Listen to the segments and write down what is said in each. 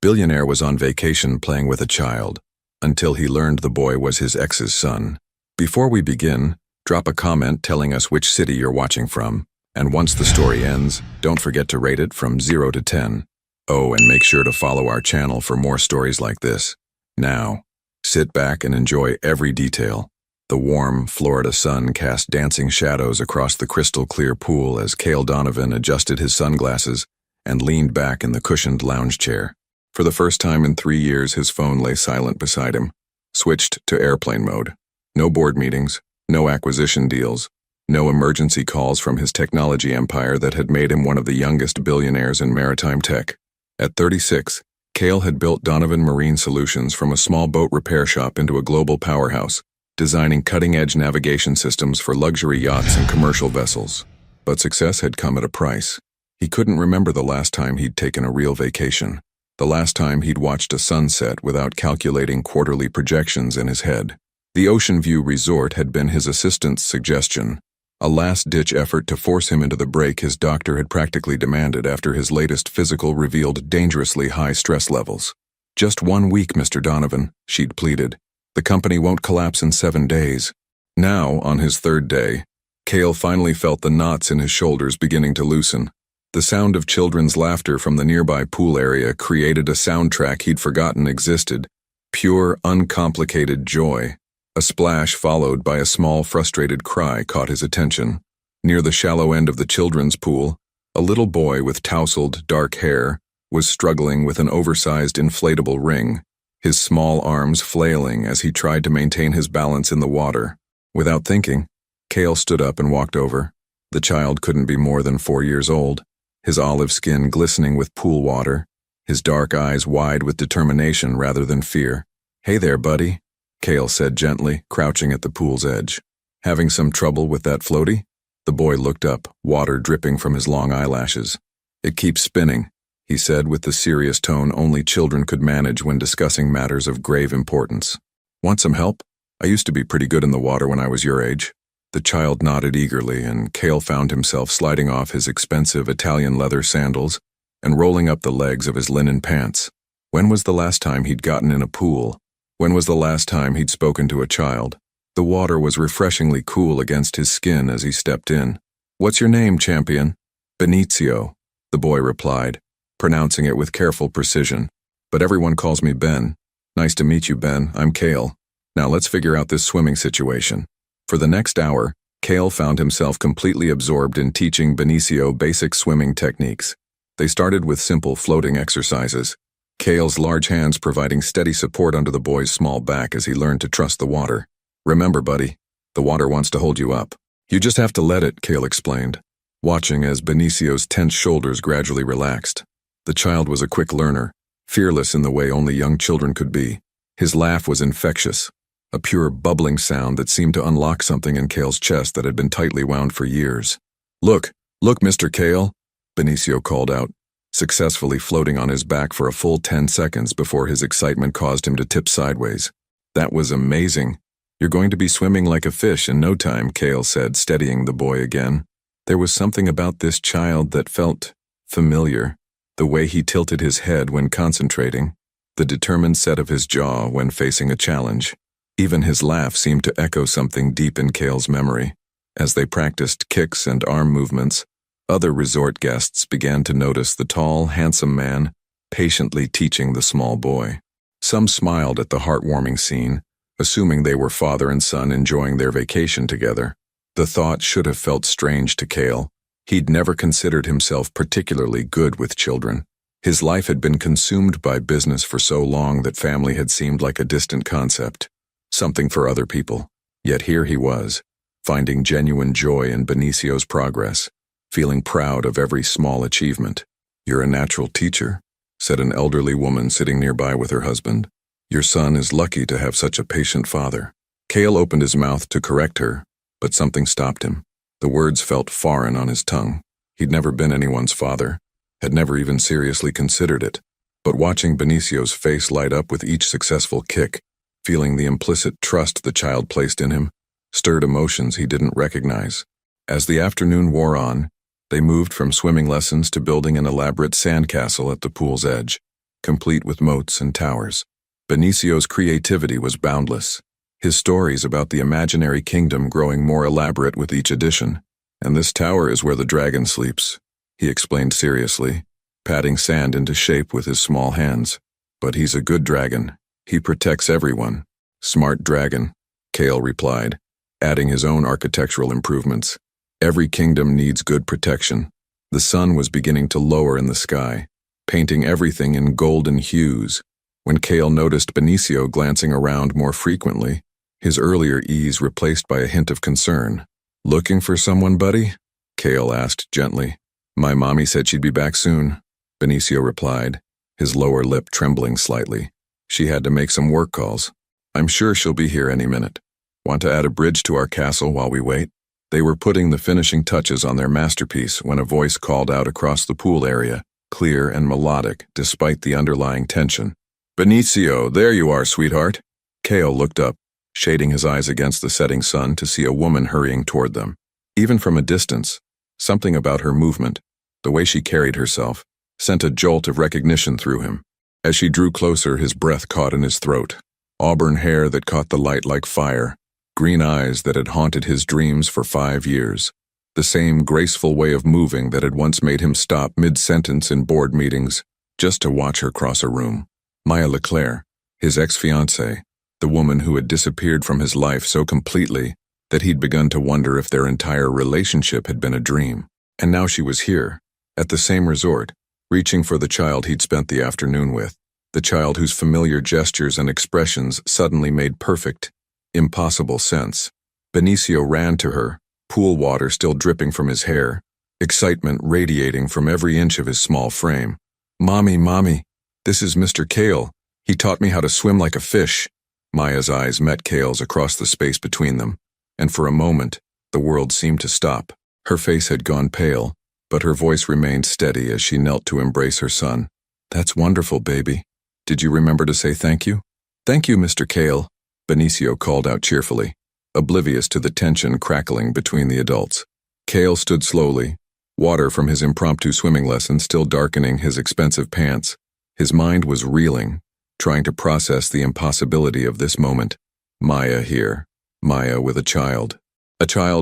Billionaire was on vacation playing with a child, until he learned the boy was his ex's son. Before we begin, drop a comment telling us which city you're watching from, and once the story ends, don't forget to rate it from 0 to 10. Oh, and make sure to follow our channel for more stories like this. Now, sit back and enjoy every detail. The warm, Florida sun cast dancing shadows across the crystal-clear pool as Cale Donovan adjusted his sunglasses and leaned back in the cushioned lounge chair. For the first time in 3 years, his phone lay silent beside him, switched to airplane mode. No board meetings, no acquisition deals, no emergency calls from his technology empire that had made him one of the youngest billionaires in maritime tech. At 36, Cale had built Donovan Marine Solutions from a small boat repair shop into a global powerhouse, designing cutting-edge navigation systems for luxury yachts and commercial vessels. But success had come at a price. He couldn't remember the last time he'd taken a real vacation, the last time he'd watched a sunset without calculating quarterly projections in his head. The Ocean View Resort had been his assistant's suggestion, a last-ditch effort to force him into the break his doctor had practically demanded after his latest physical revealed dangerously high stress levels. "Just 1 week, Mr. Donovan," she'd pleaded. "The company won't collapse in 7 days." Now, on his 3rd day, Cale finally felt the knots in his shoulders beginning to loosen. The sound of children's laughter from the nearby pool area created a soundtrack he'd forgotten existed. Pure, uncomplicated joy. A splash followed by a small, frustrated cry caught his attention. Near the shallow end of the children's pool, a little boy with tousled, dark hair was struggling with an oversized inflatable ring, his small arms flailing as he tried to maintain his balance in the water. Without thinking, Cale stood up and walked over. The child couldn't be more than 4 years old, his olive skin glistening with pool water, his dark eyes wide with determination rather than fear. "Hey there, buddy," Cale said gently, crouching at the pool's edge. "Having some trouble with that floaty?" The boy looked up, water dripping from his long eyelashes. "It keeps spinning," he said with the serious tone only children could manage when discussing matters of grave importance. "Want some help? I used to be pretty good in the water when I was your age." The child nodded eagerly, and Cale found himself sliding off his expensive Italian leather sandals and rolling up the legs of his linen pants. When was the last time he'd gotten in a pool? When was the last time he'd spoken to a child? The water was refreshingly cool against his skin as he stepped in. "What's your name, champion?" "Benicio," the boy replied, pronouncing it with careful precision. "But everyone calls me Ben." "Nice to meet you, Ben. I'm Cale. Now let's figure out this swimming situation." For the next hour, Cale found himself completely absorbed in teaching Benicio basic swimming techniques. They started with simple floating exercises, Cale's large hands providing steady support under the boy's small back as he learned to trust the water. "Remember, buddy, the water wants to hold you up. You just have to let it," Cale explained, watching as Benicio's tense shoulders gradually relaxed. The child was a quick learner, fearless in the way only young children could be. His laugh was infectious, a pure bubbling sound that seemed to unlock something in Cale's chest that had been tightly wound for years. Look, Mr. Cale," Benicio called out, successfully floating on his back for a full 10 seconds before his excitement caused him to tip sideways. "That was amazing. You're going to be swimming like a fish in no time," Cale said, steadying the boy again. There was something about this child that felt familiar, the way he tilted his head when concentrating, the determined set of his jaw when facing a challenge. Even his laugh seemed to echo something deep in Cale's memory. As they practiced kicks and arm movements, other resort guests began to notice the tall, handsome man patiently teaching the small boy. Some smiled at the heartwarming scene, assuming they were father and son enjoying their vacation together. The thought should have felt strange to Cale. He'd never considered himself particularly good with children. His life had been consumed by business for so long that family had seemed like a distant concept, something for other people. Yet here he was, finding genuine joy in Benicio's progress, feeling proud of every small achievement. "You're a natural teacher," said an elderly woman sitting nearby with her husband. "Your son is lucky to have such a patient father." Cale opened his mouth to correct her, but something stopped him. The words felt foreign on his tongue. He'd never been anyone's father, had never even seriously considered it. But watching Benicio's face light up with each successful kick, feeling the implicit trust the child placed in him, stirred emotions he didn't recognize. As the afternoon wore on, they moved from swimming lessons to building an elaborate sandcastle at the pool's edge. complete with moats and towers. Benicio's creativity was boundless, his stories about the imaginary kingdom growing more elaborate with each edition. "And this tower is where the dragon sleeps," he explained seriously, patting sand into shape with his small hands. "But he's a good dragon. He protects everyone." "Smart dragon," Kale replied, adding his own architectural improvements. Every kingdom needs good protection. The sun was beginning to lower in the sky, painting everything in golden hues. When Kale noticed Benicio glancing around more frequently, his earlier ease replaced by a hint of concern. "Looking for someone, buddy?" Kale asked gently. "My mommy said she'd be back soon," Benicio replied, his lower lip trembling slightly. "She had to make some work calls. I'm sure she'll be here any minute. Want to add a bridge to our castle while we wait?" They were putting the finishing touches on their masterpiece when a voice called out across the pool area, clear and melodic despite the underlying tension. "Benicio, there you are, sweetheart." Kale looked up, shading his eyes against the setting sun to see a woman hurrying toward them. Even from a distance, something about her movement, the way she carried herself, sent a jolt of recognition through him. As she drew closer, his breath caught in his throat. Auburn hair that caught the light like fire, green eyes that had haunted his dreams for 5 years. The same graceful way of moving that had once made him stop mid-sentence in board meetings, just to watch her cross a room. Maya Leclerc, his ex-fiancée, the woman who had disappeared from his life so completely that he'd begun to wonder if their entire relationship had been a dream. And now she was here, at the same resort, reaching for the child he'd spent the afternoon with, the child whose familiar gestures and expressions suddenly made perfect, impossible sense. Benicio ran to her, pool water still dripping from his hair, excitement radiating from every inch of his small frame. "Mommy, Mommy, this is Mr. Kale. He taught me how to swim like a fish." Maya's eyes met Kale's across the space between them, and for a moment, the world seemed to stop. Her face had gone pale, but her voice remained steady as she knelt to embrace her son. "That's wonderful, baby. Did you remember to say thank you?" "Thank you, Mr. Kale," Benicio called out cheerfully, oblivious to the tension crackling between the adults. Kale stood slowly, water from his impromptu swimming lesson still darkening his expensive pants. His mind was reeling, trying to process the impossibility of this moment. Maya here, Maya with a child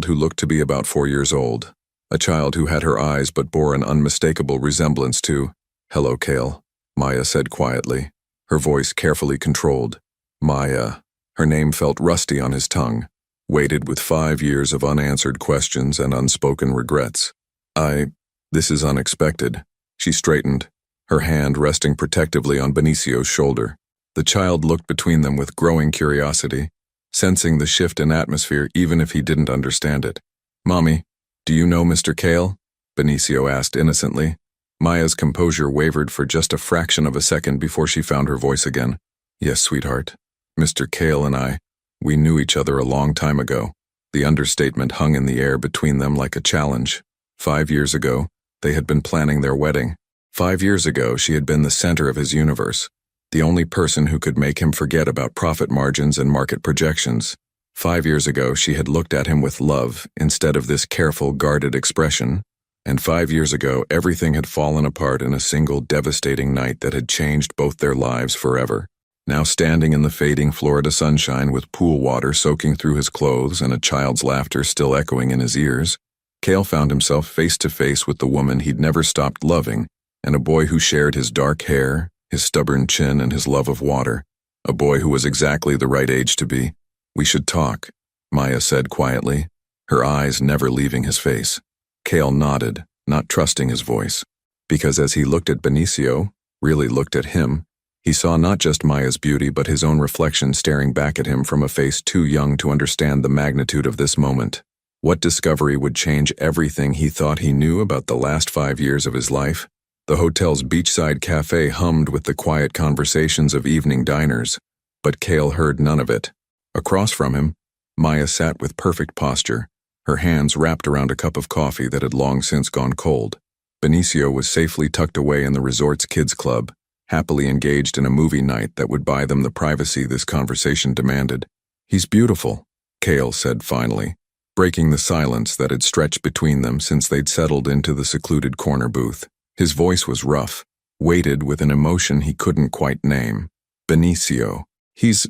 who looked to be about 4 years old, a child who had her eyes but bore an unmistakable resemblance to— "Hello, Kale," Maya said quietly, her voice carefully controlled. Maya. Her name felt rusty on his tongue, weighted with 5 years of unanswered questions and unspoken regrets. This is unexpected." She straightened, her hand resting protectively on Benicio's shoulder. The child looked between them with growing curiosity, sensing the shift in atmosphere even if he didn't understand it. "Mommy, do you know Mr. Kale?" Benicio asked innocently. Maya's composure wavered for just a fraction of a second before she found her voice again. "Yes, sweetheart. Mr. Kale and we knew each other a long time ago." The understatement hung in the air between them like a challenge. 5 years ago, they had been planning their wedding. 5 years ago, she had been the center of his universe, the only person who could make him forget about profit margins and market projections. 5 years ago, she had looked at him with love instead of this careful, guarded expression. And 5 years ago, everything had fallen apart in a single devastating night that had changed both their lives forever. Now standing in the fading Florida sunshine with pool water soaking through his clothes and a child's laughter still echoing in his ears, Kale found himself face to face with the woman he'd never stopped loving, and a boy who shared his dark hair, his stubborn chin, and his love of water. A boy who was exactly the right age to be. "We should talk," Maya said quietly, her eyes never leaving his face. Kale nodded, not trusting his voice, because as he looked at Benicio, really looked at him, he saw not just Maya's beauty but his own reflection staring back at him from a face too young to understand the magnitude of this moment. What discovery would change everything he thought he knew about the last 5 years of his life? The hotel's beachside cafe hummed with the quiet conversations of evening diners, but Kale heard none of it. Across from him, Maya sat with perfect posture, her hands wrapped around a cup of coffee that had long since gone cold. Benicio was safely tucked away in the resort's kids' club, happily engaged in a movie night that would buy them the privacy this conversation demanded. "He's beautiful," Kale said finally, breaking the silence that had stretched between them since they'd settled into the secluded corner booth. His voice was rough, weighted with an emotion he couldn't quite name. Benicio. He's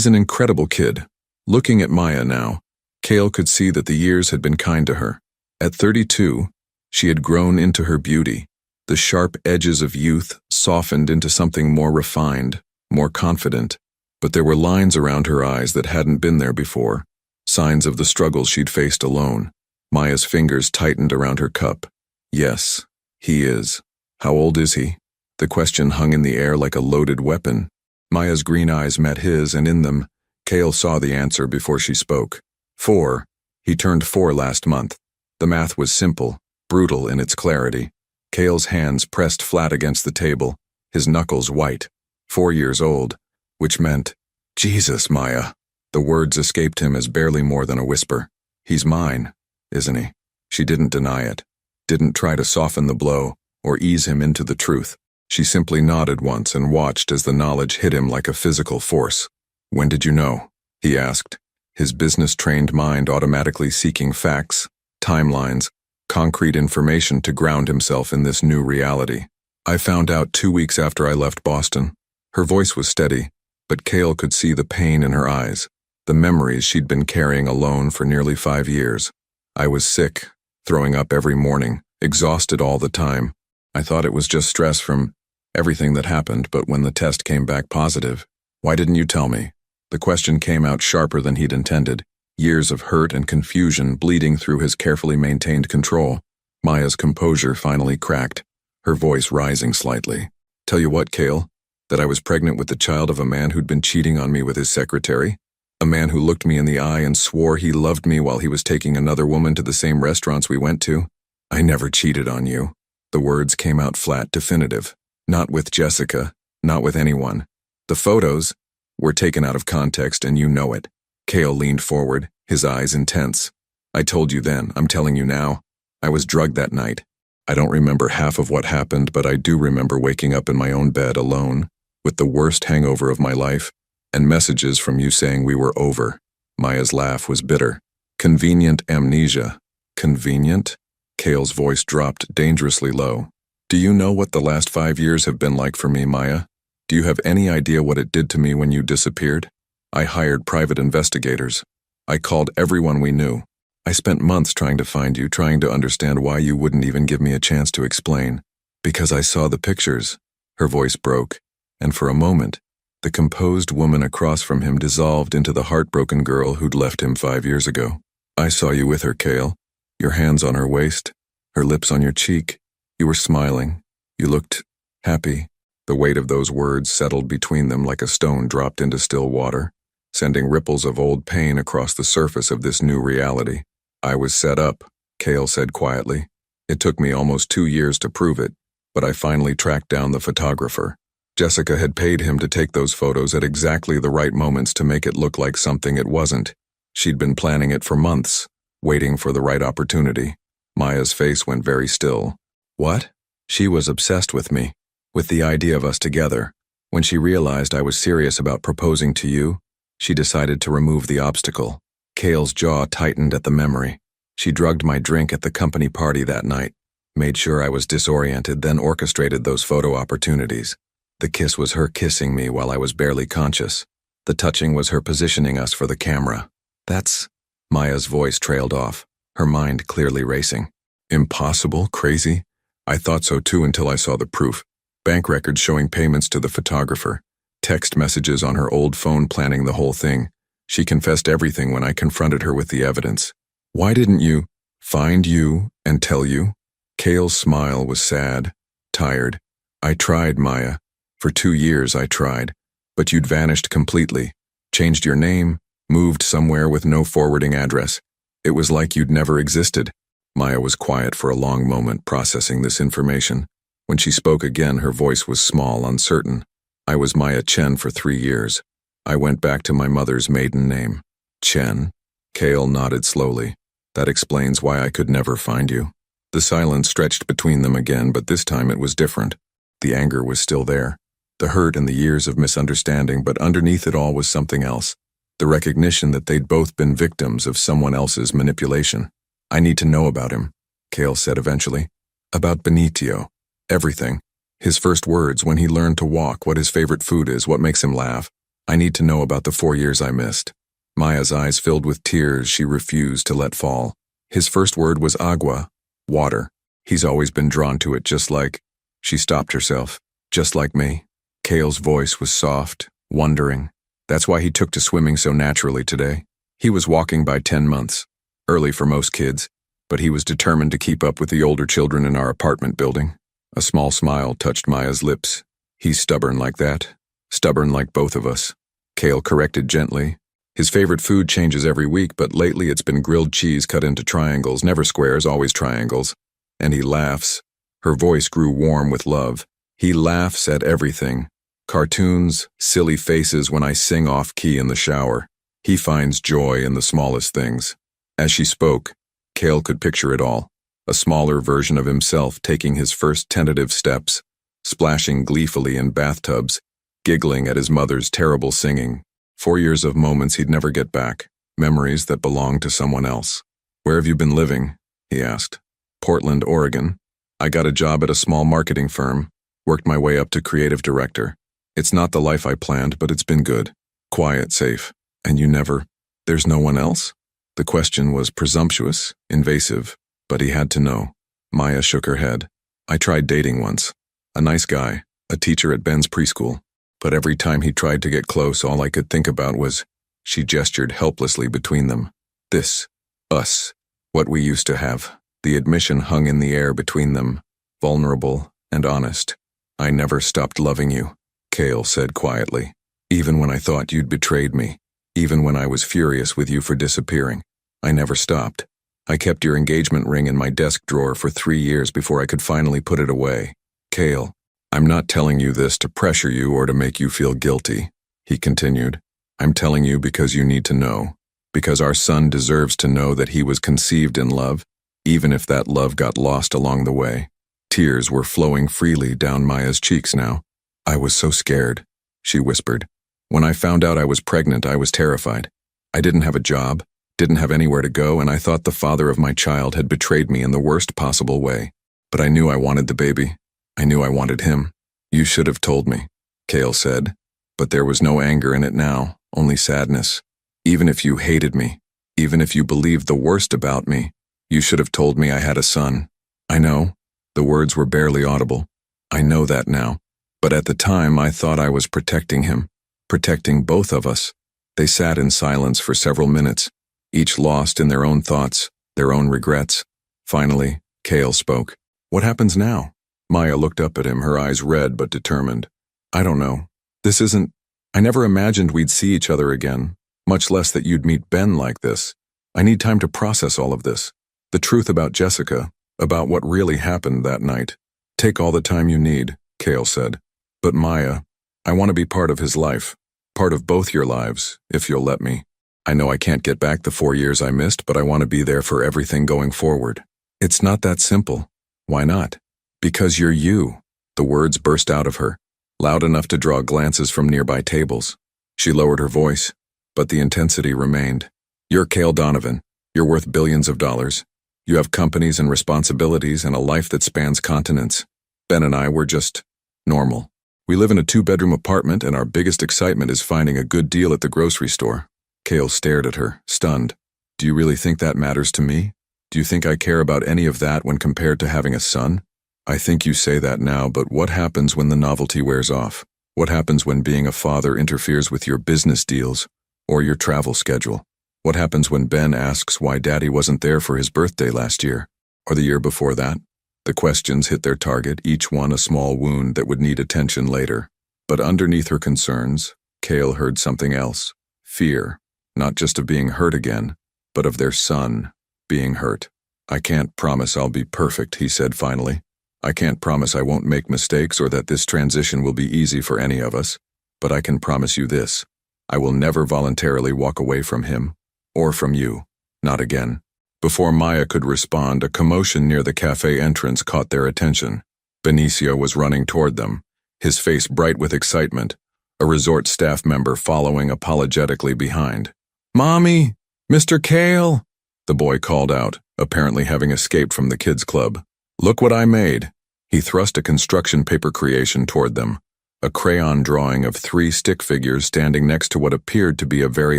an incredible kid. Looking at Maya now, Cale could see that the years had been kind to her. At 32, she had grown into her beauty. The sharp edges of youth softened into something more refined, more confident. But there were lines around her eyes that hadn't been there before, signs of the struggles she'd faced alone. Maya's fingers tightened around her cup. Yes, he is. How old is he? The question hung in the air like a loaded weapon. Maya's green eyes met his, and in them, Cale saw the answer before she spoke. 4. He turned 4 last month. The math was simple, brutal in its clarity. Cale's hands pressed flat against the table, his knuckles white. 4 years old, which meant, Jesus, Maya. The words escaped him as barely more than a whisper. He's mine, isn't he? She didn't deny it, didn't try to soften the blow or ease him into the truth. She simply nodded once and watched as the knowledge hit him like a physical force. When did you know? He asked, his business-trained mind automatically seeking facts, timelines, concrete information to ground himself in this new reality. I found out 2 weeks after I left Boston. Her voice was steady, but Cale could see the pain in her eyes, the memories she'd been carrying alone for nearly 5 years. I was sick, throwing up every morning, exhausted all the time. I thought it was just stress from everything that happened, but when the test came back positive, why didn't you tell me? The question came out sharper than he'd intended, years of hurt and confusion bleeding through his carefully maintained control. Maya's composure finally cracked, her voice rising slightly. Tell you what, Cale, that I was pregnant with the child of a man who'd been cheating on me with his secretary? A man who looked me in the eye and swore he loved me while he was taking another woman to the same restaurants we went to? I never cheated on you. The words came out flat, definitive. Not with Jessica, not with anyone. The photos were taken out of context and you know it. Cale leaned forward, his eyes intense. I told you then, I'm telling you now. I was drugged that night. I don't remember half of what happened, but I do remember waking up in my own bed alone, with the worst hangover of my life, and messages from you saying we were over. Maya's laugh was bitter. Convenient amnesia. Convenient? Cale's voice dropped dangerously low. Do you know what the last 5 years have been like for me, Maya? Do you have any idea what it did to me when you disappeared? I hired private investigators. I called everyone we knew. I spent months trying to find you, trying to understand why you wouldn't even give me a chance to explain. Because I saw the pictures. Her voice broke, and for a moment, the composed woman across from him dissolved into the heartbroken girl who'd left him 5 years ago. I saw you with her, Cale. Your hands on her waist, her lips on your cheek. You were smiling. You looked happy. The weight of those words settled between them like a stone dropped into still water, sending ripples of old pain across the surface of this new reality. I was set up, Cale said quietly. It took me almost 2 years to prove it, but I finally tracked down the photographer. Jessica had paid him to take those photos at exactly the right moments to make it look like something it wasn't. She'd been planning it for months, waiting for the right opportunity. Maya's face went very still. What? She was obsessed with me, with the idea of us together. When she realized I was serious about proposing to you, she decided to remove the obstacle. Cale's jaw tightened at the memory. She drugged my drink at the company party that night, made sure I was disoriented, then orchestrated those photo opportunities. The kiss was her kissing me while I was barely conscious. The touching was her positioning us for the camera. That's... Maya's voice trailed off, her mind clearly racing. Impossible? Crazy? I thought so too until I saw the proof. Bank records showing payments to the photographer. Text messages on her old phone planning the whole thing. She confessed everything when I confronted her with the evidence. Why didn't you find you and tell you? Cale's smile was sad, tired. I tried, Maya. For 2 years I tried. But you'd vanished completely. Changed your name, moved somewhere with no forwarding address. It was like you'd never existed. Maya was quiet for a long moment, processing this information. When she spoke again, her voice was small, uncertain. I was Maya Chen for 3 years. I went back to my mother's maiden name. Chen? Cale nodded slowly. That explains why I could never find you. The silence stretched between them again, but this time it was different. The anger was still there. The hurt and the years of misunderstanding, but underneath it all was something else. The recognition that they'd both been victims of someone else's manipulation. I need to know about him, Cale said eventually. About Benicio. Everything. His first words when he learned to walk, what his favorite food is, what makes him laugh. I need to know about the 4 years I missed. Maya's eyes filled with tears she refused to let fall. His first word was agua, water. He's always been drawn to it just like... She stopped herself. Just like me. Cale's voice was soft, wondering. That's why he took to swimming so naturally today. He was walking by 10 months. Early for most kids, but he was determined to keep up with the older children in our apartment building. A small smile touched Maya's lips. He's stubborn like that. Stubborn like both of us. Cale corrected gently. His favorite food changes every week, but lately it's been grilled cheese cut into triangles, never squares, always triangles. And he laughs. Her voice grew warm with love. He laughs at everything. Cartoons, silly faces when I sing off-key in the shower. He finds joy in the smallest things. As she spoke, Cale could picture it all. A smaller version of himself taking his first tentative steps, splashing gleefully in bathtubs, giggling at his mother's terrible singing. 4 years of moments he'd never get back, memories that belonged to someone else. Where have you been living? He asked. Portland, Oregon. I got a job at a small marketing firm, worked my way up to creative director. It's not the life I planned, but it's been good. Quiet, safe. And you never... There's no one else? The question was presumptuous, invasive, but he had to know. Maya shook her head. I tried dating once. A nice guy, a teacher at Ben's preschool. But every time he tried to get close, all I could think about was... She gestured helplessly between them. This. Us. What we used to have. The admission hung in the air between them, vulnerable and honest. I never stopped loving you, Cale said quietly. Even when I thought you'd betrayed me. Even when I was furious with you for disappearing. I never stopped. I kept your engagement ring in my desk drawer for 3 years before I could finally put it away. Cale, I'm not telling you this to pressure you or to make you feel guilty, he continued. I'm telling you because you need to know. Because our son deserves to know that he was conceived in love, even if that love got lost along the way. Tears were flowing freely down Maya's cheeks now. I was so scared, she whispered. When I found out I was pregnant, I was terrified. I didn't have a job, didn't have anywhere to go, and I thought the father of my child had betrayed me in the worst possible way. But I knew I wanted the baby. I knew I wanted him. You should have told me, Cale said. But there was no anger in it now, only sadness. Even if you hated me, even if you believed the worst about me, you should have told me I had a son. I know. The words were barely audible. I know that now. But at the time, I thought I was protecting him. Protecting both of us. They sat in silence for several minutes, each lost in their own thoughts, their own regrets. Finally, Cale spoke. What happens now? Maya looked up at him, her eyes red but determined. I don't know. This isn't... I never imagined we'd see each other again, much less that you'd meet Ben like this. I need time to process all of this. The truth about Jessica, about what really happened that night. Take all the time you need, Cale said. But Maya, I want to be part of his life, part of both your lives, if you'll let me. I know I can't get back the 4 years I missed, but I want to be there for everything going forward. It's not that simple. Why not? Because you're you. The words burst out of her, loud enough to draw glances from nearby tables. She lowered her voice, but the intensity remained. You're Cale Donovan. You're worth billions of dollars. You have companies and responsibilities and a life that spans continents. Ben and I were just normal. We live in a 2-bedroom apartment, and our biggest excitement is finding a good deal at the grocery store. Cale stared at her, stunned. Do you really think that matters to me? Do you think I care about any of that when compared to having a son? I think you say that now, but what happens when the novelty wears off? What happens when being a father interferes with your business deals or your travel schedule? What happens when Ben asks why Daddy wasn't there for his birthday last year, or the year before that? The questions hit their target, each one a small wound that would need attention later. But underneath her concerns, Cale heard something else. Fear, not just of being hurt again, but of their son being hurt. I can't promise I'll be perfect, he said finally. I can't promise I won't make mistakes or that this transition will be easy for any of us. But I can promise you this. I will never voluntarily walk away from him, or from you. Not again. Before Maya could respond, a commotion near the cafe entrance caught their attention. Benicio was running toward them, his face bright with excitement, a resort staff member following apologetically behind. Mommy! Mr. Cale! The boy called out, apparently having escaped from the kids' club. Look what I made. He thrust a construction paper creation toward them, a crayon drawing of 3 stick figures standing next to what appeared to be a very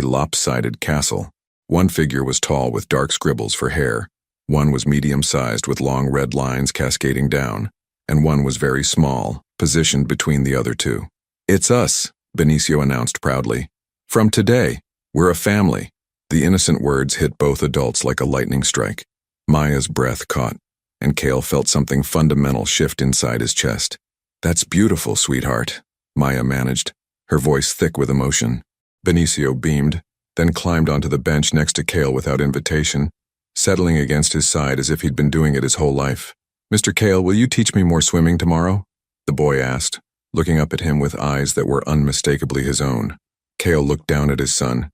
lopsided castle. One figure was tall with dark scribbles for hair, one was medium-sized with long red lines cascading down, and one was very small, positioned between the other two. "It's us," Benicio announced proudly. "From today, we're a family." The innocent words hit both adults like a lightning strike. Maya's breath caught, and Cale felt something fundamental shift inside his chest. "That's beautiful, sweetheart," Maya managed, her voice thick with emotion. Benicio beamed, then climbed onto the bench next to Cale without invitation, settling against his side as if he'd been doing it his whole life. "Mr. Cale, will you teach me more swimming tomorrow?" the boy asked, looking up at him with eyes that were unmistakably his own. Cale looked down at his son,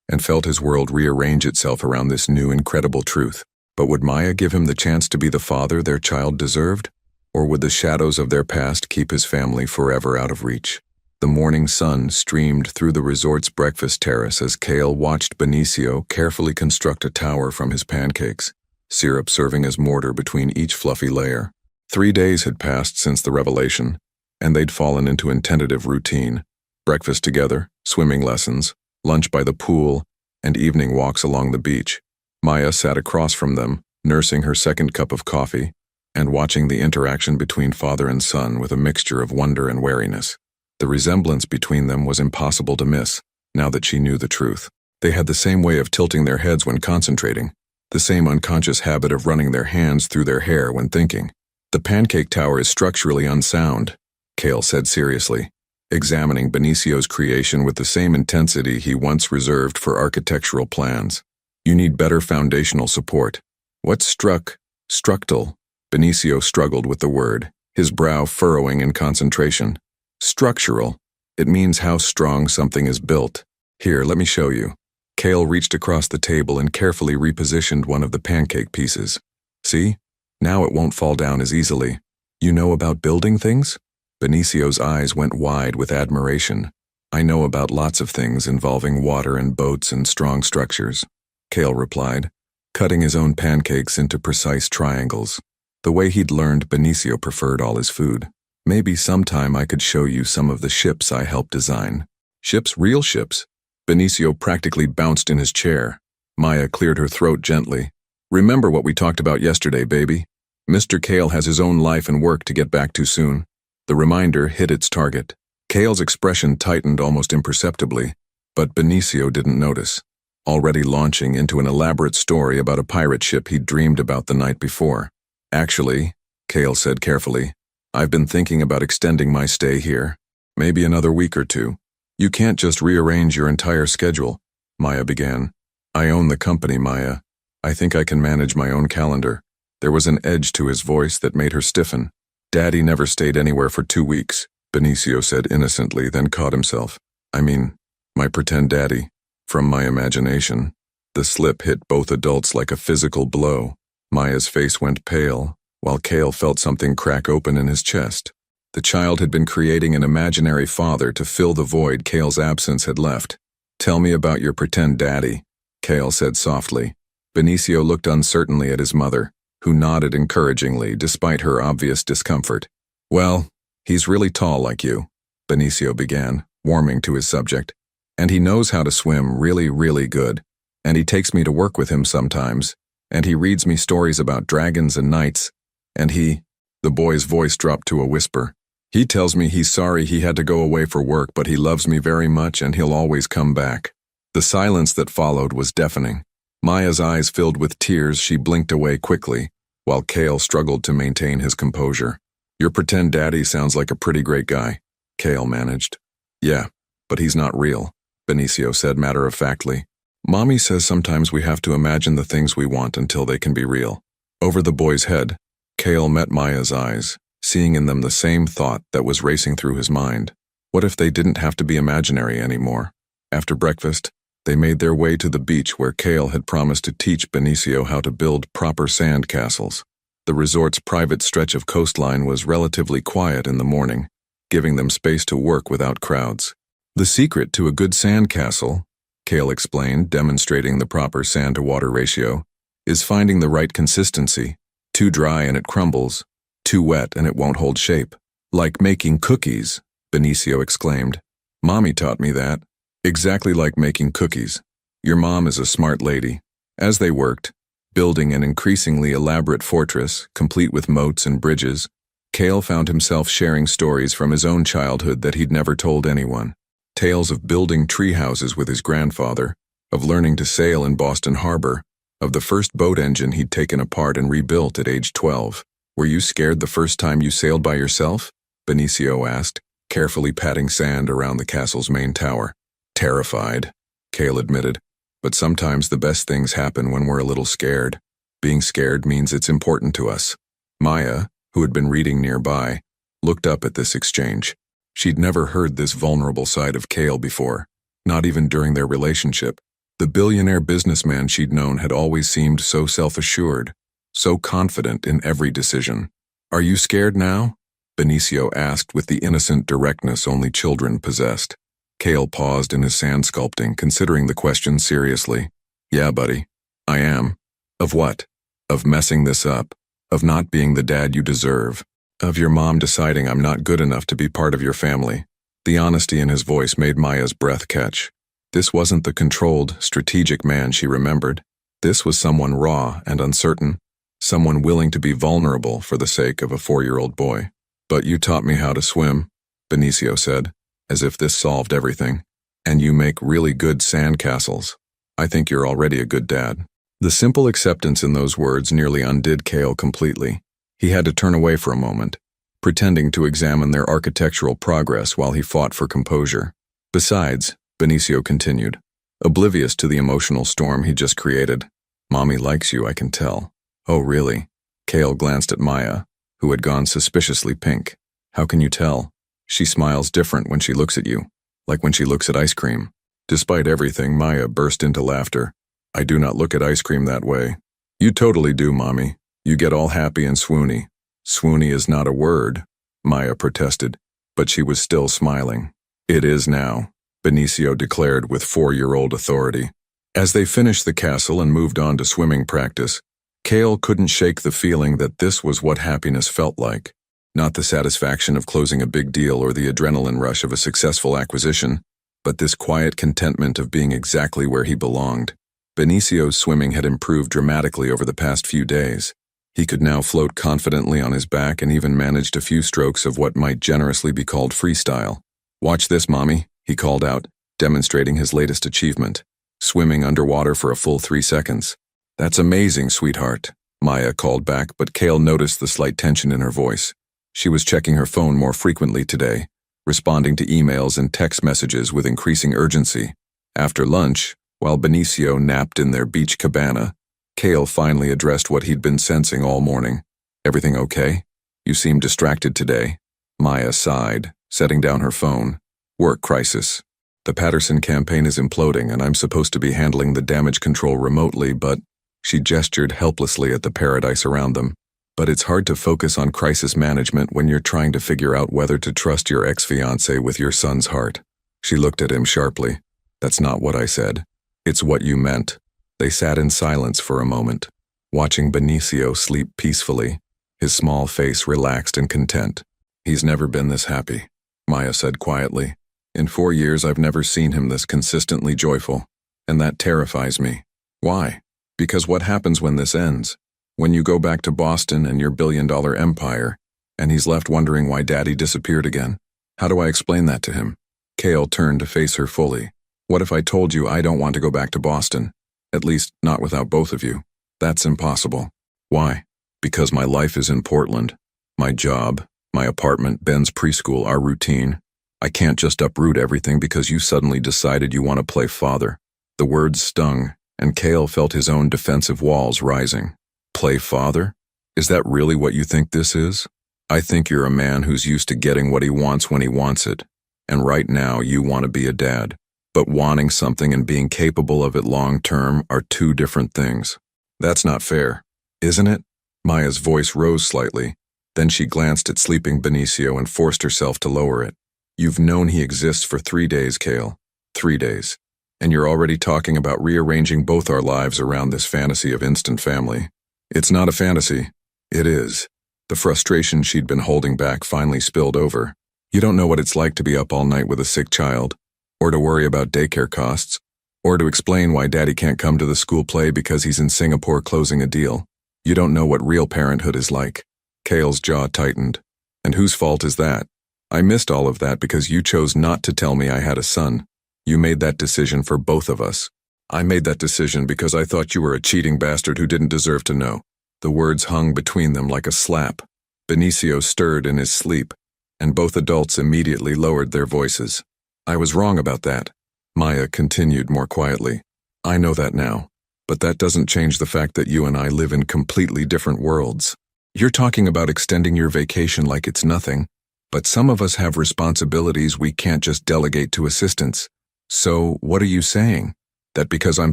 and felt his world rearrange itself around this new incredible truth. But would Maya give him the chance to be the father their child deserved? Or would the shadows of their past keep his family forever out of reach? The morning sun streamed through the resort's breakfast terrace as Cale watched Benicio carefully construct a tower from his pancakes, syrup serving as mortar between each fluffy layer. 3 days had passed since the revelation, and they'd fallen into a tentative routine. Breakfast together, swimming lessons, lunch by the pool, and evening walks along the beach. Maya sat across from them, nursing her second cup of coffee, and watching the interaction between father and son with a mixture of wonder and wariness. The resemblance between them was impossible to miss, now that she knew the truth. They had the same way of tilting their heads when concentrating, the same unconscious habit of running their hands through their hair when thinking. "The pancake tower is structurally unsound," Cale said seriously, examining Benicio's creation with the same intensity he once reserved for architectural plans. "You need better foundational support." "What's structal?" Benicio struggled with the word, his brow furrowing in concentration. "Structural. It means how strong something is built. Here, let me show you." Cale reached across the table and carefully repositioned one of the pancake pieces. "See? Now it won't fall down as easily. You know about building things?" Benicio's eyes went wide with admiration. "I know about lots of things involving water and boats and strong structures," Cale replied, cutting his own pancakes into precise triangles. The way he'd learned Benicio preferred all his food. "Maybe sometime I could show you some of the ships I helped design." "Ships? Real ships?" Benicio practically bounced in his chair. Maya cleared her throat gently. "Remember what we talked about yesterday, baby? Mr. Cale has his own life and work to get back to soon." The reminder hit its target. Cale's expression tightened almost imperceptibly, but Benicio didn't notice, already launching into an elaborate story about a pirate ship he'd dreamed about the night before. "Actually," Cale said carefully, "I've been thinking about extending my stay here. Maybe another week or 2. "You can't just rearrange your entire schedule," Maya began. "I own the company, Maya. I think I can manage my own calendar." There was an edge to his voice that made her stiffen. "Daddy never stayed anywhere for 2 weeks, Benicio said innocently, then caught himself. "I mean, my pretend daddy, from my imagination." The slip hit both adults like a physical blow. Maya's face went pale, while Cale felt something crack open in his chest. The child had been creating an imaginary father to fill the void Cale's absence had left. "Tell me about your pretend daddy," Cale said softly. Benicio looked uncertainly at his mother, who nodded encouragingly despite her obvious discomfort. "Well, he's really tall like you," Benicio began, warming to his subject. "And he knows how to swim really, really good. And he takes me to work with him sometimes. And he reads me stories about dragons and knights. And the boy's voice dropped to a whisper. "He tells me he's sorry he had to go away for work, but he loves me very much and he'll always come back." The silence that followed was deafening. Maya's eyes filled with tears. She blinked away quickly, while Cale struggled to maintain his composure. "Your pretend daddy sounds like a pretty great guy," Cale managed. "Yeah, but he's not real," Benicio said matter-of-factly. "Mommy says sometimes we have to imagine the things we want until they can be real." Over the boy's head, Cale met Maya's eyes, seeing in them the same thought that was racing through his mind. What if they didn't have to be imaginary anymore? After breakfast, they made their way to the beach where Cale had promised to teach Benicio how to build proper sand castles. The resort's private stretch of coastline was relatively quiet in the morning, giving them space to work without crowds. "The secret to a good sand castle," Cale explained, demonstrating the proper sand-to-water ratio, "is finding the right consistency. Too dry and it crumbles, Too wet and it won't hold shape. Like making cookies, Benicio exclaimed. Mommy taught me that. Exactly like making cookies. Your mom is a smart lady. As they worked, building an increasingly elaborate fortress, complete with moats and bridges, Cale found himself sharing stories from his own childhood that he'd never told anyone. Tales of building tree houses with his grandfather, of learning to sail in Boston Harbor, of the first boat engine he'd taken apart and rebuilt at age 12. Were you scared the first time you sailed by yourself? Benicio asked, carefully patting sand around the castle's main tower. Terrified, Cale admitted, but sometimes the best things happen when we're a little scared. Being scared means it's important to us. Maya, who had been reading nearby, looked up at this exchange. She'd never heard this vulnerable side of Cale before, not even during their relationship. The billionaire businessman she'd known had always seemed so self-assured, so confident in every decision. Are you scared now? Benicio asked with the innocent directness only children possessed. Cale paused in his sand sculpting, considering the question seriously. Yeah, buddy. I am. Of what? Of messing this up. Of not being the dad you deserve. Of your mom deciding I'm not good enough to be part of your family. The honesty in his voice made Maya's breath catch. This wasn't the controlled, strategic man she remembered. This was someone raw and uncertain. Someone willing to be vulnerable for the sake of a 4-year-old boy. But you taught me how to swim, Benicio said, as if this solved everything. And you make really good sandcastles. I think you're already a good dad. The simple acceptance in those words nearly undid Cale completely. He had to turn away for a moment, pretending to examine their architectural progress while he fought for composure. Besides, Benicio continued, oblivious to the emotional storm he just created, Mommy likes you, I can tell. Oh, really? Cale glanced at Maya, who had gone suspiciously pink. How can you tell? She smiles different when she looks at you, like when she looks at ice cream. Despite everything, Maya burst into laughter. I do not look at ice cream that way. You totally do, Mommy. You get all happy and swoony. Swoony is not a word, Maya protested, but she was still smiling. It is now, Benicio declared with 4-year-old authority. As they finished the castle and moved on to swimming practice, Cale couldn't shake the feeling that this was what happiness felt like. Not the satisfaction of closing a big deal or the adrenaline rush of a successful acquisition, but this quiet contentment of being exactly where he belonged. Benicio's swimming had improved dramatically over the past few days. He could now float confidently on his back and even managed a few strokes of what might generously be called freestyle. Watch this, Mommy, he called out, demonstrating his latest achievement, swimming underwater for a full 3 seconds. That's amazing, sweetheart, Maya called back, but Cale noticed the slight tension in her voice. She was checking her phone more frequently today, responding to emails and text messages with increasing urgency. After lunch, while Benicio napped in their beach cabana, Cale finally addressed what he'd been sensing all morning. Everything okay? You seem distracted today. Maya sighed, setting down her phone. Work crisis. The Patterson campaign is imploding and I'm supposed to be handling the damage control remotely, but she gestured helplessly at the paradise around them. But it's hard to focus on crisis management when you're trying to figure out whether to trust your ex-fiancé with your son's heart. She looked at him sharply. That's not what I said. It's what you meant. They sat in silence for a moment, watching Benicio sleep peacefully, his small face relaxed and content. He's never been this happy, Maya said quietly. In 4 years I've never seen him this consistently joyful, and that terrifies me. Why? Because what happens when this ends? When you go back to Boston and your billion-dollar empire, and he's left wondering why Daddy disappeared again. How do I explain that to him? Cale turned to face her fully. What if I told you I don't want to go back to Boston? At least, not without both of you. That's impossible. Why? Because my life is in Portland. My job, my apartment, Ben's preschool, our routine. I can't just uproot everything because you suddenly decided you want to play father. The words stung, and Cale felt his own defensive walls rising. Play father? Is that really what you think this is? I think you're a man who's used to getting what he wants when he wants it. And right now you want to be a dad. But wanting something and being capable of it long term are two different things. That's not fair, isn't it? Maya's voice rose slightly. Then she glanced at sleeping Benicio and forced herself to lower it. You've known he exists for 3 days, Cale. 3 days. And you're already talking about rearranging both our lives around this fantasy of instant family. It's not a fantasy. It is. The frustration she'd been holding back finally spilled over. You don't know what it's like to be up all night with a sick child, or to worry about daycare costs, or to explain why Daddy can't come to the school play because he's in Singapore closing a deal. You don't know what real parenthood is like. Cale's jaw tightened. And whose fault is that? I missed all of that because you chose not to tell me I had a son. You made that decision for both of us. I made that decision because I thought you were a cheating bastard who didn't deserve to know. The words hung between them like a slap. Benicio stirred in his sleep, and both adults immediately lowered their voices. I was wrong about that. Maya continued more quietly. I know that now, but that doesn't change the fact that you and I live in completely different worlds. You're talking about extending your vacation like it's nothing, but some of us have responsibilities we can't just delegate to assistants. So, what are you saying? That because I'm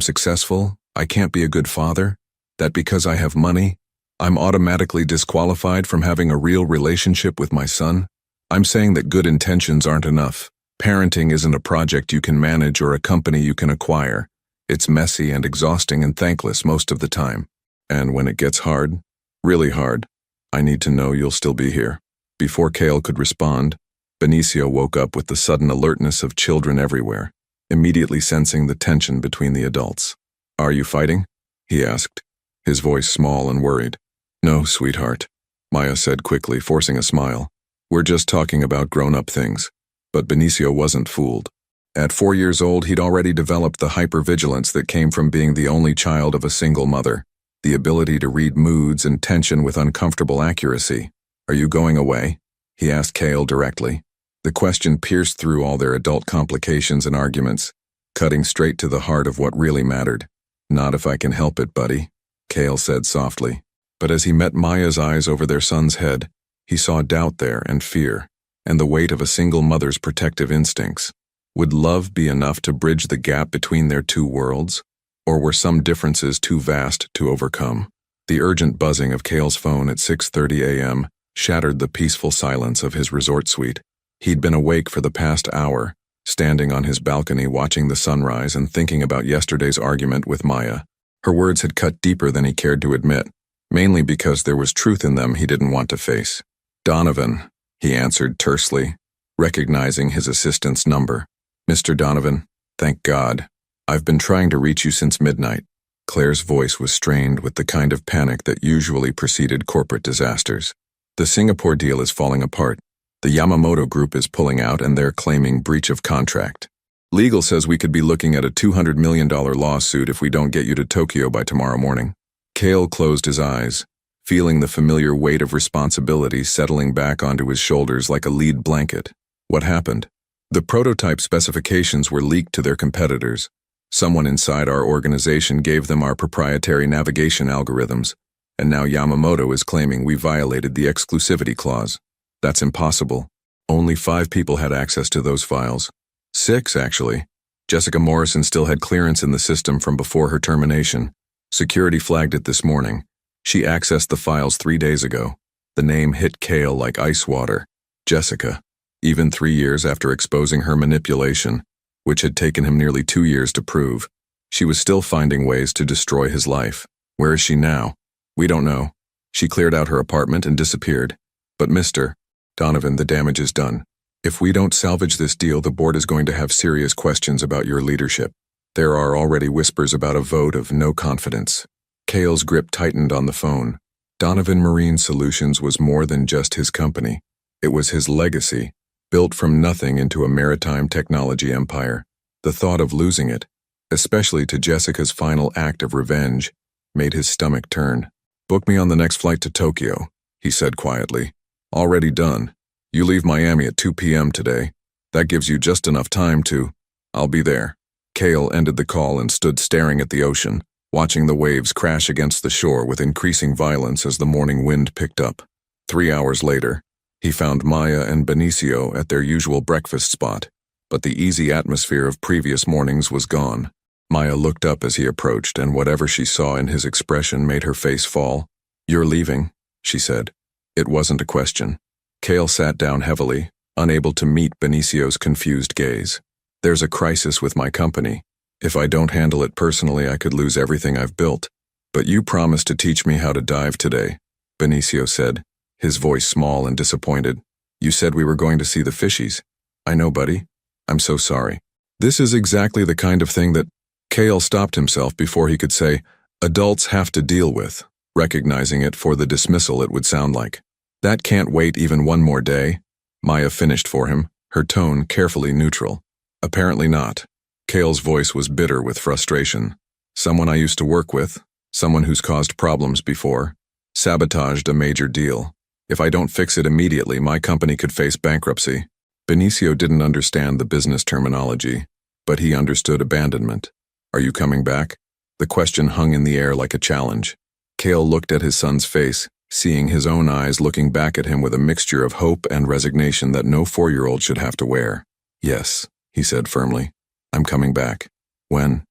successful, I can't be a good father? That because I have money, I'm automatically disqualified from having a real relationship with my son? I'm saying that good intentions aren't enough. Parenting isn't a project you can manage or a company you can acquire. It's messy and exhausting and thankless most of the time. And when it gets hard, really hard, I need to know you'll still be here. Before Cale could respond, Benicio woke up with the sudden alertness of children everywhere, immediately sensing the tension between the adults. Are you fighting? He asked, his voice small and worried. No, sweetheart, Maya said quickly, forcing a smile. We're just talking about grown-up things. But Benicio wasn't fooled. At 4 years old, he'd already developed the hypervigilance that came from being the only child of a single mother, the ability to read moods and tension with uncomfortable accuracy. Are you going away? He asked Cale directly. The question pierced through all their adult complications and arguments, cutting straight to the heart of what really mattered. Not if I can help it, buddy, Cale said softly. But as he met Maya's eyes over their son's head, he saw doubt there and fear, and the weight of a single mother's protective instincts. Would love be enough to bridge the gap between their two worlds? Or were some differences too vast to overcome? The urgent buzzing of Cale's phone at 6:30 a.m. shattered the peaceful silence of his resort suite. He'd been awake for the past hour, standing on his balcony watching the sunrise and thinking about yesterday's argument with Maya. Her words had cut deeper than he cared to admit, mainly because there was truth in them he didn't want to face. Donovan, he answered tersely, recognizing his assistant's number. Mr. Donovan, thank God. I've been trying to reach you since midnight. Claire's voice was strained with the kind of panic that usually preceded corporate disasters. The Singapore deal is falling apart. The Yamamoto group is pulling out and they're claiming breach of contract. Legal says we could be looking at a $200 million lawsuit if we don't get you to Tokyo by tomorrow morning. Cale closed his eyes, feeling the familiar weight of responsibility settling back onto his shoulders like a lead blanket. What happened? The prototype specifications were leaked to their competitors. Someone inside our organization gave them our proprietary navigation algorithms, and now Yamamoto is claiming we violated the exclusivity clause. That's impossible. Only 5 people had access to those files. 6, actually. Jessica Morrison still had clearance in the system from before her termination. Security flagged it this morning. She accessed the files 3 days ago. The name hit Cale like ice water. Jessica. Even 3 years after exposing her manipulation, which had taken him nearly 2 years to prove, she was still finding ways to destroy his life. Where is she now? We don't know. She cleared out her apartment and disappeared. But Mr. Donovan, the damage is done. If we don't salvage this deal, the board is going to have serious questions about your leadership. There are already whispers about a vote of no confidence. Cale's grip tightened on the phone. Donovan Marine Solutions was more than just his company. It was his legacy, built from nothing into a maritime technology empire. The thought of losing it, especially to Jessica's final act of revenge, made his stomach turn. Book me on the next flight to Tokyo, he said quietly. Already done. You leave Miami at 2 p.m. today. That gives you just enough time to... I'll be there. Cale ended the call and stood staring at the ocean, watching the waves crash against the shore with increasing violence as the morning wind picked up. 3 hours later, he found Maya and Benicio at their usual breakfast spot, but the easy atmosphere of previous mornings was gone. Maya looked up as he approached, and whatever she saw in his expression made her face fall. You're leaving, she said. It wasn't a question. Cale sat down heavily, unable to meet Benicio's confused gaze. There's a crisis with my company. If I don't handle it personally, I could lose everything I've built. But you promised to teach me how to dive today, Benicio said, his voice small and disappointed. You said we were going to see the fishies. I know, buddy. I'm so sorry. This is exactly the kind of thing that Cale stopped himself before he could say, adults have to deal with, recognizing it for the dismissal it would sound like. That can't wait even one more day, Maya finished for him, her tone carefully neutral. Apparently not. Cale's voice was bitter with frustration. Someone I used to work with, someone who's caused problems before, sabotaged a major deal. If I don't fix it immediately, my company could face bankruptcy. Benicio didn't understand the business terminology, but he understood abandonment. Are you coming back? The question hung in the air like a challenge. Cale looked at his son's face, seeing his own eyes looking back at him with a mixture of hope and resignation that no 4-year-old should have to wear. Yes, he said firmly. I'm coming back. When?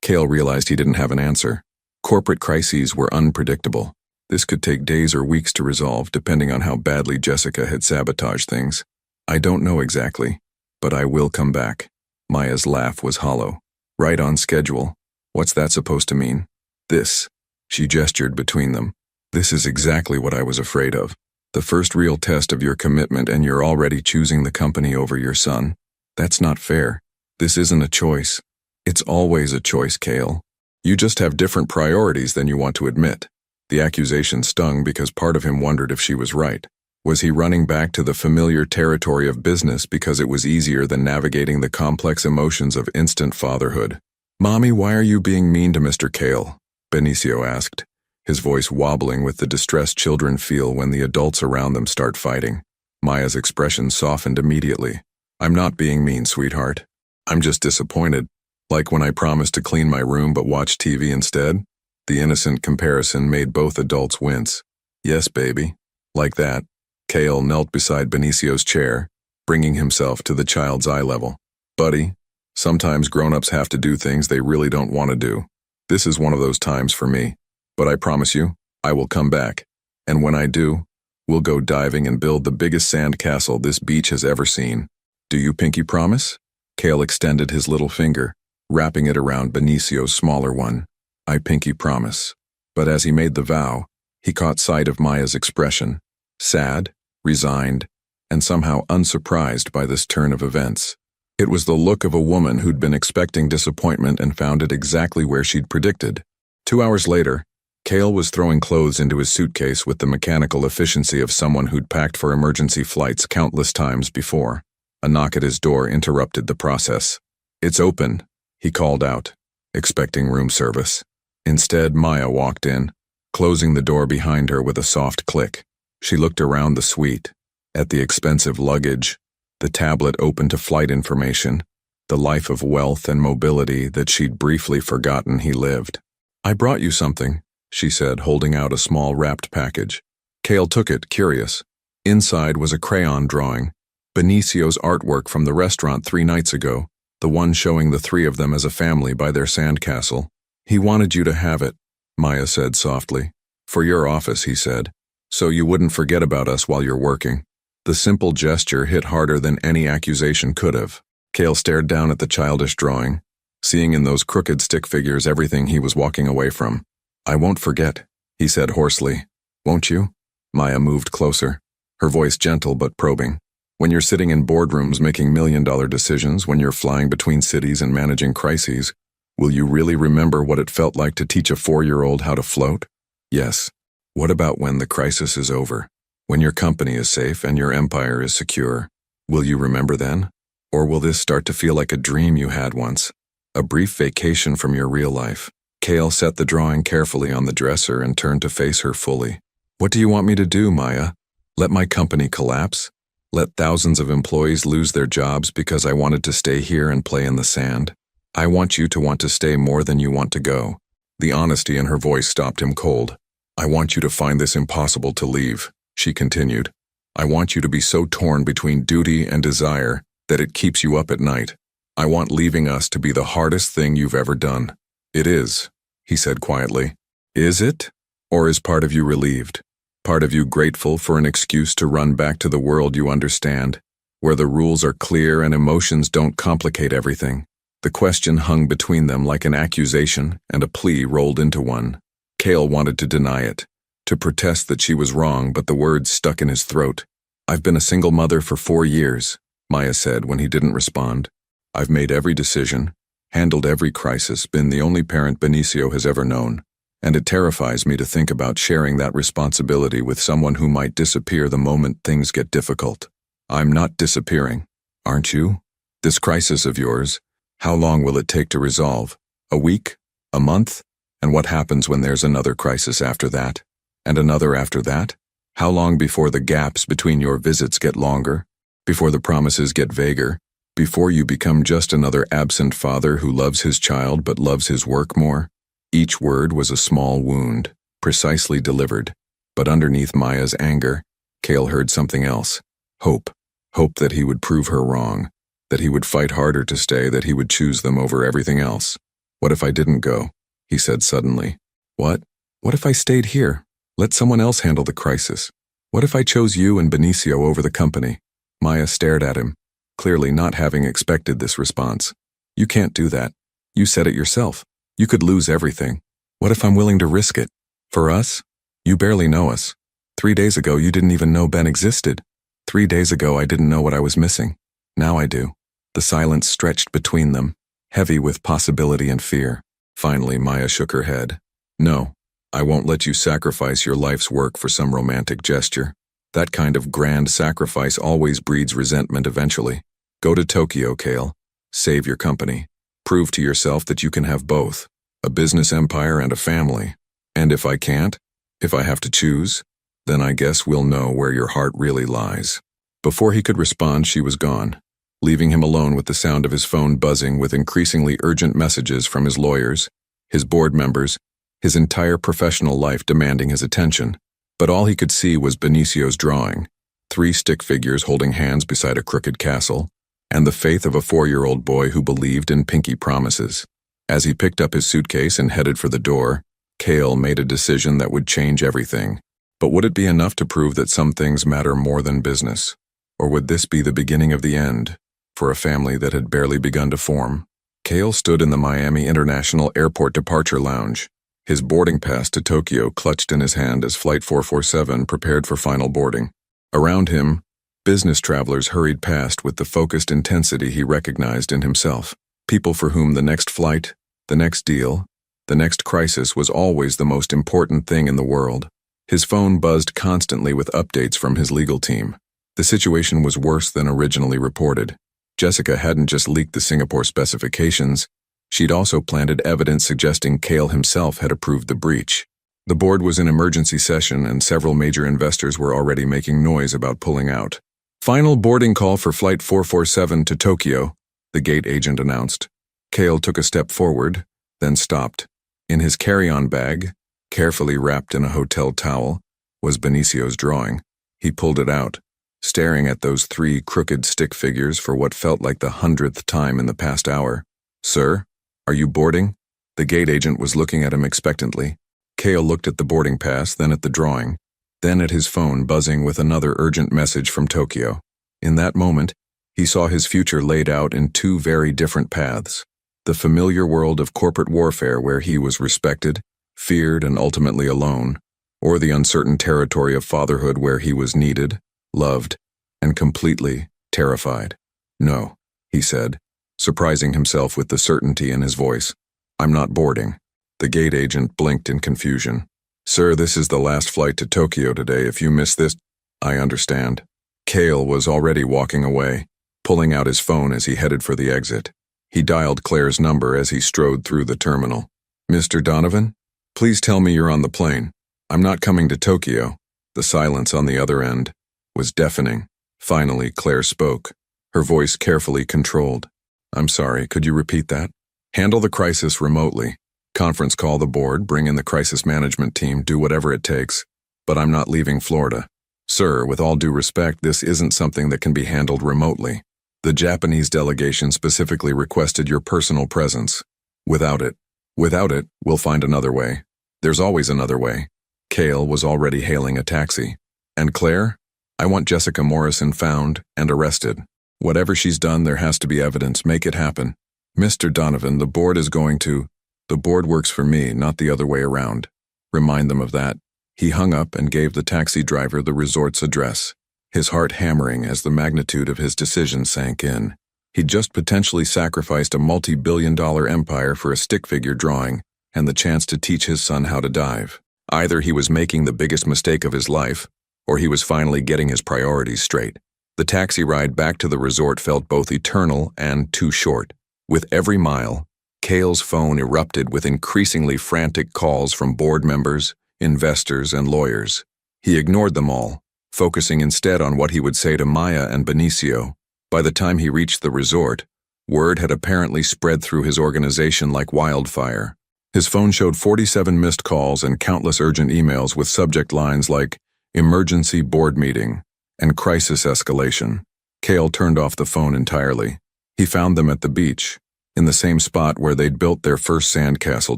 Cale realized he didn't have an answer. Corporate crises were unpredictable. This could take days or weeks to resolve, depending on how badly Jessica had sabotaged things. I don't know exactly, but I will come back. Maya's laugh was hollow. Right on schedule. What's that supposed to mean? This. She gestured between them. This is exactly what I was afraid of. The first real test of your commitment, and you're already choosing the company over your son. That's not fair. This isn't a choice. It's always a choice, Cale. You just have different priorities than you want to admit. The accusation stung because part of him wondered if she was right. Was he running back to the familiar territory of business because it was easier than navigating the complex emotions of instant fatherhood? Mommy, why are you being mean to Mr. Cale? Benicio asked, his voice wobbling with the distress children feel when the adults around them start fighting. Maya's expression softened immediately. I'm not being mean, sweetheart. I'm just disappointed. Like when I promised to clean my room but watch TV instead? The innocent comparison made both adults wince. Yes, baby. Like that. Cale knelt beside Benicio's chair, bringing himself to the child's eye level. Buddy, sometimes grown-ups have to do things they really don't want to do. This is one of those times for me. But I promise you, I will come back. And when I do, we'll go diving and build the biggest sand castle this beach has ever seen. Do you pinky promise? Cale extended his little finger, wrapping it around Benicio's smaller one. I pinky promise. But as he made the vow, he caught sight of Maya's expression, sad, resigned, and somehow unsurprised by this turn of events. It was the look of a woman who'd been expecting disappointment and found it exactly where she'd predicted. 2 hours later, Cale was throwing clothes into his suitcase with the mechanical efficiency of someone who'd packed for emergency flights countless times before. A knock at his door interrupted the process. It's open, he called out, expecting room service. Instead, Maya walked in, closing the door behind her with a soft click. She looked around the suite, at the expensive luggage, the tablet open to flight information, the life of wealth and mobility that she'd briefly forgotten he lived. I brought you something, she said, holding out a small wrapped package. Cale took it, curious. Inside was a crayon drawing, Benicio's artwork from the restaurant 3 nights ago, the one showing the 3 of them as a family by their sandcastle. He wanted you to have it, Maya said softly. For your office, he said, so you wouldn't forget about us while you're working. The simple gesture hit harder than any accusation could have. Cale stared down at the childish drawing, seeing in those crooked stick figures everything he was walking away from. I won't forget, he said hoarsely. Won't you? Maya moved closer, her voice gentle but probing. When you're sitting in boardrooms making million-dollar decisions, when you're flying between cities and managing crises, will you really remember what it felt like to teach a 4-year-old how to float? Yes. What about when the crisis is over? When your company is safe and your empire is secure? Will you remember then? Or will this start to feel like a dream you had once? A brief vacation from your real life? Cale set the drawing carefully on the dresser and turned to face her fully. What do you want me to do, Maya? Let my company collapse? Let thousands of employees lose their jobs because I wanted to stay here and play in the sand? I want you to want to stay more than you want to go. The honesty in her voice stopped him cold. I want you to find this impossible to leave, she continued. I want you to be so torn between duty and desire that it keeps you up at night. I want leaving us to be the hardest thing you've ever done. It is, he said quietly. Is it? Or is part of you relieved? Part of you grateful for an excuse to run back to the world you understand, where the rules are clear and emotions don't complicate everything? The question hung between them like an accusation and a plea rolled into one. Cale wanted to deny it. to protest that she was wrong, but the words stuck in his throat. "I've been a single mother for 4 years," Maya said when he didn't respond. "I've made every decision, handled every crisis, been the only parent Benicio has ever known, and it terrifies me to think about sharing that responsibility with someone who might disappear the moment things get difficult." "I'm not disappearing, aren't you? This crisis of yours, how long will it take to resolve? A week? A month? And what happens when there's another crisis after that? And another after that? How long before the gaps between your visits get longer? Before the promises get vaguer? Before you become just another absent father who loves his child but loves his work more?" Each word was a small wound, precisely delivered. But underneath Maya's anger, Cale heard something else. Hope. Hope that he would prove her wrong, that he would fight harder to stay, that he would choose them over everything else. "What if I didn't go?" he said suddenly. "What? What if I stayed here? Let someone else handle the crisis. What if I chose you and Benicio over the company?" Maya stared at him, clearly not having expected this response. "You can't do that. You said it yourself. You could lose everything. What if I'm willing to risk it? For us? You barely know us. 3 days ago you didn't even know Ben existed. 3 days ago I didn't know what I was missing. Now I do." The silence stretched between them, heavy with possibility and fear. Finally, Maya shook her head. "No, I won't let you sacrifice your life's work for some romantic gesture. That kind of grand sacrifice always breeds resentment eventually. Go to Tokyo, Cale. Save your company. Prove to yourself that you can have both, a business empire and a family. And if I can't, if I have to choose, then I guess we'll know where your heart really lies." Before he could respond, she was gone, leaving him alone with the sound of his phone buzzing with increasingly urgent messages from his lawyers, his board members, his entire professional life demanding his attention. But all he could see was Benicio's drawing, 3 stick figures holding hands beside a crooked castle, and the faith of a 4-year-old boy who believed in pinky promises. As he picked up his suitcase and headed for the door, Cale made a decision that would change everything. But would it be enough to prove that some things matter more than business? Or would this be the beginning of the end, for a family that had barely begun to form? Cale stood in the Miami International Airport departure lounge, his boarding pass to Tokyo clutched in his hand as Flight 447 prepared for final boarding. Around him, business travelers hurried past with the focused intensity he recognized in himself. People for whom the next flight, the next deal, the next crisis was always the most important thing in the world. His phone buzzed constantly with updates from his legal team. The situation was worse than originally reported. Jessica hadn't just leaked the Singapore specifications, she'd also planted evidence suggesting Cale himself had approved the breach. The board was in emergency session and several major investors were already making noise about pulling out. "Final boarding call for Flight 447 to Tokyo," the gate agent announced. Cale took a step forward, then stopped. In his carry-on bag, carefully wrapped in a hotel towel, was Benicio's drawing. He pulled it out, staring at those 3 crooked stick figures for what felt like the 100th time in the past hour. "Sir, are you boarding?" The gate agent was looking at him expectantly. Cale looked at the boarding pass, then at the drawing, then at his phone buzzing with another urgent message from Tokyo. In that moment, he saw his future laid out in 2 very different paths. The familiar world of corporate warfare where he was respected, feared, and ultimately alone, or the uncertain territory of fatherhood where he was needed, loved, and completely terrified. "No," he said, surprising himself with the certainty in his voice. "I'm not boarding." The gate agent blinked in confusion. "Sir, this is the last flight to Tokyo today. If you miss this—" "I understand." Cale was already walking away, pulling out his phone as he headed for the exit. He dialed Claire's number as he strode through the terminal. "Mr. Donovan? Please tell me you're on the plane. I'm not coming to Tokyo." The silence on the other end was deafening. Finally, Claire spoke, her voice carefully controlled. "I'm sorry, could you repeat that?" "Handle the crisis remotely. Conference call the board, bring in the crisis management team, do whatever it takes. But I'm not leaving Florida. Sir, with all due respect, this isn't something that can be handled remotely. The Japanese delegation specifically requested your personal presence. Without it, we'll find another way. There's always another way." Cale was already hailing a taxi. "And Claire? I want Jessica Morrison found and arrested. Whatever she's done, there has to be evidence. Make it happen." "Mr. Donovan, the board is going to—" "The board works for me, not the other way around. Remind them of that." He hung up and gave the taxi driver the resort's address, his heart hammering as the magnitude of his decision sank in. He'd just potentially sacrificed a multi-billion-dollar empire for a stick figure drawing and the chance to teach his son how to dive. Either he was making the biggest mistake of his life, or he was finally getting his priorities straight. The taxi ride back to the resort felt both eternal and too short. With every mile, Cale's phone erupted with increasingly frantic calls from board members, investors, and lawyers. He ignored them all, focusing instead on what he would say to Maya and Benicio. By the time he reached the resort, word had apparently spread through his organization like wildfire. His phone showed 47 missed calls and countless urgent emails with subject lines like emergency board meeting and crisis escalation. Cale turned off the phone entirely. He found them at the beach, in the same spot where they'd built their first sandcastle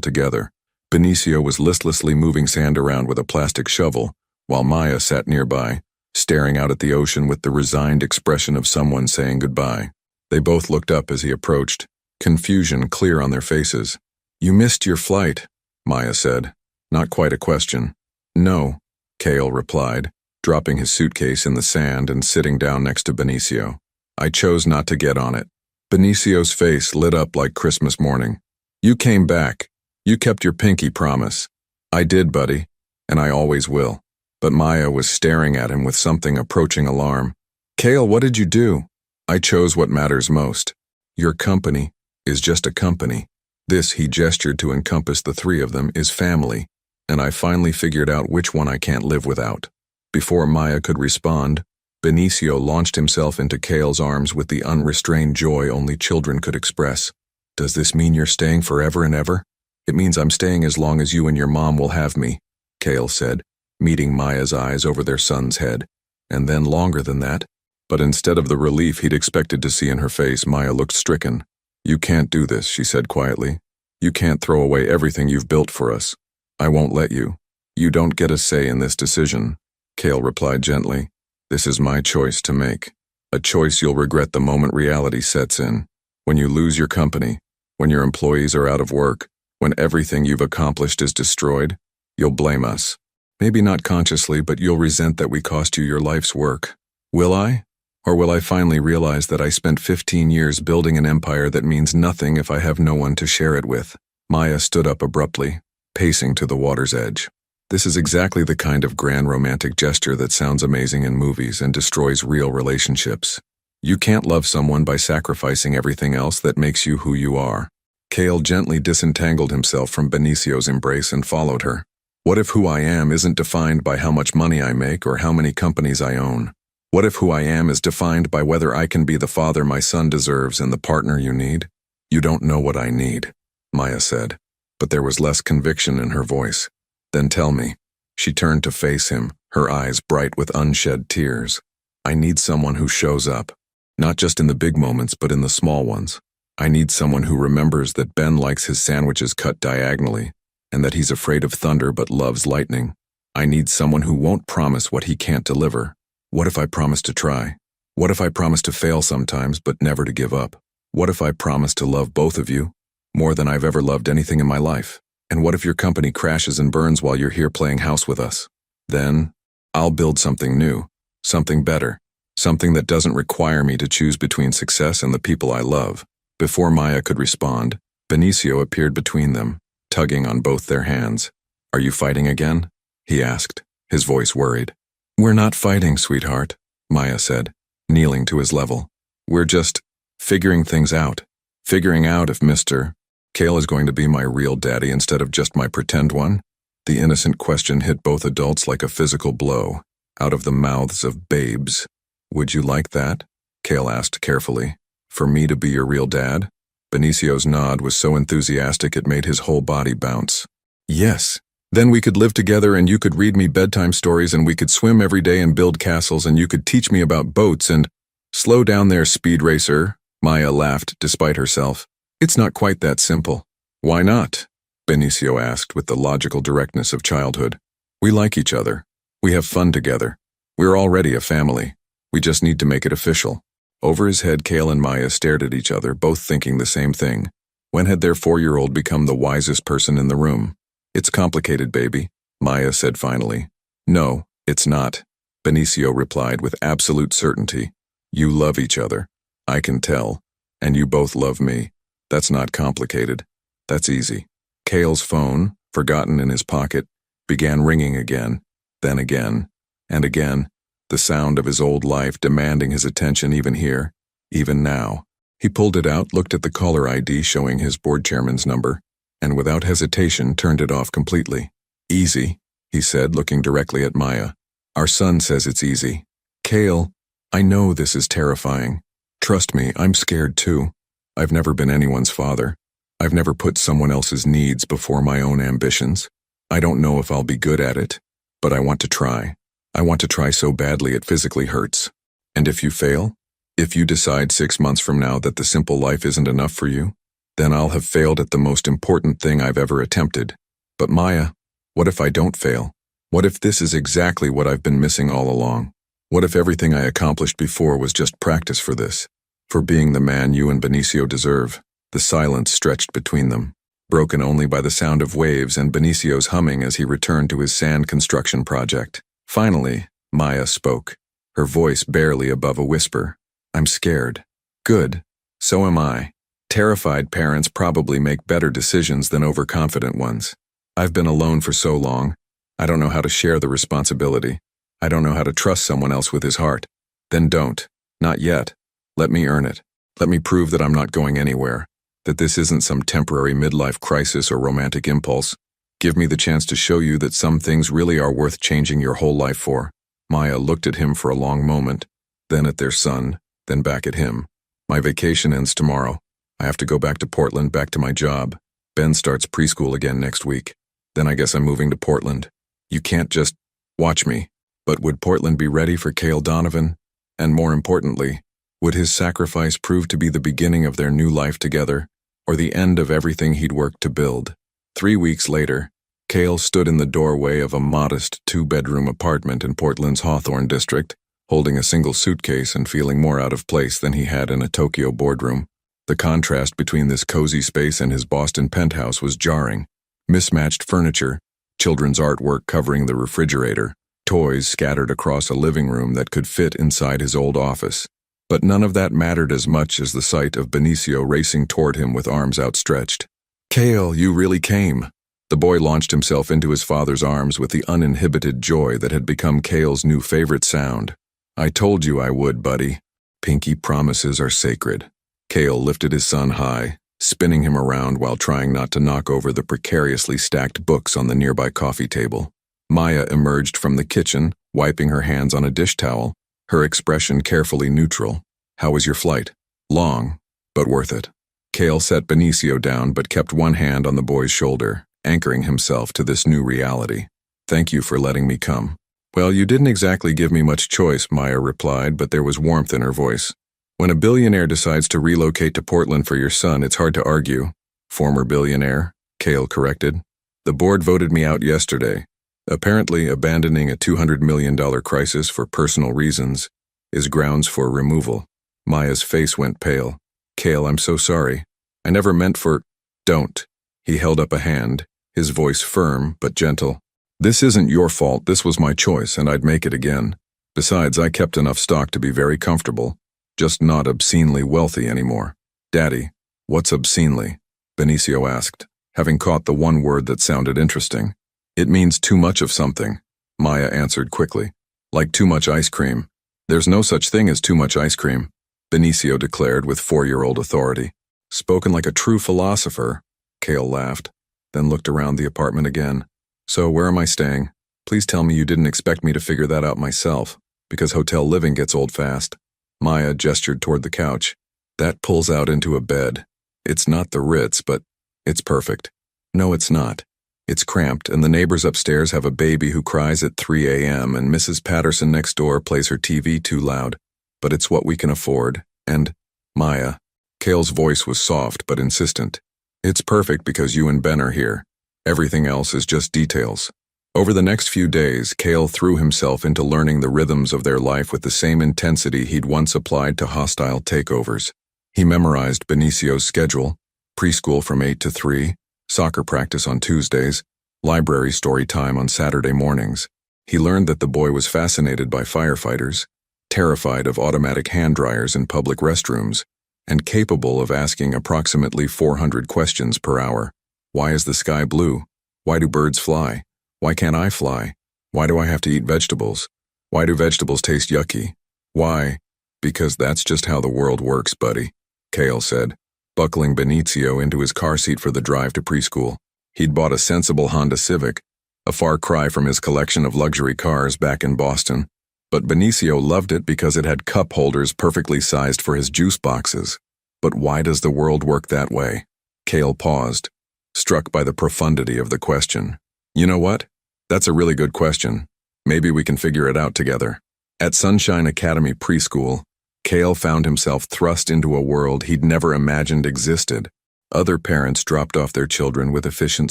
together. Benicio was listlessly moving sand around with a plastic shovel, while Maya sat nearby, staring out at the ocean with the resigned expression of someone saying goodbye. They both looked up as he approached, confusion clear on their faces. "You missed your flight," Maya said. Not quite a question. "No," Cale replied, dropping his suitcase in the sand and sitting down next to Benicio. "I chose not to get on it." Benicio's face lit up like Christmas morning. "You came back. You kept your pinky promise." "I did, buddy, and I always will." But Maya was staring at him with something approaching alarm. "Cale, what did you do?" "I chose what matters most. Your company is just a company. This," he gestured to encompass the three of them, "is family, and I finally figured out which one I can't live without." Before Maya could respond, Benicio launched himself into Cale's arms with the unrestrained joy only children could express. "Does this mean you're staying forever and ever?" "It means I'm staying as long as you and your mom will have me," Cale said, meeting Maya's eyes over their son's head. "And then longer than that." But instead of the relief he'd expected to see in her face, Maya looked stricken. "You can't do this," she said quietly. "You can't throw away everything you've built for us. I won't let you. You don't get a say in this decision," Cale replied gently. "This is my choice to make. A choice you'll regret the moment reality sets in. When you lose your company, when your employees are out of work, when everything you've accomplished is destroyed, you'll blame us. Maybe not consciously, but you'll resent that we cost you your life's work. Will I? Or will I finally realize that I spent 15 years building an empire that means nothing if I have no one to share it with?" Maya stood up abruptly, pacing to the water's edge. This is exactly the kind of grand romantic gesture that sounds amazing in movies and destroys real relationships. You can't love someone by sacrificing everything else that makes you who you are. Cale gently disentangled himself from Benicio's embrace and followed her. What if who I am isn't defined by how much money I make or how many companies I own? What if who I am is defined by whether I can be the father my son deserves and the partner you need? "You don't know what I need," Maya said, but there was less conviction in her voice. "Then tell me." She turned to face him, her eyes bright with unshed tears. "I need someone who shows up, not just in the big moments but in the small ones. I need someone who remembers that Ben likes his sandwiches cut diagonally, and that he's afraid of thunder but loves lightning. I need someone who won't promise what he can't deliver. What if I promise to try? What if I promise to fail sometimes but never to give up? What if I promise to love both of you, more than I've ever loved anything in my life? And what if your company crashes and burns while you're here playing house with us? Then, I'll build something new, something better, something that doesn't require me to choose between success and the people I love." Before Maya could respond, Benicio appeared between them, tugging on both their hands. "Are you fighting again?" he asked, his voice worried. "We're not fighting, sweetheart," Maya said, kneeling to his level. "We're just figuring things out. Figuring out if Mr. Cale is going to be my real daddy instead of just my pretend one." The innocent question hit both adults like a physical blow, out of the mouths of babes. "Would you like that?" Cale asked carefully. "For me to be your real dad?" Benicio's nod was so enthusiastic it made his whole body bounce. "Yes. Then we could live together and you could read me bedtime stories and we could swim every day and build castles and you could teach me about boats and—" "Slow down there, speed racer," Maya laughed despite herself. "It's not quite that simple." "Why not?" Benicio asked with the logical directness of childhood. "We like each other. We have fun together. We're already a family. We just need to make it official." Over his head, Cale and Maya stared at each other, both thinking the same thing. When had their 4-year-old become the wisest person in the room? "It's complicated, baby. Maya said finally. No, it's not. Benicio replied with absolute certainty. You love each other. I can tell. And you both love me. That's not complicated. That's easy. Cale's phone, forgotten in his pocket, began ringing again, then again, and again, the sound of his old life demanding his attention even here, even now. He pulled it out, looked at the caller ID showing his board chairman's number, and without hesitation turned it off completely. Easy, he said, looking directly at Maya. Our son says it's easy. Cale, I know this is terrifying. Trust me, I'm scared too. I've never been anyone's father. I've never put someone else's needs before my own ambitions. I don't know if I'll be good at it, but I want to try. I want to try so badly it physically hurts. And if you fail, if you decide 6 months from now that the simple life isn't enough for you, then I'll have failed at the most important thing I've ever attempted. But Maya, what if I don't fail? What if this is exactly what I've been missing all along? What if everything I accomplished before was just practice for this? For being the man you and Benicio deserve? The silence stretched between them, broken only by the sound of waves and Benicio's humming as he returned to his sand construction project. Finally, Maya spoke, her voice barely above a whisper. I'm scared. Good. So am I. Terrified parents probably make better decisions than overconfident ones. I've been alone for so long. I don't know how to share the responsibility. I don't know how to trust someone else with his heart. Then don't. Not yet. Let me earn it. Let me prove that I'm not going anywhere. That this isn't some temporary midlife crisis or romantic impulse. Give me the chance to show you that some things really are worth changing your whole life for. Maya looked at him for a long moment, then at their son, then back at him. My vacation ends tomorrow. I have to go back to Portland, back to my job. Ben starts preschool again next week. Then I guess I'm moving to Portland. You can't just watch me. But would Portland be ready for Cale Donovan? And more importantly, would his sacrifice prove to be the beginning of their new life together, or the end of everything he'd worked to build? 3 weeks later, Cale stood in the doorway of a modest 2-bedroom apartment in Portland's Hawthorne district, holding a single suitcase and feeling more out of place than he had in a Tokyo boardroom. The contrast between this cozy space and his Boston penthouse was jarring. Mismatched furniture, children's artwork covering the refrigerator, toys scattered across a living room that could fit inside his old office. But none of that mattered as much as the sight of Benicio racing toward him with arms outstretched. Cale, you really came. The boy launched himself into his father's arms with the uninhibited joy that had become Cale's new favorite sound. I told you I would, buddy. Pinky promises are sacred. Cale lifted his son high, spinning him around while trying not to knock over the precariously stacked books on the nearby coffee table. Maya emerged from the kitchen, wiping her hands on a dish towel, her expression carefully neutral. How was your flight? Long, but worth it. Cale set Benicio down but kept one hand on the boy's shoulder, anchoring himself to this new reality. Thank you for letting me come. Well, you didn't exactly give me much choice, Maya replied, but there was warmth in her voice. When a billionaire decides to relocate to Portland for your son, it's hard to argue. Former billionaire, Cale corrected. The board voted me out yesterday. Apparently, abandoning a $200 million crisis for personal reasons is grounds for removal. Maya's face went pale. Cale, I'm so sorry. I never meant for... Don't. He held up a hand, his voice firm but gentle. This isn't your fault. This was my choice, and I'd make it again. Besides, I kept enough stock to be very comfortable, just not obscenely wealthy anymore. Daddy, what's obscenely? Benicio asked, having caught the one word that sounded interesting. It means too much of something, Maya answered quickly. Like too much ice cream. There's no such thing as too much ice cream, Benicio declared with 4-year-old authority. Spoken like a true philosopher, Cale laughed, then looked around the apartment again. So where am I staying? Please tell me you didn't expect me to figure that out myself, because hotel living gets old fast. Maya gestured toward the couch. That pulls out into a bed. It's not the Ritz, but it's perfect. No, it's not. It's cramped, and the neighbors upstairs have a baby who cries at 3 a.m., and Mrs. Patterson next door plays her TV too loud. But it's what we can afford, and, Maya, Cale's voice was soft but insistent. It's perfect because you and Ben are here. Everything else is just details. Over the next few days, Cale threw himself into learning the rhythms of their life with the same intensity he'd once applied to hostile takeovers. He memorized Benicio's schedule, preschool from 8 to 3, soccer practice on Tuesdays, library story time on Saturday mornings. He learned that the boy was fascinated by firefighters, terrified of automatic hand dryers in public restrooms, and capable of asking approximately 400 questions per hour. Why is the sky blue? Why do birds fly? Why can't I fly? Why do I have to eat vegetables? Why do vegetables taste yucky? Why? Because that's just how the world works, buddy, Cale said, buckling Benicio into his car seat for the drive to preschool. He'd bought a sensible Honda Civic, a far cry from his collection of luxury cars back in Boston. But Benicio loved it because it had cup holders perfectly sized for his juice boxes. But why does the world work that way? Cale paused, struck by the profundity of the question. You know what? That's a really good question. Maybe we can figure it out together. At Sunshine Academy Preschool, Cale found himself thrust into a world he'd never imagined existed. Other parents dropped off their children with efficient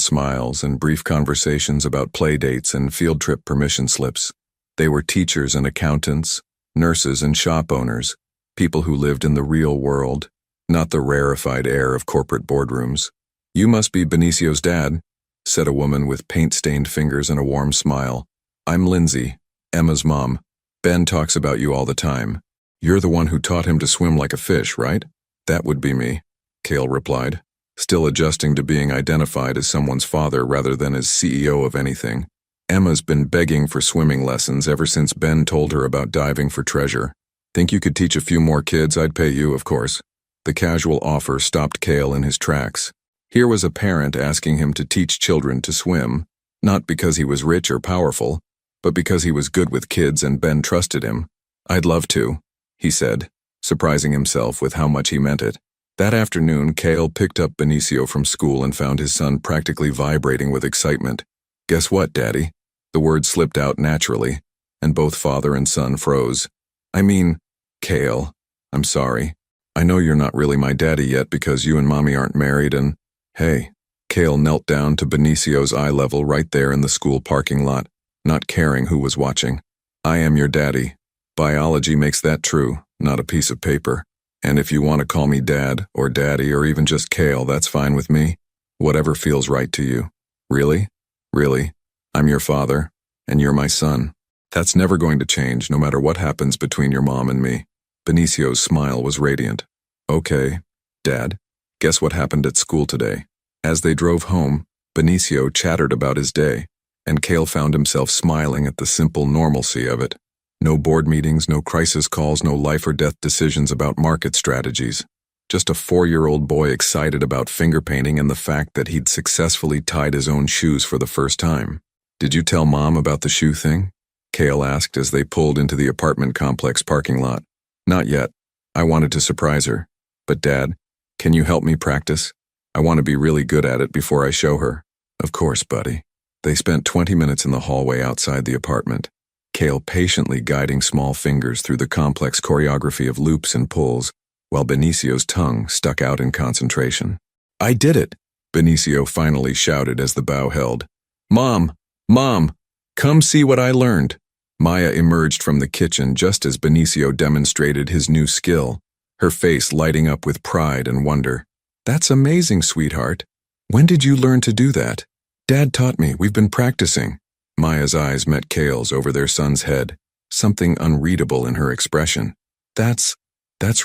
smiles and brief conversations about play dates and field trip permission slips. They were teachers and accountants, nurses and shop owners, people who lived in the real world, not the rarefied air of corporate boardrooms. You must be Benicio's dad, said a woman with paint-stained fingers and a warm smile. I'm Lindsay, Emma's mom. Ben talks about you all the time. You're the one who taught him to swim like a fish, right? That would be me, Cale replied, still adjusting to being identified as someone's father rather than as CEO of anything. Emma's been begging for swimming lessons ever since Ben told her about diving for treasure. Think you could teach a few more kids? I'd pay you, of course. The casual offer stopped Cale in his tracks. Here was a parent asking him to teach children to swim, not because he was rich or powerful, but because he was good with kids and Ben trusted him. I'd love to, he said, surprising himself with how much he meant it. That afternoon, Cale picked up Benicio from school and found his son practically vibrating with excitement. Guess what, Daddy? The word slipped out naturally, and both father and son froze. I mean, Cale, I'm sorry. I know you're not really my daddy yet because you and Mommy aren't married and, hey. Cale knelt down to Benicio's eye level right there in the school parking lot, not caring who was watching. I am your daddy. Biology makes that true, not a piece of paper. And if you want to call me Dad, or Daddy, or even just Cale, that's fine with me. Whatever feels right to you. Really? Really? I'm your father, and you're my son. That's never going to change, no matter what happens between your mom and me. Benicio's smile was radiant. Okay, Dad. Guess what happened at school today? As they drove home, Benicio chattered about his day, and Cale found himself smiling at the simple normalcy of it. No board meetings, no crisis calls, no life or death decisions about market strategies. Just a 4-year-old boy excited about finger painting and the fact that he'd successfully tied his own shoes for the first time. Did you tell Mom about the shoe thing? Cale asked as they pulled into the apartment complex parking lot. Not yet. I wanted to surprise her. But Dad, can you help me practice? I want to be really good at it before I show her. Of course, buddy. They spent 20 minutes in the hallway outside the apartment, Cale patiently guiding small fingers through the complex choreography of loops and pulls, while Benicio's tongue stuck out in concentration. I did it, Benicio finally shouted as the bow held. Mom! Mom! Come see what I learned! Maya emerged from the kitchen just as Benicio demonstrated his new skill, her face lighting up with pride and wonder. That's amazing, sweetheart. When did you learn to do that? Dad taught me. We've been practicing. Maya's eyes met Cale's over their son's head, something unreadable in her expression. That's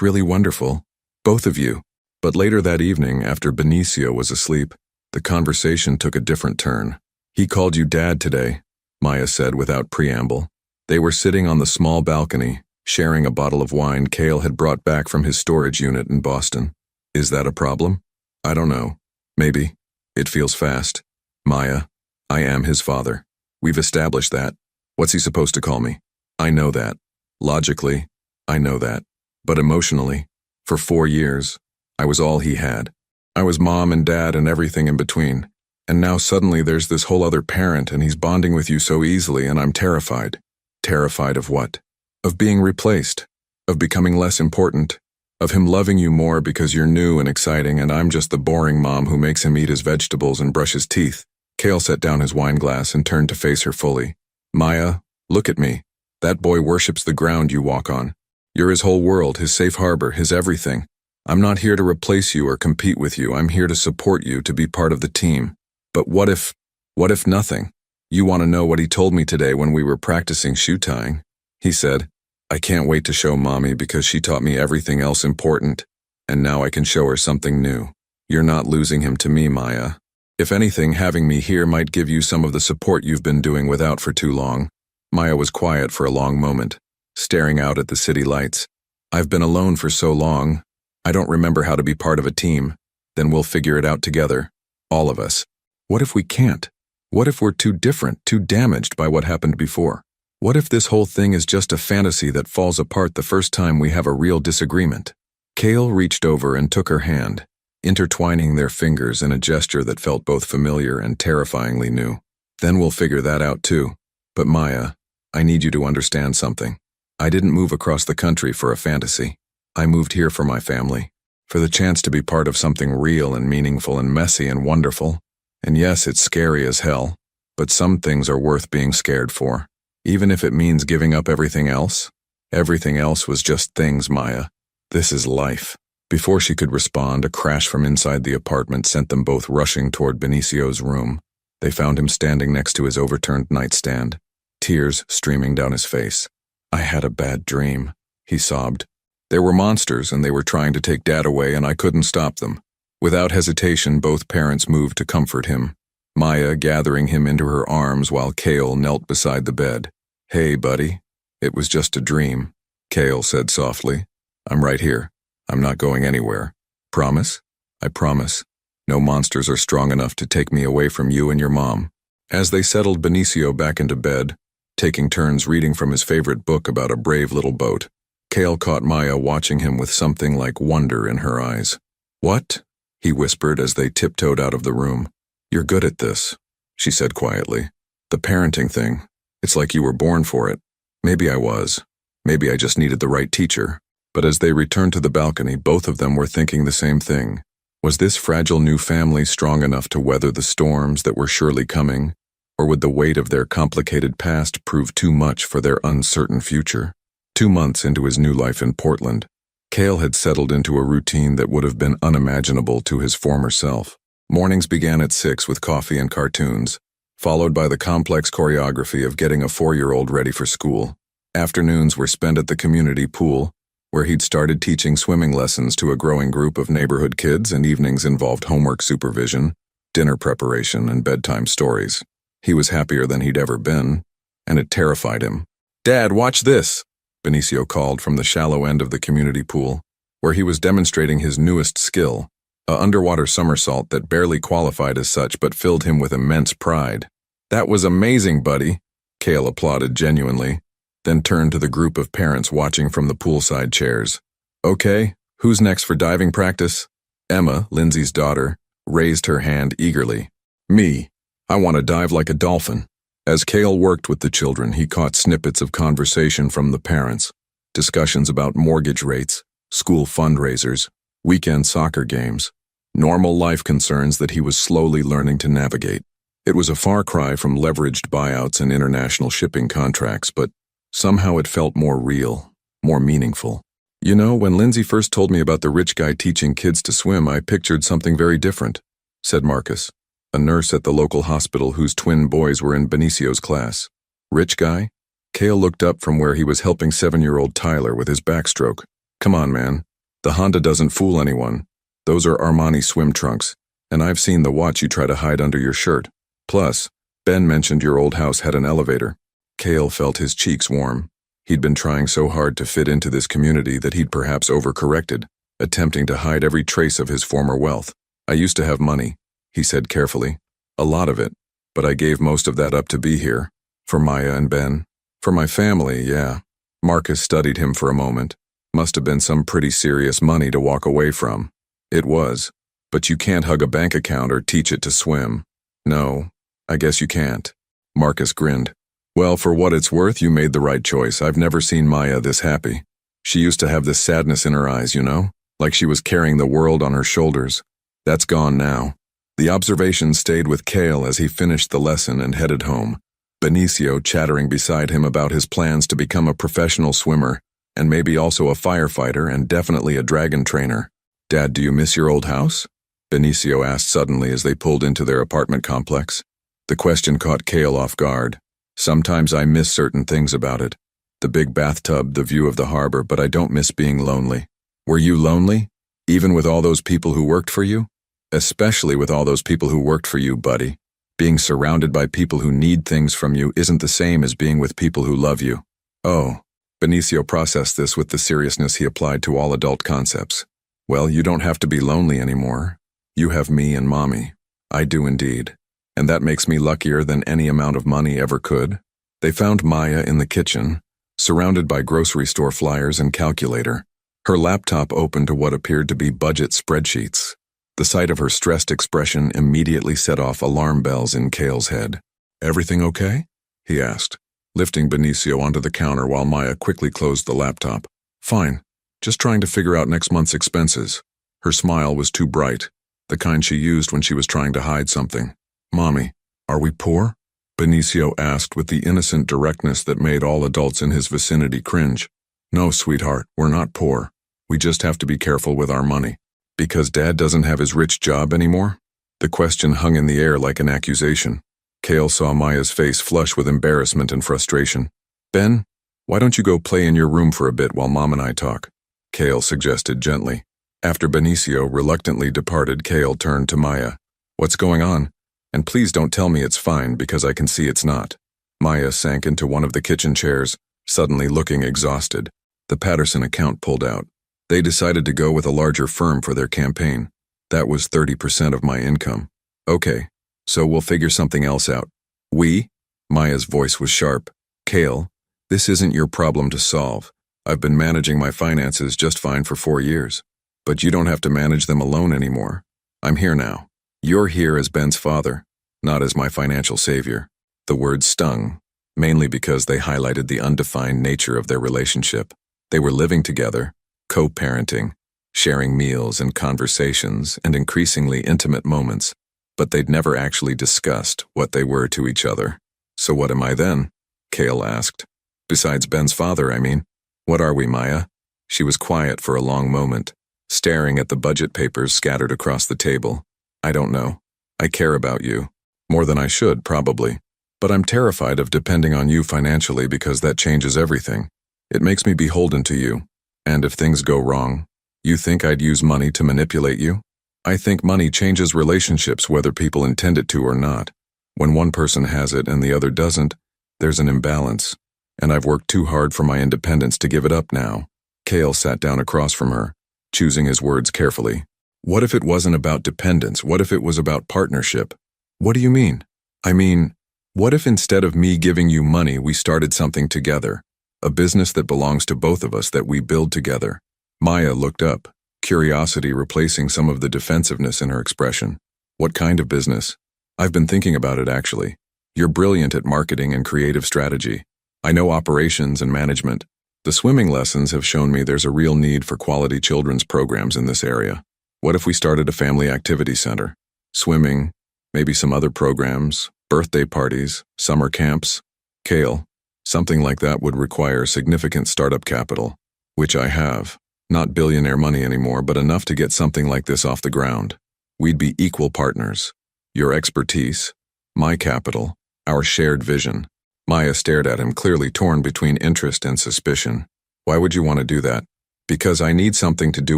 really wonderful. Both of you. But later that evening, after Benicio was asleep, the conversation took a different turn. He called you Dad today, Maya said without preamble. They were sitting on the small balcony, sharing a bottle of wine Cale had brought back from his storage unit in Boston. Is that a problem? I don't know. Maybe. It feels fast. Maya, I am his father. We've established that. What's he supposed to call me? I know that. Logically, I know that. But emotionally, for 4 years, I was all he had. I was mom and dad and everything in between. And now suddenly there's this whole other parent and he's bonding with you so easily and I'm terrified. Terrified of what? Of being replaced. Of becoming less important. Of him loving you more because you're new and exciting and I'm just the boring mom who makes him eat his vegetables and brush his teeth. Cale set down his wine glass and turned to face her fully. Maya, look at me. That boy worships the ground you walk on. You're his whole world, his safe harbor, his everything. I'm not here to replace you or compete with you. I'm here to support you, to be part of the team. But what if... What if nothing? You want to know what he told me today when we were practicing shoe tying? He said, I can't wait to show Mommy because she taught me everything else important, and now I can show her something new. You're not losing him to me, Maya. If anything, having me here might give you some of the support you've been doing without for too long. Maya was quiet for a long moment, staring out at the city lights. I've been alone for so long. I don't remember how to be part of a team. Then we'll figure it out together. All of us. What if we can't? What if we're too different, too damaged by what happened before? What if this whole thing is just a fantasy that falls apart the first time we have a real disagreement? Kale reached over and took her hand, intertwining their fingers in a gesture that felt both familiar and terrifyingly new. Then we'll figure that out too. But Maya, I need you to understand something. I didn't move across the country for a fantasy. I moved here for my family, for the chance to be part of something real and meaningful and messy and wonderful. And yes, it's scary as hell, but some things are worth being scared for, even if it means giving up everything else. Everything else was just things, Maya. This is life. Before she could respond, a crash from inside the apartment sent them both rushing toward Benicio's room. They found him standing next to his overturned nightstand, tears streaming down his face. I had a bad dream, he sobbed. There were monsters and they were trying to take Dad away and I couldn't stop them. Without hesitation, both parents moved to comfort him, Maya gathering him into her arms while Kale knelt beside the bed. Hey, buddy. It was just a dream, Kale said softly. I'm right here. I'm not going anywhere. Promise? I promise. No monsters are strong enough to take me away from you and your mom. As they settled Benicio back into bed, taking turns reading from his favorite book about a brave little boat, Kale caught Maya watching him with something like wonder in her eyes. What? He whispered as they tiptoed out of the room. You're good at this, she said quietly. The parenting thing. It's like you were born for it. Maybe I was. Maybe I just needed the right teacher. But as they returned to the balcony, both of them were thinking the same thing. Was this fragile new family strong enough to weather the storms that were surely coming? Or would the weight of their complicated past prove too much for their uncertain future? 2 months into his new life in Portland, Kale had settled into a routine that would have been unimaginable to his former self. Mornings began at 6 with coffee and cartoons, followed by the complex choreography of getting a 4-year-old ready for school. Afternoons were spent at the community pool, where he'd started teaching swimming lessons to a growing group of neighborhood kids, and evenings involved homework supervision, dinner preparation, and bedtime stories. He was happier than he'd ever been, and it terrified him. Dad, watch this! Benicio called from the shallow end of the community pool, where he was demonstrating his newest skill, a underwater somersault that barely qualified as such but filled him with immense pride. That was amazing, buddy, Kale applauded genuinely, then turned to the group of parents watching from the poolside chairs. Okay, who's next for diving practice? Emma, Lindsay's daughter, raised her hand eagerly. Me. I want to dive like a dolphin. As Kale worked with the children, he caught snippets of conversation from the parents, discussions about mortgage rates, school fundraisers, weekend soccer games, normal life concerns that he was slowly learning to navigate. It was a far cry from leveraged buyouts and international shipping contracts, but somehow it felt more real, more meaningful. You know, when Lindsay first told me about the rich guy teaching kids to swim, I pictured something very different, said Marcus, a nurse at the local hospital whose twin boys were in Benicio's class. Rich guy? Kale looked up from where he was helping 7-year-old Tyler with his backstroke. Come on, man. The Honda doesn't fool anyone. Those are Armani swim trunks, and I've seen the watch you try to hide under your shirt. Plus, Ben mentioned your old house had an elevator. Kale felt his cheeks warm. He'd been trying so hard to fit into this community that he'd perhaps overcorrected, attempting to hide every trace of his former wealth. I used to have money, he said carefully. A lot of it, but I gave most of that up to be here. For Maya and Ben. For my family, yeah. Marcus studied him for a moment. Must have been some pretty serious money to walk away from. It was. But you can't hug a bank account or teach it to swim. No, I guess you can't. Marcus grinned. Well, for what it's worth, you made the right choice. I've never seen Maya this happy. She used to have this sadness in her eyes, you know? Like she was carrying the world on her shoulders. That's gone now. The observation stayed with Kale as he finished the lesson and headed home, Benicio chattering beside him about his plans to become a professional swimmer, and maybe also a firefighter and definitely a dragon trainer. Dad, do you miss your old house? Benicio asked suddenly as they pulled into their apartment complex. The question caught Kale off guard. Sometimes I miss certain things about it. The big bathtub, the view of the harbor, but I don't miss being lonely. Were you lonely? Even with all those people who worked for you? Especially with all those people who worked for you, buddy. Being surrounded by people who need things from you isn't the same as being with people who love you. Oh. Benicio processed this with the seriousness he applied to all adult concepts. Well, you don't have to be lonely anymore. You have me and Mommy. I do indeed. And that makes me luckier than any amount of money ever could. They found Maya in the kitchen, surrounded by grocery store flyers and calculator. Her laptop open to what appeared to be budget spreadsheets. The sight of her stressed expression immediately set off alarm bells in Kale's head. Everything okay? He asked, lifting Benicio onto the counter while Maya quickly closed the laptop. Fine. Just trying to figure out next month's expenses. Her smile was too bright, the kind she used when she was trying to hide something. Mommy, are we poor? Benicio asked with the innocent directness that made all adults in his vicinity cringe. No, sweetheart, we're not poor. We just have to be careful with our money. Because Dad doesn't have his rich job anymore? The question hung in the air like an accusation. Kale saw Maya's face flush with embarrassment and frustration. Ben, why don't you go play in your room for a bit while Mom and I talk? Kale suggested gently. After Benicio reluctantly departed, Kale turned to Maya. What's going on? And please don't tell me it's fine because I can see it's not. Maya sank into one of the kitchen chairs, suddenly looking exhausted. The Patterson account pulled out. They decided to go with a larger firm for their campaign. That was 30% of my income. Okay, so we'll figure something else out. We? Maya's voice was sharp. Kale, this isn't your problem to solve. I've been managing my finances just fine for 4 years. But you don't have to manage them alone anymore. I'm here now. You're here as Ben's father, not as my financial savior. The words stung, mainly because they highlighted the undefined nature of their relationship. They were living together, co-parenting, sharing meals and conversations and increasingly intimate moments, but they'd never actually discussed what they were to each other. So what am I then? Kale asked. Besides Ben's father, I mean. What are we, Maya? She was quiet for a long moment, staring at the budget papers scattered across the table. I don't know. I care about you. More than I should, probably. But I'm terrified of depending on you financially because that changes everything. It makes me beholden to you. And if things go wrong, you think I'd use money to manipulate you? I think money changes relationships whether people intend it to or not. When one person has it and the other doesn't, there's an imbalance. And I've worked too hard for my independence to give it up now. Kale sat down across from her, choosing his words carefully. What if it wasn't about dependence? What if it was about partnership? What do you mean? I mean, what if instead of me giving you money, we started something together? A business that belongs to both of us that we build together. Maya looked up, curiosity replacing some of the defensiveness in her expression. What kind of business? I've been thinking about it actually. You're brilliant at marketing and creative strategy. I know operations and management. The swimming lessons have shown me there's a real need for quality children's programs in this area. What if we started a family activity center? Swimming, maybe some other programs, birthday parties, summer camps. Kale, something like that would require significant startup capital, which I have. Not billionaire money anymore, but enough to get something like this off the ground. We'd be equal partners. Your expertise, my capital, our shared vision. Maya stared at him, clearly torn between interest and suspicion. Why would you want to do that? Because I need something to do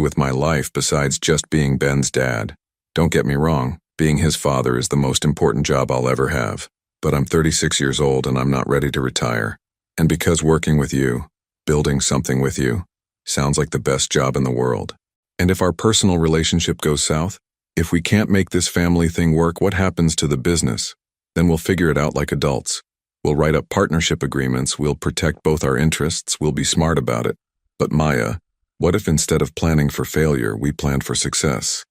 with my life besides just being Ben's dad. Don't get me wrong, being his father is the most important job I'll ever have. But I'm 36 years old and I'm not ready to retire. And because working with you, building something with you, sounds like the best job in the world. And if our personal relationship goes south, if we can't make this family thing work, what happens to the business? Then we'll figure it out like adults. We'll write up partnership agreements, we'll protect both our interests, we'll be smart about it. But Maya, what if instead of planning for failure, we planned for success?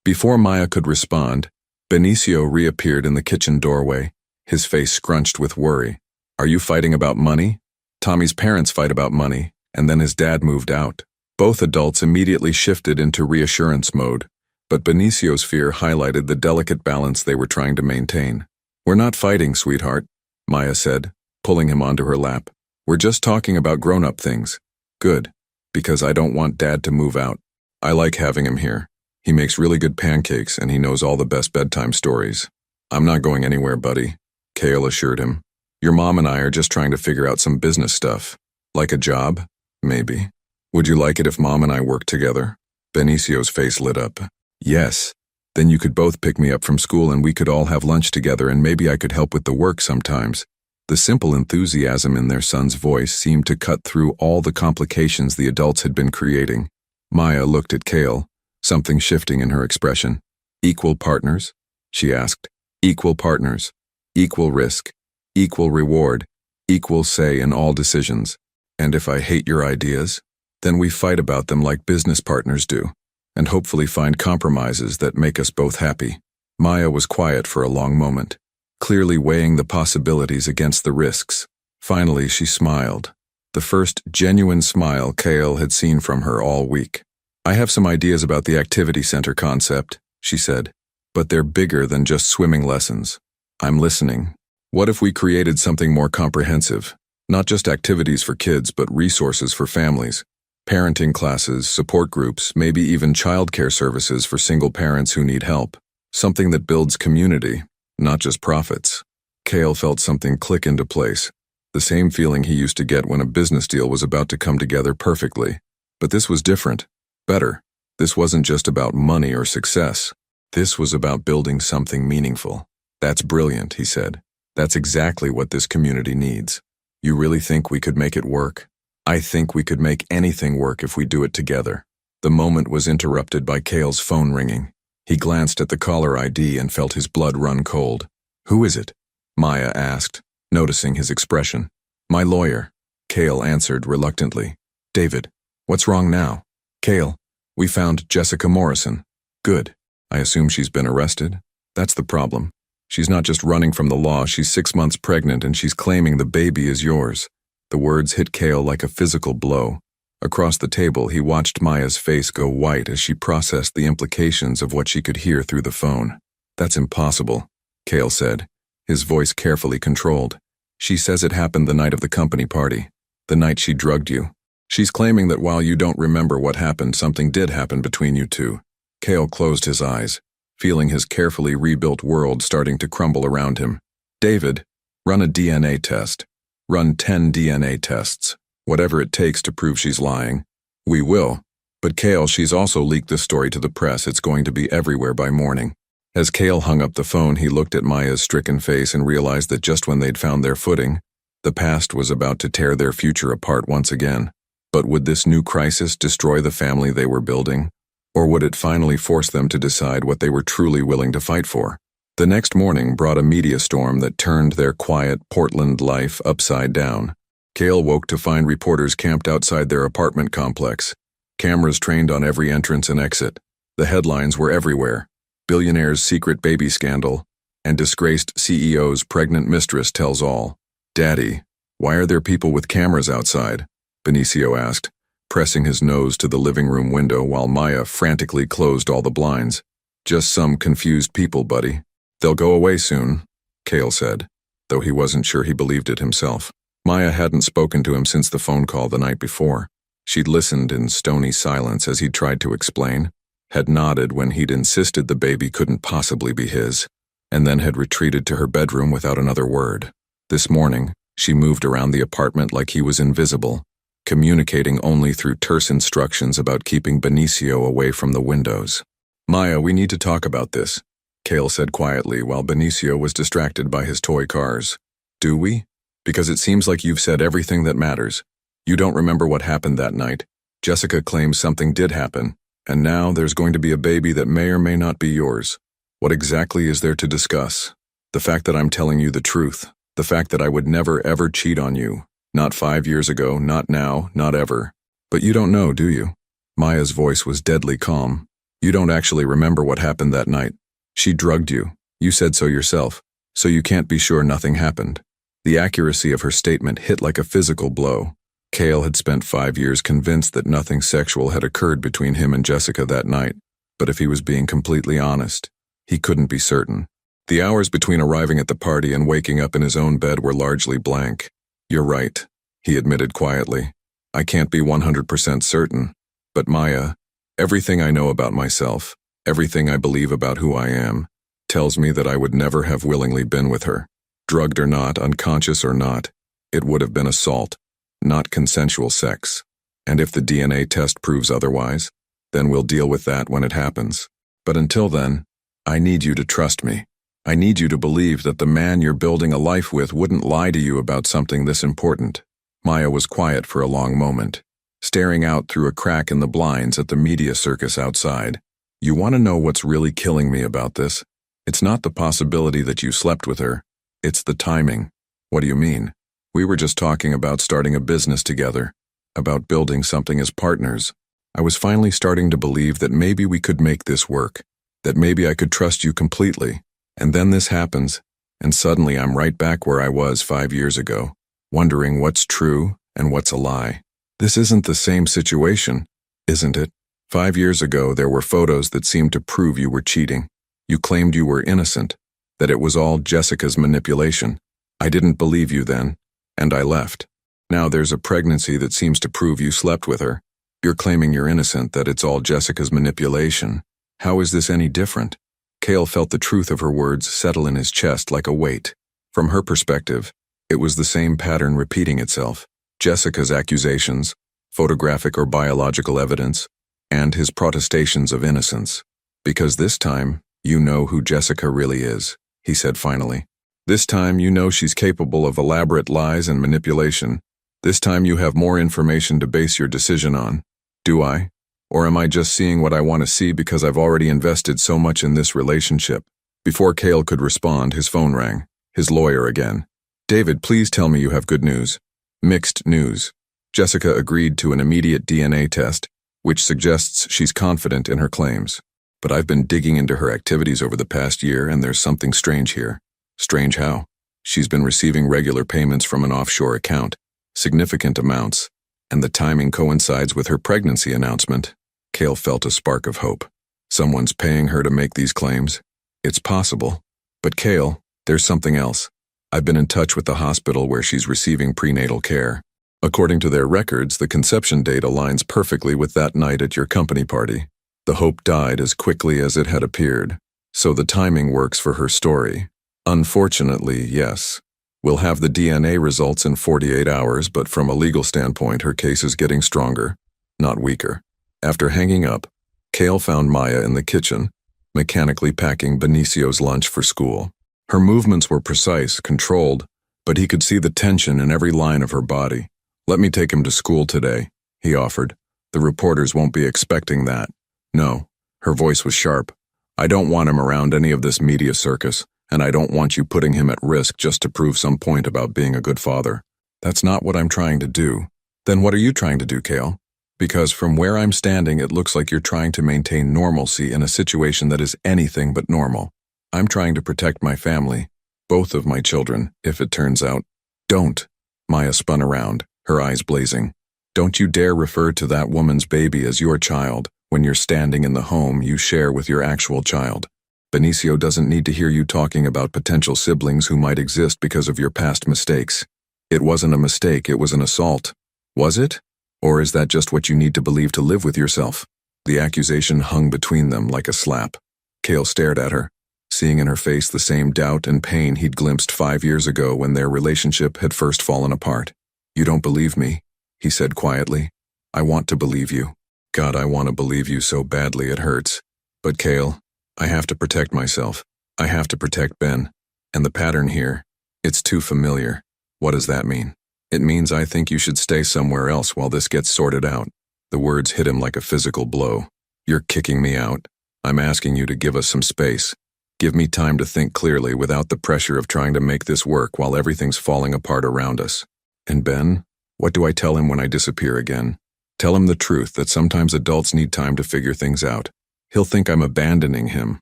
Before Maya could respond, Benicio reappeared in the kitchen doorway, his face scrunched with worry. Are you fighting about money? Tommy's parents fight about money, and then his dad moved out. Both adults immediately shifted into reassurance mode, but Benicio's fear highlighted the delicate balance they were trying to maintain. We're not fighting, sweetheart, Maya said, pulling him onto her lap. We're just talking about grown-up things. Good, because I don't want Dad to move out. I like having him here. He makes really good pancakes and he knows all the best bedtime stories. I'm not going anywhere, buddy, Kale assured him. Your mom and I are just trying to figure out some business stuff. Like a job? Maybe. Would you like it if Mom and I worked together? Benicio's face lit up. Yes. Then you could both pick me up from school and we could all have lunch together and maybe I could help with the work sometimes. The simple enthusiasm in their son's voice seemed to cut through all the complications the adults had been creating. Maya looked at Kale, something shifting in her expression. Equal partners? She asked. Equal partners. Equal risk. Equal reward. Equal say in all decisions. And if I hate your ideas, then we fight about them like business partners do, and hopefully find compromises that make us both happy. Maya was quiet for a long moment, clearly weighing the possibilities against the risks. Finally, she smiled, the first genuine smile Kale had seen from her all week. I have some ideas about the activity center concept, she said, but they're bigger than just swimming lessons. I'm listening. What if we created something more comprehensive? Not just activities for kids, but resources for families. Parenting classes, support groups, maybe even childcare services for single parents who need help. Something that builds community, not just profits. Kale felt something click into place. The same feeling he used to get when a business deal was about to come together perfectly. But this was different. Better. This wasn't just about money or success. This was about building something meaningful. That's brilliant, he said. That's exactly what this community needs. You really think we could make it work? I think we could make anything work if we do it together. The moment was interrupted by Kale's phone ringing. He glanced at the caller ID and felt his blood run cold. Who is it? Maya asked, noticing his expression. My lawyer, Kale answered reluctantly. David, what's wrong now? Kale, we found Jessica Morrison. Good. I assume she's been arrested? That's the problem. She's not just running from the law, she's 6 months pregnant and she's claiming the baby is yours. The words hit Kale like a physical blow. Across the table, he watched Maya's face go white as she processed the implications of what she could hear through the phone. That's impossible, Kale said, his voice carefully controlled. She says it happened the night of the company party, the night she drugged you. She's claiming that while you don't remember what happened, something did happen between you two. Kale closed his eyes, feeling his carefully rebuilt world starting to crumble around him. David, run a DNA test. Run 10 DNA tests. Whatever it takes to prove she's lying. We will. But Kale, she's also leaked this story to the press. It's going to be everywhere by morning. As Kale hung up the phone, he looked at Maya's stricken face and realized that just when they'd found their footing, the past was about to tear their future apart once again. But would this new crisis destroy the family they were building? Or would it finally force them to decide what they were truly willing to fight for? The next morning brought a media storm that turned their quiet Portland life upside down. Kale woke to find reporters camped outside their apartment complex, cameras trained on every entrance and exit. The headlines were everywhere. Billionaire's secret baby scandal, and disgraced CEO's pregnant mistress tells all. Daddy, why are there people with cameras outside? Benicio asked, pressing his nose to the living room window while Maya frantically closed all the blinds. Just some confused people, buddy. They'll go away soon, Kale said, though he wasn't sure he believed it himself. Maya hadn't spoken to him since the phone call the night before. She'd listened in stony silence as he'd tried to explain, had nodded when he'd insisted the baby couldn't possibly be his, and then had retreated to her bedroom without another word. This morning, she moved around the apartment like he was invisible, communicating only through terse instructions about keeping Benicio away from the windows. Maya, we need to talk about this, Kale said quietly while Benicio was distracted by his toy cars. Do we? Because it seems like you've said everything that matters. You don't remember what happened that night. Jessica claims something did happen, and now there's going to be a baby that may or may not be yours. What exactly is there to discuss? The fact that I'm telling you the truth. The fact that I would never ever cheat on you. Not 5 years ago, not now, not ever. But you don't know, do you? Maya's voice was deadly calm. You don't actually remember what happened that night. She drugged you. You said so yourself. So you can't be sure nothing happened. The accuracy of her statement hit like a physical blow. Kale had spent 5 years convinced that nothing sexual had occurred between him and Jessica that night. But if he was being completely honest, he couldn't be certain. The hours between arriving at the party and waking up in his own bed were largely blank. You're right, he admitted quietly. I can't be 100% certain. But Maya, everything I know about myself, everything I believe about who I am, tells me that I would never have willingly been with her. Drugged or not, unconscious or not, it would have been assault, not consensual sex. And if the DNA test proves otherwise, then we'll deal with that when it happens. But until then, I need you to trust me. I need you to believe that the man you're building a life with wouldn't lie to you about something this important. Maya was quiet for a long moment, staring out through a crack in the blinds at the media circus outside. You want to know what's really killing me about this? It's not the possibility that you slept with her. It's the timing. What do you mean? We were just talking about starting a business together, about building something as partners. I was finally starting to believe that maybe we could make this work, that maybe I could trust you completely. And then this happens, and suddenly I'm right back where I was 5 years ago, wondering what's true and what's a lie. This isn't the same situation, isn't it? 5 years ago, there were photos that seemed to prove you were cheating. You claimed you were innocent, that it was all Jessica's manipulation. I didn't believe you then, and I left. Now there's a pregnancy that seems to prove you slept with her. You're claiming you're innocent, that it's all Jessica's manipulation. How is this any different? Cale felt the truth of her words settle in his chest like a weight. From her perspective, it was the same pattern repeating itself. Jessica's accusations, photographic or biological evidence, and his protestations of innocence. Because this time, you know who Jessica really is, he said finally. This time you know she's capable of elaborate lies and manipulation. This time you have more information to base your decision on. Do I? Or am I just seeing what I want to see because I've already invested so much in this relationship? Before Cale could respond, his phone rang. His lawyer again. David, please tell me you have good news. Mixed news. Jessica agreed to an immediate DNA test, which suggests she's confident in her claims. But I've been digging into her activities over the past year, and there's something strange here. Strange how? She's been receiving regular payments from an offshore account, significant amounts, and the timing coincides with her pregnancy announcement. Cale felt a spark of hope. Someone's paying her to make these claims. It's possible. But Cale, there's something else. I've been in touch with the hospital where she's receiving prenatal care. According to their records, the conception date aligns perfectly with that night at your company party. The hope died as quickly as it had appeared. So the timing works for her story. Unfortunately, yes. We'll have the DNA results in 48 hours, but from a legal standpoint, her case is getting stronger, not weaker. After hanging up, Cale found Maya in the kitchen, mechanically packing Benicio's lunch for school. Her movements were precise, controlled, but he could see the tension in every line of her body. Let me take him to school today, he offered. The reporters won't be expecting that. No, her voice was sharp. I don't want him around any of this media circus, and I don't want you putting him at risk just to prove some point about being a good father. That's not what I'm trying to do. Then what are you trying to do, Cale? Because from where I'm standing, it looks like you're trying to maintain normalcy in a situation that is anything but normal. I'm trying to protect my family, both of my children, if it turns out. Don't. Maya spun around, her eyes blazing. Don't you dare refer to that woman's baby as your child when you're standing in the home you share with your actual child. Benicio doesn't need to hear you talking about potential siblings who might exist because of your past mistakes. It wasn't a mistake, it was an assault. Was it? Or is that just what you need to believe to live with yourself? The accusation hung between them like a slap. Cale stared at her, seeing in her face the same doubt and pain he'd glimpsed 5 years ago when their relationship had first fallen apart. You don't believe me, he said quietly. I want to believe you. God, I want to believe you so badly it hurts. But Cale, I have to protect myself. I have to protect Ben. And the pattern here, it's too familiar. What does that mean? It means I think you should stay somewhere else while this gets sorted out. The words hit him like a physical blow. You're kicking me out. I'm asking you to give us some space. Give me time to think clearly without the pressure of trying to make this work while everything's falling apart around us. And Ben? What do I tell him when I disappear again? Tell him the truth that sometimes adults need time to figure things out. He'll think I'm abandoning him.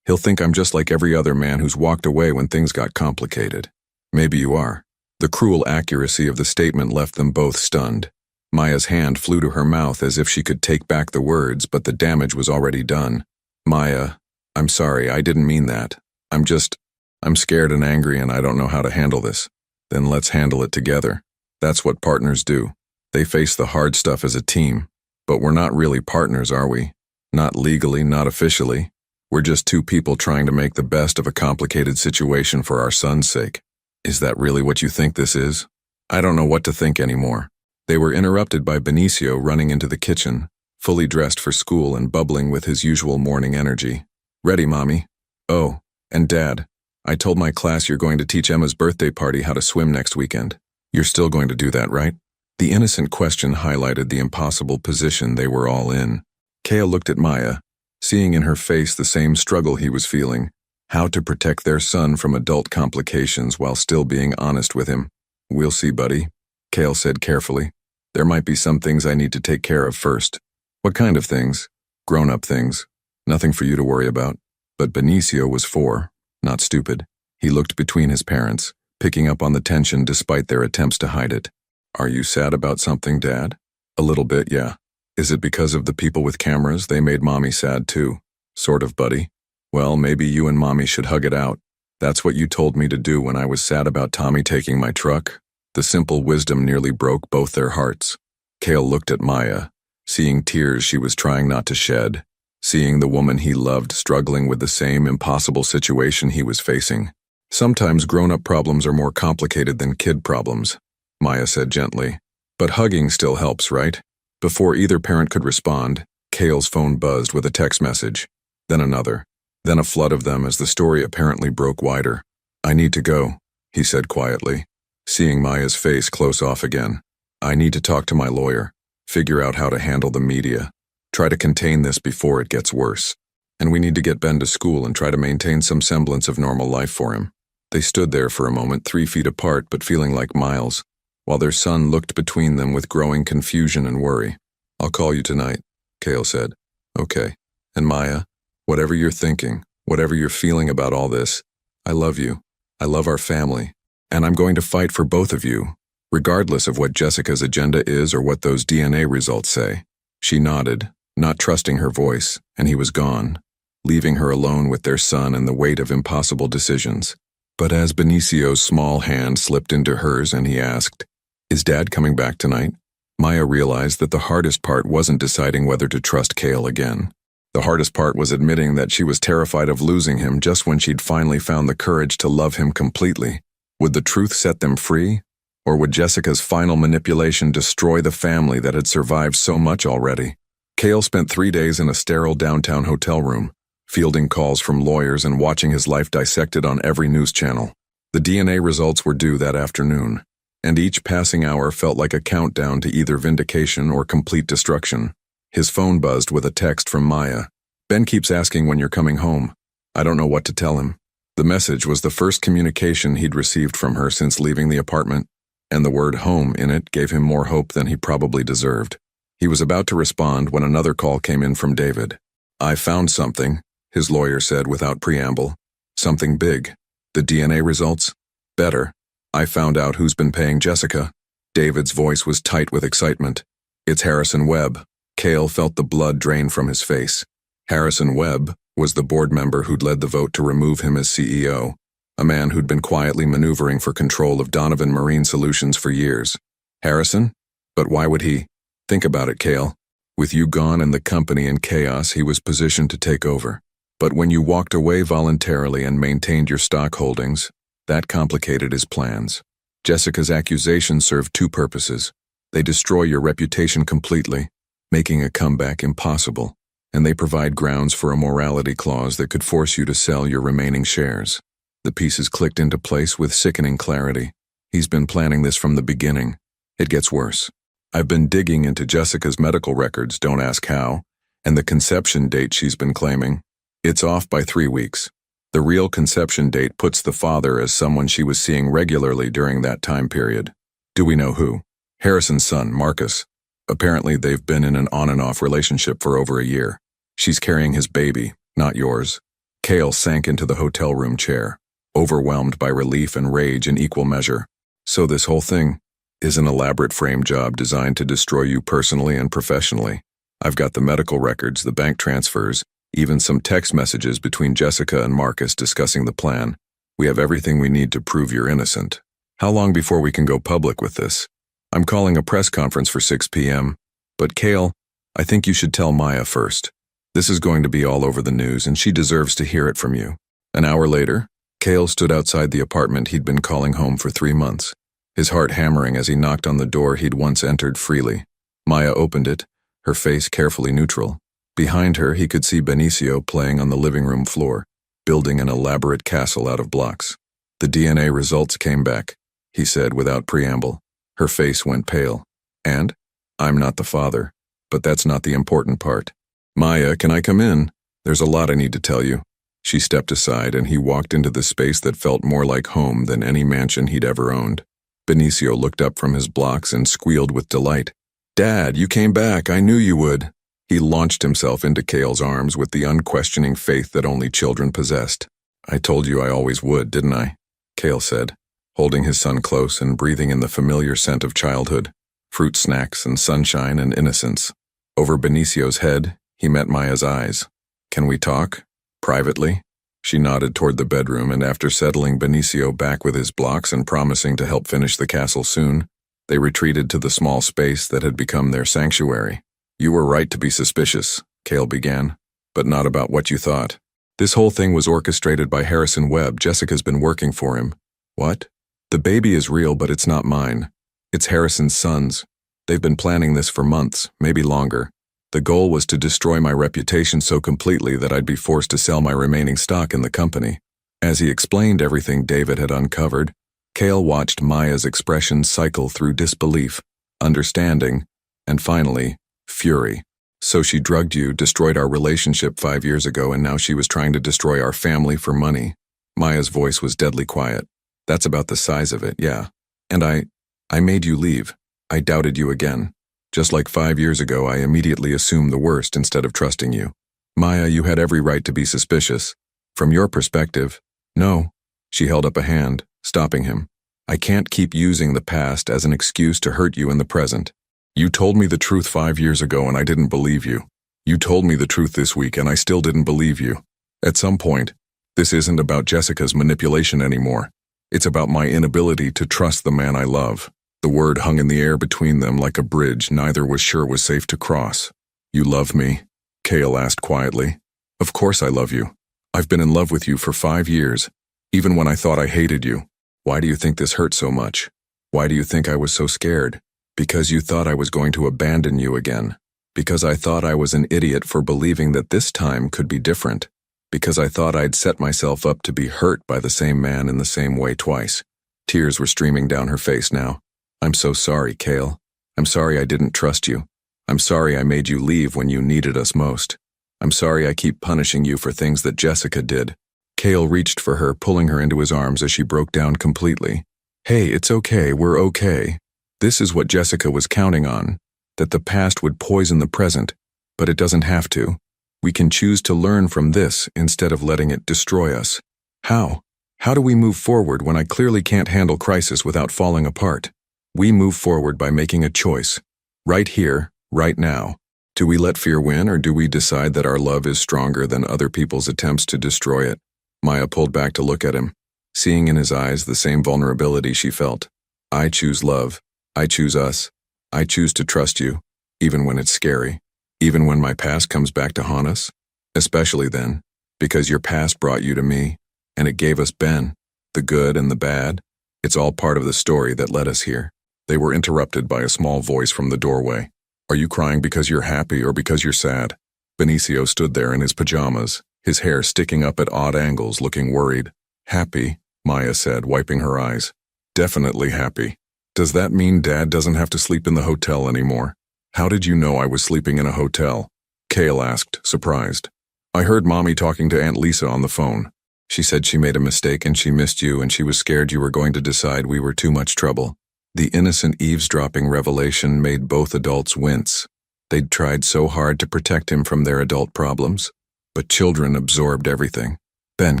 He'll think I'm just like every other man who's walked away when things got complicated. Maybe you are. The cruel accuracy of the statement left them both stunned. Maya's hand flew to her mouth as if she could take back the words, but the damage was already done. Maya, I'm sorry, I didn't mean that. I'm scared and angry and I don't know how to handle this. Then let's handle it together. That's what partners do. They face the hard stuff as a team. But we're not really partners, are we? Not legally, not officially. We're just two people trying to make the best of a complicated situation for our son's sake. Is that really what you think this is? I don't know what to think anymore. They were interrupted by Benicio running into the kitchen, fully dressed for school and bubbling with his usual morning energy. Ready, Mommy? Oh, and Dad, I told my class you're going to teach Emma's birthday party how to swim next weekend. You're still going to do that, right? The innocent question highlighted the impossible position they were all in. Kale looked at Maya, seeing in her face the same struggle he was feeling, how to protect their son from adult complications while still being honest with him. We'll see, buddy, Kale said carefully. There might be some things I need to take care of first. What kind of things? Grown-up things. Nothing for you to worry about. But Benicio was 4, not stupid. He looked between his parents, picking up on the tension despite their attempts to hide it. Are you sad about something, Dad? A little bit, yeah. Is it because of the people with cameras? They made Mommy sad too. Sort of, buddy. Well, maybe you and Mommy should hug it out. That's what you told me to do when I was sad about Tommy taking my truck. The simple wisdom nearly broke both their hearts. Kale looked at Maya, seeing tears she was trying not to shed, seeing the woman he loved struggling with the same impossible situation he was facing. Sometimes grown-up problems are more complicated than kid problems, Maya said gently. But hugging still helps, right? Before either parent could respond, Kale's phone buzzed with a text message, then another, then a flood of them as the story apparently broke wider. I need to go, he said quietly, seeing Maya's face close off again. I need to talk to my lawyer, figure out how to handle the media, try to contain this before it gets worse. And we need to get Ben to school and try to maintain some semblance of normal life for him. They stood there for a moment, 3 feet apart but feeling like miles, while their son looked between them with growing confusion and worry. I'll call you tonight, Kale said. Okay. And Maya, whatever you're thinking, whatever you're feeling about all this, I love you. I love our family. And I'm going to fight for both of you, regardless of what Jessica's agenda is or what those DNA results say. She nodded, not trusting her voice, and he was gone, leaving her alone with their son and the weight of impossible decisions. But as Benicio's small hand slipped into hers and he asked, Is Dad coming back tonight? Maya realized that the hardest part wasn't deciding whether to trust Kale again. The hardest part was admitting that she was terrified of losing him just when she'd finally found the courage to love him completely. Would the truth set them free? Or would Jessica's final manipulation destroy the family that had survived so much already? Kale spent 3 days in a sterile downtown hotel room, fielding calls from lawyers and watching his life dissected on every news channel. The DNA results were due that afternoon, and each passing hour felt like a countdown to either vindication or complete destruction. His phone buzzed with a text from Maya. Ben keeps asking when you're coming home. I don't know what to tell him. The message was the first communication he'd received from her since leaving the apartment, and the word home in it gave him more hope than he probably deserved. He was about to respond when another call came in from David. I found something, his lawyer said without preamble. Something big. The DNA results? Better. I found out who's been paying Jessica. David's voice was tight with excitement. It's Harrison Webb. Kale felt the blood drain from his face. Harrison Webb was the board member who'd led the vote to remove him as CEO, a man who'd been quietly maneuvering for control of Donovan Marine Solutions for years. Harrison? But why would he? Think about it, Kale. With you gone and the company in chaos, he was positioned to take over. But when you walked away voluntarily and maintained your stock holdings, that complicated his plans. Jessica's accusations served 2 purposes. They destroy your reputation completely, making a comeback impossible, and they provide grounds for a morality clause that could force you to sell your remaining shares. The pieces clicked into place with sickening clarity. He's been planning this from the beginning. It gets worse. I've been digging into Jessica's medical records, don't ask how, and the conception date she's been claiming. It's off by 3 weeks. The real conception date puts the father as someone she was seeing regularly during that time period. Do we know who? Harrison's son, Marcus. Apparently they've been in an on and off relationship for over a year. She's carrying his baby, not yours. Kale sank into the hotel room chair, overwhelmed by relief and rage in equal measure. So this whole thing is an elaborate frame job designed to destroy you personally and professionally. I've got the medical records, the bank transfers, even some text messages between Jessica and Marcus discussing the plan. We have everything we need to prove you're innocent. How long before we can go public with this? I'm calling a press conference for 6 p.m. But Kale, I think you should tell Maya first. This is going to be all over the news, and she deserves to hear it from you." An hour later, Cale stood outside the apartment he'd been calling home for 3 months, his heart hammering as he knocked on the door he'd once entered freely. Maya opened it, her face carefully neutral. Behind her, he could see Benicio playing on the living room floor, building an elaborate castle out of blocks. "The DNA results came back," he said without preamble. Her face went pale. "And? I'm not the father, but that's not the important part." "Maya, can I come in? There's a lot I need to tell you." She stepped aside and he walked into the space that felt more like home than any mansion he'd ever owned. Benicio looked up from his blocks and squealed with delight. "Dad, you came back. I knew you would." He launched himself into Cale's arms with the unquestioning faith that only children possessed. "I told you I always would, didn't I?" Cale said, holding his son close and breathing in the familiar scent of childhood, fruit snacks and sunshine and innocence. Over Benicio's head, he met Maya's eyes. "Can we talk? Privately?" She nodded toward the bedroom, and after settling Benicio back with his blocks and promising to help finish the castle soon, they retreated to the small space that had become their sanctuary. "You were right to be suspicious," Cale began, "but not about what you thought. This whole thing was orchestrated by Harrison Webb. Jessica's been working for him." "What?" "The baby is real, but it's not mine. It's Harrison's son's. They've been planning this for months, maybe longer. The goal was to destroy my reputation so completely that I'd be forced to sell my remaining stock in the company." As he explained everything David had uncovered, Cale watched Maya's expression cycle through disbelief, understanding, and finally, fury. "So she drugged you, destroyed our relationship 5 years ago, and now she was trying to destroy our family for money." Maya's voice was deadly quiet. "That's about the size of it, yeah. And I made you leave. I doubted you again. Just like 5 years ago, I immediately assumed the worst instead of trusting you. Maya, you had every right to be suspicious. From your perspective, no." She held up a hand, stopping him. "I can't keep using the past as an excuse to hurt you in the present. You told me the truth 5 years ago and I didn't believe you. You told me the truth this week and I still didn't believe you. At some point, this isn't about Jessica's manipulation anymore. It's about my inability to trust the man I love." The word hung in the air between them like a bridge neither was sure was safe to cross. "You love me?" Cale asked quietly. "Of course I love you. I've been in love with you for 5 years, even when I thought I hated you. Why do you think this hurt so much? Why do you think I was so scared? Because you thought I was going to abandon you again. Because I thought I was an idiot for believing that this time could be different. Because I thought I'd set myself up to be hurt by the same man in the same way twice." Tears were streaming down her face now. "I'm so sorry, Cale. I'm sorry I didn't trust you. I'm sorry I made you leave when you needed us most. I'm sorry I keep punishing you for things that Jessica did." Cale reached for her, pulling her into his arms as she broke down completely. "Hey, it's okay, we're okay. This is what Jessica was counting on, that the past would poison the present, but it doesn't have to. We can choose to learn from this instead of letting it destroy us." "How? How do we move forward when I clearly can't handle crisis without falling apart?" "We move forward by making a choice. Right here, right now. Do we let fear win, or do we decide that our love is stronger than other people's attempts to destroy it?" Maya pulled back to look at him, seeing in his eyes the same vulnerability she felt. "I choose love. I choose us. I choose to trust you, even when it's scary. Even when my past comes back to haunt us. Especially then, because your past brought you to me, and it gave us Ben. The good and the bad. It's all part of the story that led us here." They were interrupted by a small voice from the doorway. "Are you crying because you're happy or because you're sad?" Benicio stood there in his pajamas, his hair sticking up at odd angles, looking worried. "Happy," Maya said, wiping her eyes. "Definitely happy. Does that mean Dad doesn't have to sleep in the hotel anymore?" "How did you know I was sleeping in a hotel?" Cale asked, surprised. "I heard Mommy talking to Aunt Lisa on the phone. She said she made a mistake and she missed you and she was scared you were going to decide we were too much trouble." The innocent eavesdropping revelation made both adults wince. They'd tried so hard to protect him from their adult problems, but children absorbed everything. "Ben,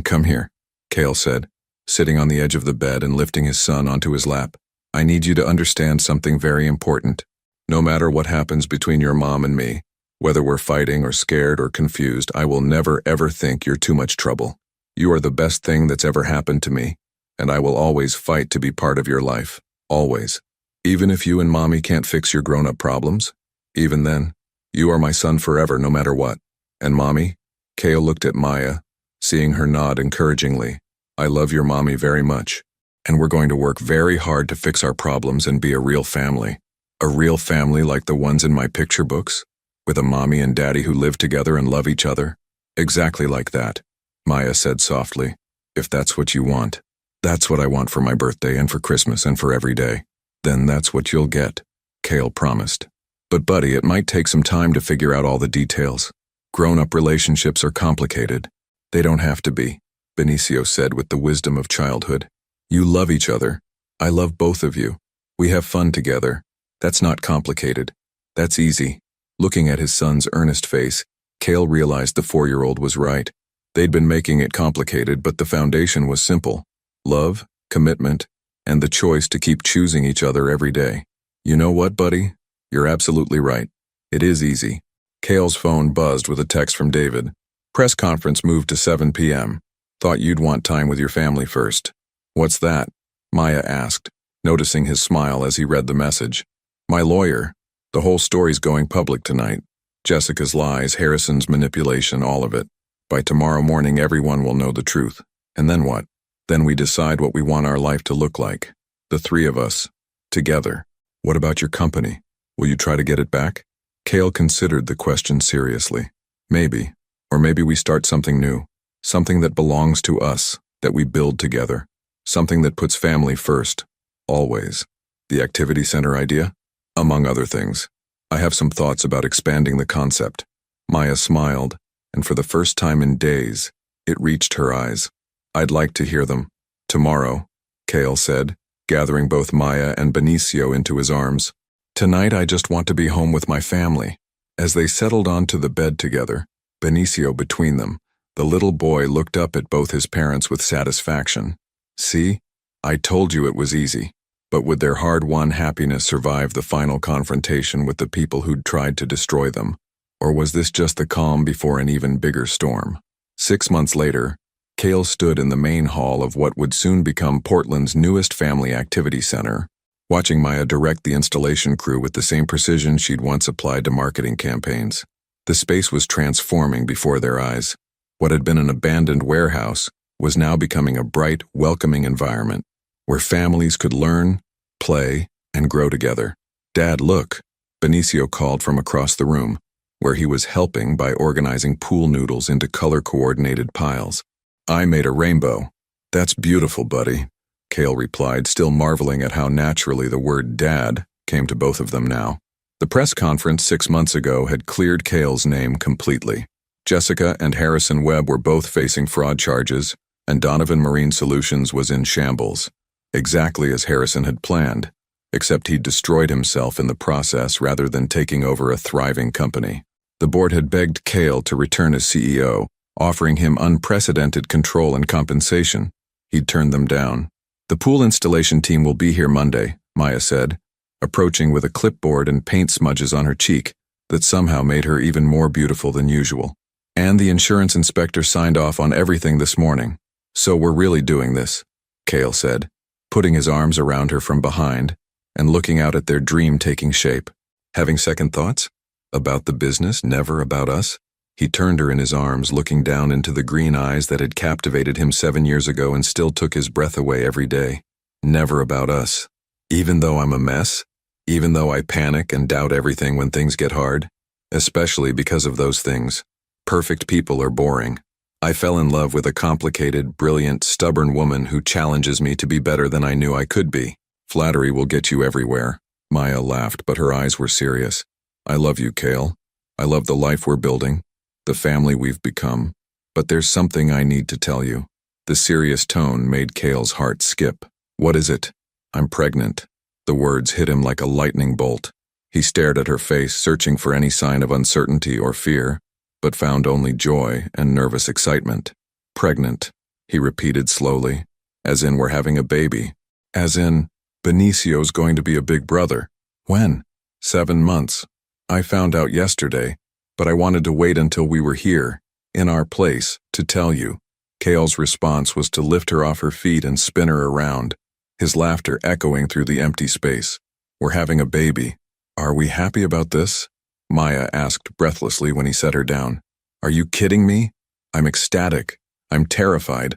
come here," Cale said, sitting on the edge of the bed and lifting his son onto his lap. "I need you to understand something very important. No matter what happens between your mom and me, whether we're fighting or scared or confused, I will never ever think you're too much trouble. You are the best thing that's ever happened to me, and I will always fight to be part of your life. Always. Even if you and Mommy can't fix your grown-up problems, even then, you are my son forever no matter what. And Mommy? Kale looked at Maya, seeing her nod encouragingly. I love your mommy very much. And we're going to work very hard to fix our problems and be a real family. A real family like the ones in my picture books? With a mommy and daddy who live together and love each other? Exactly like that, Maya said softly. If that's what you want. That's what I want for my birthday and for Christmas and for every day. Then that's what you'll get, Kale promised. But buddy, it might take some time to figure out all the details. Grown-up relationships are complicated. They don't have to be, Benicio said with the wisdom of childhood. You love each other. I love both of you. We have fun together. That's not complicated. That's easy. Looking at his son's earnest face, Kale realized the 4-year-old was right. They'd been making it complicated, but the foundation was simple. Love, commitment, and the choice to keep choosing each other every day. You know what, buddy? You're absolutely right. It is easy. Kale's phone buzzed with a text from David. Press conference moved to 7 p.m. Thought you'd want time with your family first. What's that? Maya asked, noticing his smile as he read the message. My lawyer. The whole story's going public tonight. Jessica's lies, Harrison's manipulation, all of it. By tomorrow morning, everyone will know the truth. And then what? Then we decide what we want our life to look like. The 3 of us. Together. What about your company? Will you try to get it back? Kale considered the question seriously. Maybe. Or maybe we start something new. Something that belongs to us, that we build together. Something that puts family first. Always. The activity center idea? Among other things. I have some thoughts about expanding the concept. Maya smiled, and for the first time in days, it reached her eyes. I'd like to hear them. Tomorrow, Kale said, gathering both Maya and Benicio into his arms. Tonight I just want to be home with my family. As they settled onto the bed together, Benicio between them, the little boy looked up at both his parents with satisfaction. See? I told you it was easy. But would their hard-won happiness survive the final confrontation with the people who'd tried to destroy them? Or was this just the calm before an even bigger storm? 6 months later, Kale stood in the main hall of what would soon become Portland's newest family activity center, watching Maya direct the installation crew with the same precision she'd once applied to marketing campaigns. The space was transforming before their eyes. What had been an abandoned warehouse was now becoming a bright, welcoming environment, where families could learn, play, and grow together. Dad, look, Benicio called from across the room, where he was helping by organizing pool noodles into color-coordinated piles. I made a rainbow. That's beautiful, buddy, Kale replied, still marveling at how naturally the word dad came to both of them now. The press conference 6 months ago had cleared Kale's name completely. Jessica and Harrison Webb were both facing fraud charges, and Donovan Marine Solutions was in shambles. Exactly as Harrison had planned, except he'd destroyed himself in the process rather than taking over a thriving company. The board had begged Kale to return as CEO, offering him unprecedented control and compensation. He'd turned them down. The pool installation team will be here Monday, Maya said, approaching with a clipboard and paint smudges on her cheek that somehow made her even more beautiful than usual. And the insurance inspector signed off on everything this morning. So we're really doing this, Kale said, putting his arms around her from behind and looking out at their dream taking shape. Having second thoughts? About the business, never about us? He turned her in his arms, looking down into the green eyes that had captivated him 7 years ago and still took his breath away every day. Never about us. Even though I'm a mess? Even though I panic and doubt everything when things get hard? Especially because of those things. Perfect people are boring. I fell in love with a complicated, brilliant, stubborn woman who challenges me to be better than I knew I could be. Flattery will get you everywhere. Maya laughed, but her eyes were serious. I love you, Kale. I love the life we're building, the family we've become. But there's something I need to tell you. The serious tone made Kale's heart skip. What is it? I'm pregnant. The words hit him like a lightning bolt. He stared at her face, searching for any sign of uncertainty or fear, but found only joy and nervous excitement. Pregnant, he repeated slowly, as in we're having a baby. As in, Benicio's going to be a big brother. When? 7 months. I found out yesterday, but I wanted to wait until we were here, in our place, to tell you. Kale's response was to lift her off her feet and spin her around, his laughter echoing through the empty space. We're having a baby. Are we happy about this? Maya asked breathlessly when he set her down. Are you kidding me? I'm ecstatic. I'm terrified.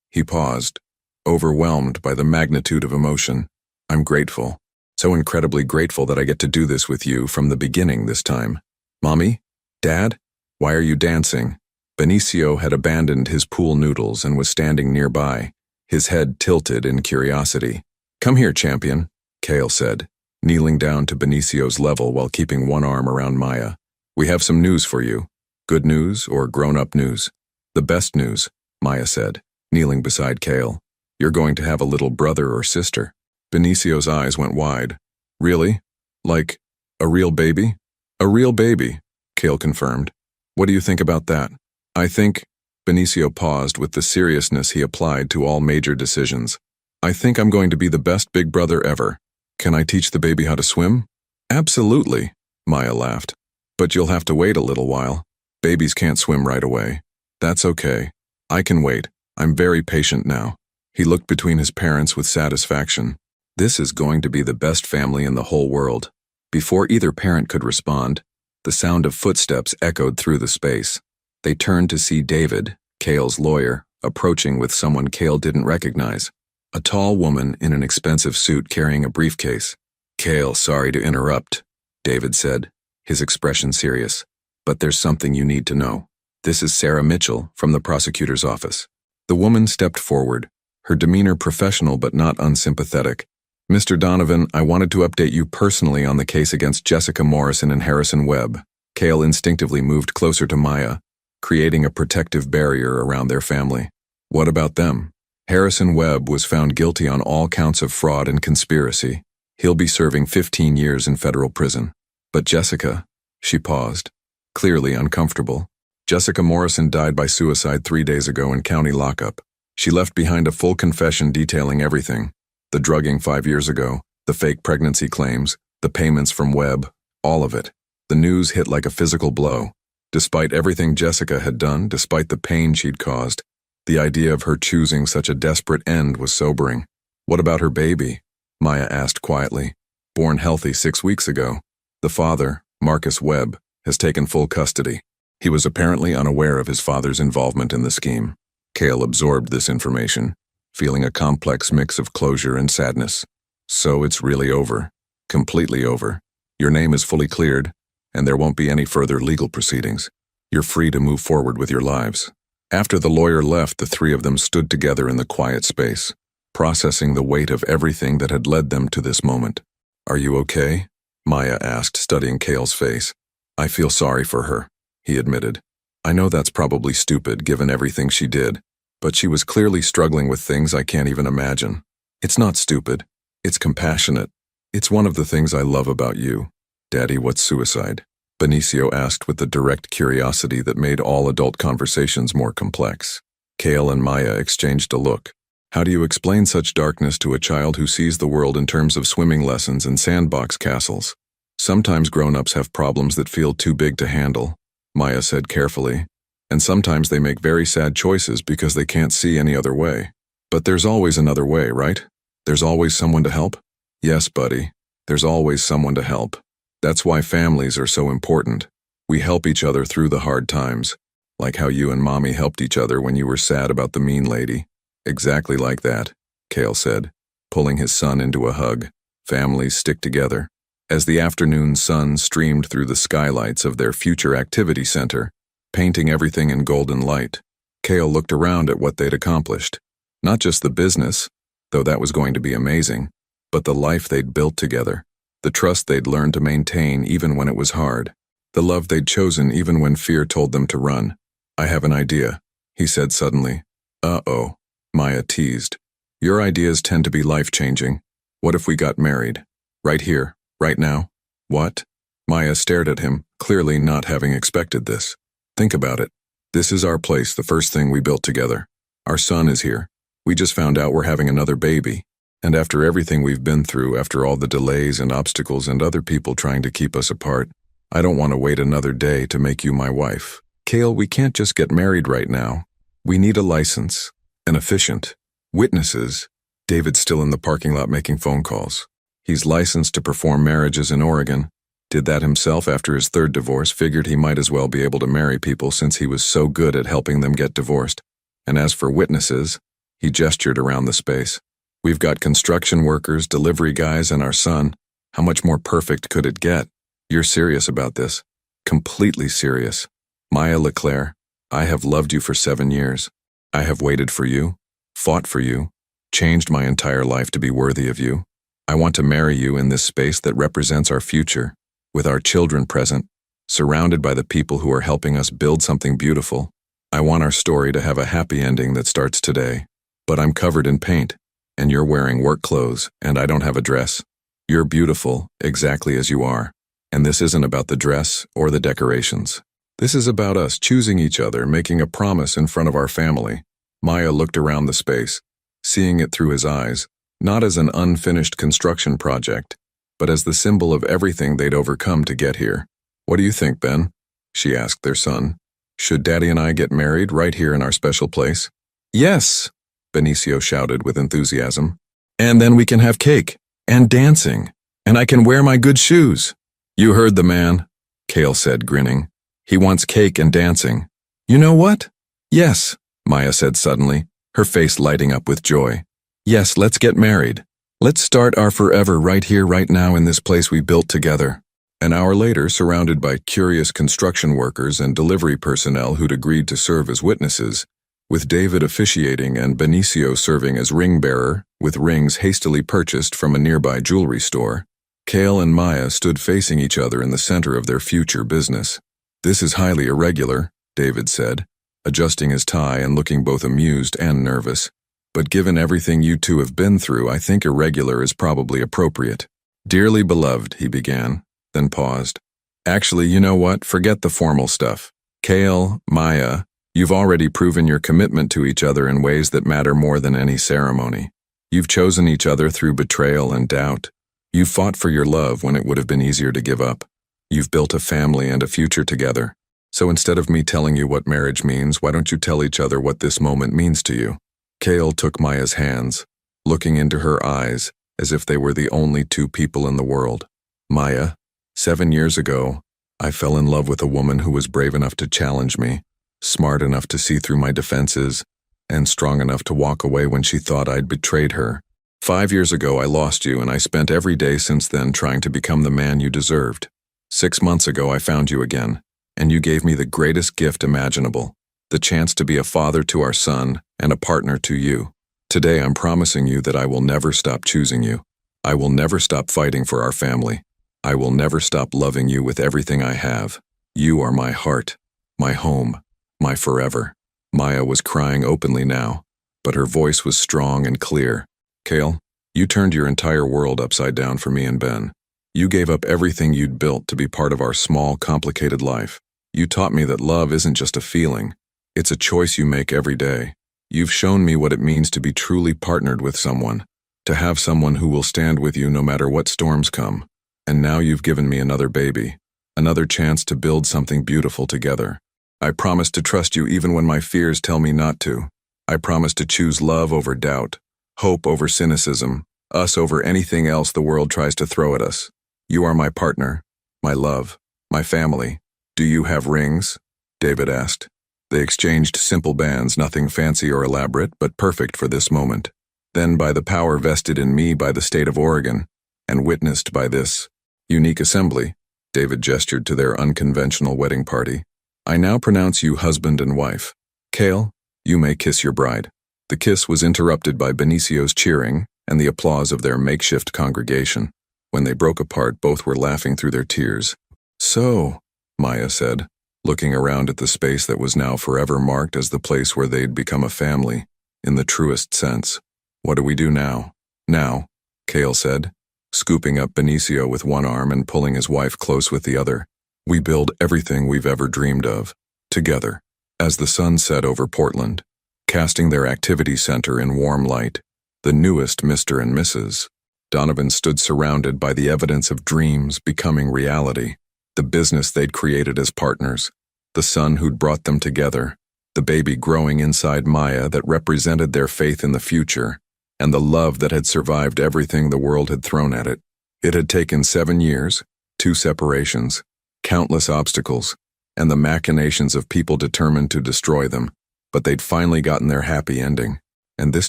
He paused, overwhelmed by the magnitude of emotion. I'm grateful. So incredibly grateful that I get to do this with you from the beginning this time. Mommy? Dad? Why are you dancing? Benicio had abandoned his pool noodles and was standing nearby, his head tilted in curiosity. Come here, champion, Kale said, kneeling down to Benicio's level while keeping one arm around Maya. We have some news for you. Good news or grown-up news? The best news, Maya said, kneeling beside Kale. You're going to have a little brother or sister. Benicio's eyes went wide. Really? Like, a real baby? A real baby, Kale confirmed. What do you think about that? I think, Benicio paused with the seriousness he applied to all major decisions. I think I'm going to be the best big brother ever. Can I teach the baby how to swim? Absolutely, Maya laughed. But you'll have to wait a little while. Babies can't swim right away. That's okay. I can wait. I'm very patient now. He looked between his parents with satisfaction. This is going to be the best family in the whole world. Before either parent could respond, the sound of footsteps echoed through the space. They turned to see David, Kale's lawyer, approaching with someone Kale didn't recognize. A tall woman in an expensive suit carrying a briefcase. Kale, sorry to interrupt, David said, his expression serious. But there's something you need to know. This is Sarah Mitchell from the prosecutor's office. The woman stepped forward, her demeanor professional but not unsympathetic. Mr. Donovan, I wanted to update you personally on the case against Jessica Morrison and Harrison Webb. Kale instinctively moved closer to Maya, creating a protective barrier around their family. What about them? Harrison Webb was found guilty on all counts of fraud and conspiracy. He'll be serving 15 years in federal prison. But Jessica, she paused, clearly uncomfortable. Jessica Morrison died by suicide 3 days ago in county lockup. She left behind a full confession detailing everything. The drugging 5 years ago, the fake pregnancy claims, the payments from Webb, all of it. The news hit like a physical blow. Despite everything Jessica had done, despite the pain she'd caused, the idea of her choosing such a desperate end was sobering. What about her baby? Maya asked quietly. Born healthy 6 weeks ago. The father, Marcus Webb, has taken full custody. He was apparently unaware of his father's involvement in the scheme. Kale absorbed this information, feeling a complex mix of closure and sadness. So it's really over. Completely over. Your name is fully cleared, and there won't be any further legal proceedings. You're free to move forward with your lives. After the lawyer left, the three of them stood together in the quiet space, processing the weight of everything that had led them to this moment. Are you okay? Maya asked, studying Kale's face. I feel sorry for her, he admitted. I know that's probably stupid given everything she did, but she was clearly struggling with things I can't even imagine. It's not stupid. It's compassionate. It's one of the things I love about you. Daddy, what's suicide? Benicio asked with the direct curiosity that made all adult conversations more complex. Kale and Maya exchanged a look. How do you explain such darkness to a child who sees the world in terms of swimming lessons and sandbox castles? Sometimes grown-ups have problems that feel too big to handle, Maya said carefully, and sometimes they make very sad choices because they can't see any other way. But there's always another way, right? There's always someone to help? Yes, buddy. There's always someone to help. That's why families are so important. We help each other through the hard times, like how you and Mommy helped each other when you were sad about the mean lady. Exactly like that, Kale said, pulling his son into a hug. Families stick together. As the afternoon sun streamed through the skylights of their future activity center, painting everything in golden light, Kale looked around at what they'd accomplished. Not just the business, though that was going to be amazing, but the life they'd built together, the trust they'd learned to maintain even when it was hard, the love they'd chosen even when fear told them to run. I have an idea, he said suddenly. Uh-oh, Maya teased. Your ideas tend to be life-changing. What if we got married? Right here, right now? What? Maya stared at him, clearly not having expected this. Think about it. This is our place, the first thing we built together. Our son is here. We just found out we're having another baby. And after everything we've been through, after all the delays and obstacles and other people trying to keep us apart, I don't want to wait another day to make you my wife. Kale, we can't just get married right now. We need a license, an officiant, witnesses. David's still in the parking lot making phone calls. He's licensed to perform marriages in Oregon. Did that himself after his third divorce, figured he might as well be able to marry people since he was so good at helping them get divorced. And as for witnesses, he gestured around the space. We've got construction workers, delivery guys, and our son. How much more perfect could it get? You're serious about this? Completely serious. Maya LeClaire, I have loved you for 7 years. I have waited for you, fought for you, changed my entire life to be worthy of you. I want to marry you in this space that represents our future, with our children present, surrounded by the people who are helping us build something beautiful. I want our story to have a happy ending that starts today. But I'm covered in paint, and you're wearing work clothes, and I don't have a dress. You're beautiful, exactly as you are. And this isn't about the dress or the decorations. This is about us choosing each other, making a promise in front of our family. Maya looked around the space, seeing it through his eyes, not as an unfinished construction project, but as the symbol of everything they'd overcome to get here. What do you think, Ben? She asked their son. Should Daddy and I get married right here in our special place? Yes, Benicio shouted with enthusiasm. And then we can have cake, and dancing, and I can wear my good shoes. You heard the man, Cale said, grinning. He wants cake and dancing. You know what? Yes, Maya said suddenly, her face lighting up with joy. Yes, let's get married. Let's start our forever right here, right now in this place we built together. An hour later, surrounded by curious construction workers and delivery personnel who'd agreed to serve as witnesses, with David officiating and Benicio serving as ring bearer, with rings hastily purchased from a nearby jewelry store, Cale and Maya stood facing each other in the center of their future business. This is highly irregular, David said, adjusting his tie and looking both amused and nervous. But given everything you two have been through, I think irregular is probably appropriate. Dearly beloved, he began, then paused. Actually, you know what? Forget the formal stuff. Cale, Maya, you've already proven your commitment to each other in ways that matter more than any ceremony. You've chosen each other through betrayal and doubt. You've fought for your love when it would have been easier to give up. You've built a family and a future together. So instead of me telling you what marriage means, why don't you tell each other what this moment means to you? Cale took Maya's hands, looking into her eyes as if they were the only two people in the world. Maya, 7 years ago, I fell in love with a woman who was brave enough to challenge me, smart enough to see through my defenses, and strong enough to walk away when she thought I'd betrayed her. 5 years ago, I lost you, and I spent every day since then trying to become the man you deserved. 6 months ago, I found you again, and you gave me the greatest gift imaginable, the chance to be a father to our son and a partner to you. Today, I'm promising you that I will never stop choosing you. I will never stop fighting for our family. I will never stop loving you with everything I have. You are my heart, my home, my forever. Maya was crying openly now, but her voice was strong and clear. Cale, you turned your entire world upside down for me and Ben. You gave up everything you'd built to be part of our small, complicated life. You taught me that love isn't just a feeling. It's a choice you make every day. You've shown me what it means to be truly partnered with someone, to have someone who will stand with you no matter what storms come. And now you've given me another baby, another chance to build something beautiful together. I promise to trust you even when my fears tell me not to. I promise to choose love over doubt, hope over cynicism, us over anything else the world tries to throw at us. You are my partner, my love, my family. Do you have rings? David asked. They exchanged simple bands, nothing fancy or elaborate, but perfect for this moment. Then, by the power vested in me by the state of Oregon, and witnessed by this unique assembly, David gestured to their unconventional wedding party, I now pronounce you husband and wife. Cale, you may kiss your bride. The kiss was interrupted by Benicio's cheering and the applause of their makeshift congregation. When they broke apart, both were laughing through their tears. So, Maya said, looking around at the space that was now forever marked as the place where they'd become a family, in the truest sense. What do we do now? Now, Cale said, scooping up Benicio with one arm and pulling his wife close with the other. We build everything we've ever dreamed of, together, as the sun set over Portland, casting their activity center in warm light, the newest Mr. and Mrs. Donovan stood surrounded by the evidence of dreams becoming reality, the business they'd created as partners, the son who'd brought them together, the baby growing inside Maya that represented their faith in the future, and the love that had survived everything the world had thrown at it. It had taken 7 years, 2 separations, countless obstacles, and the machinations of people determined to destroy them, but they'd finally gotten their happy ending, and this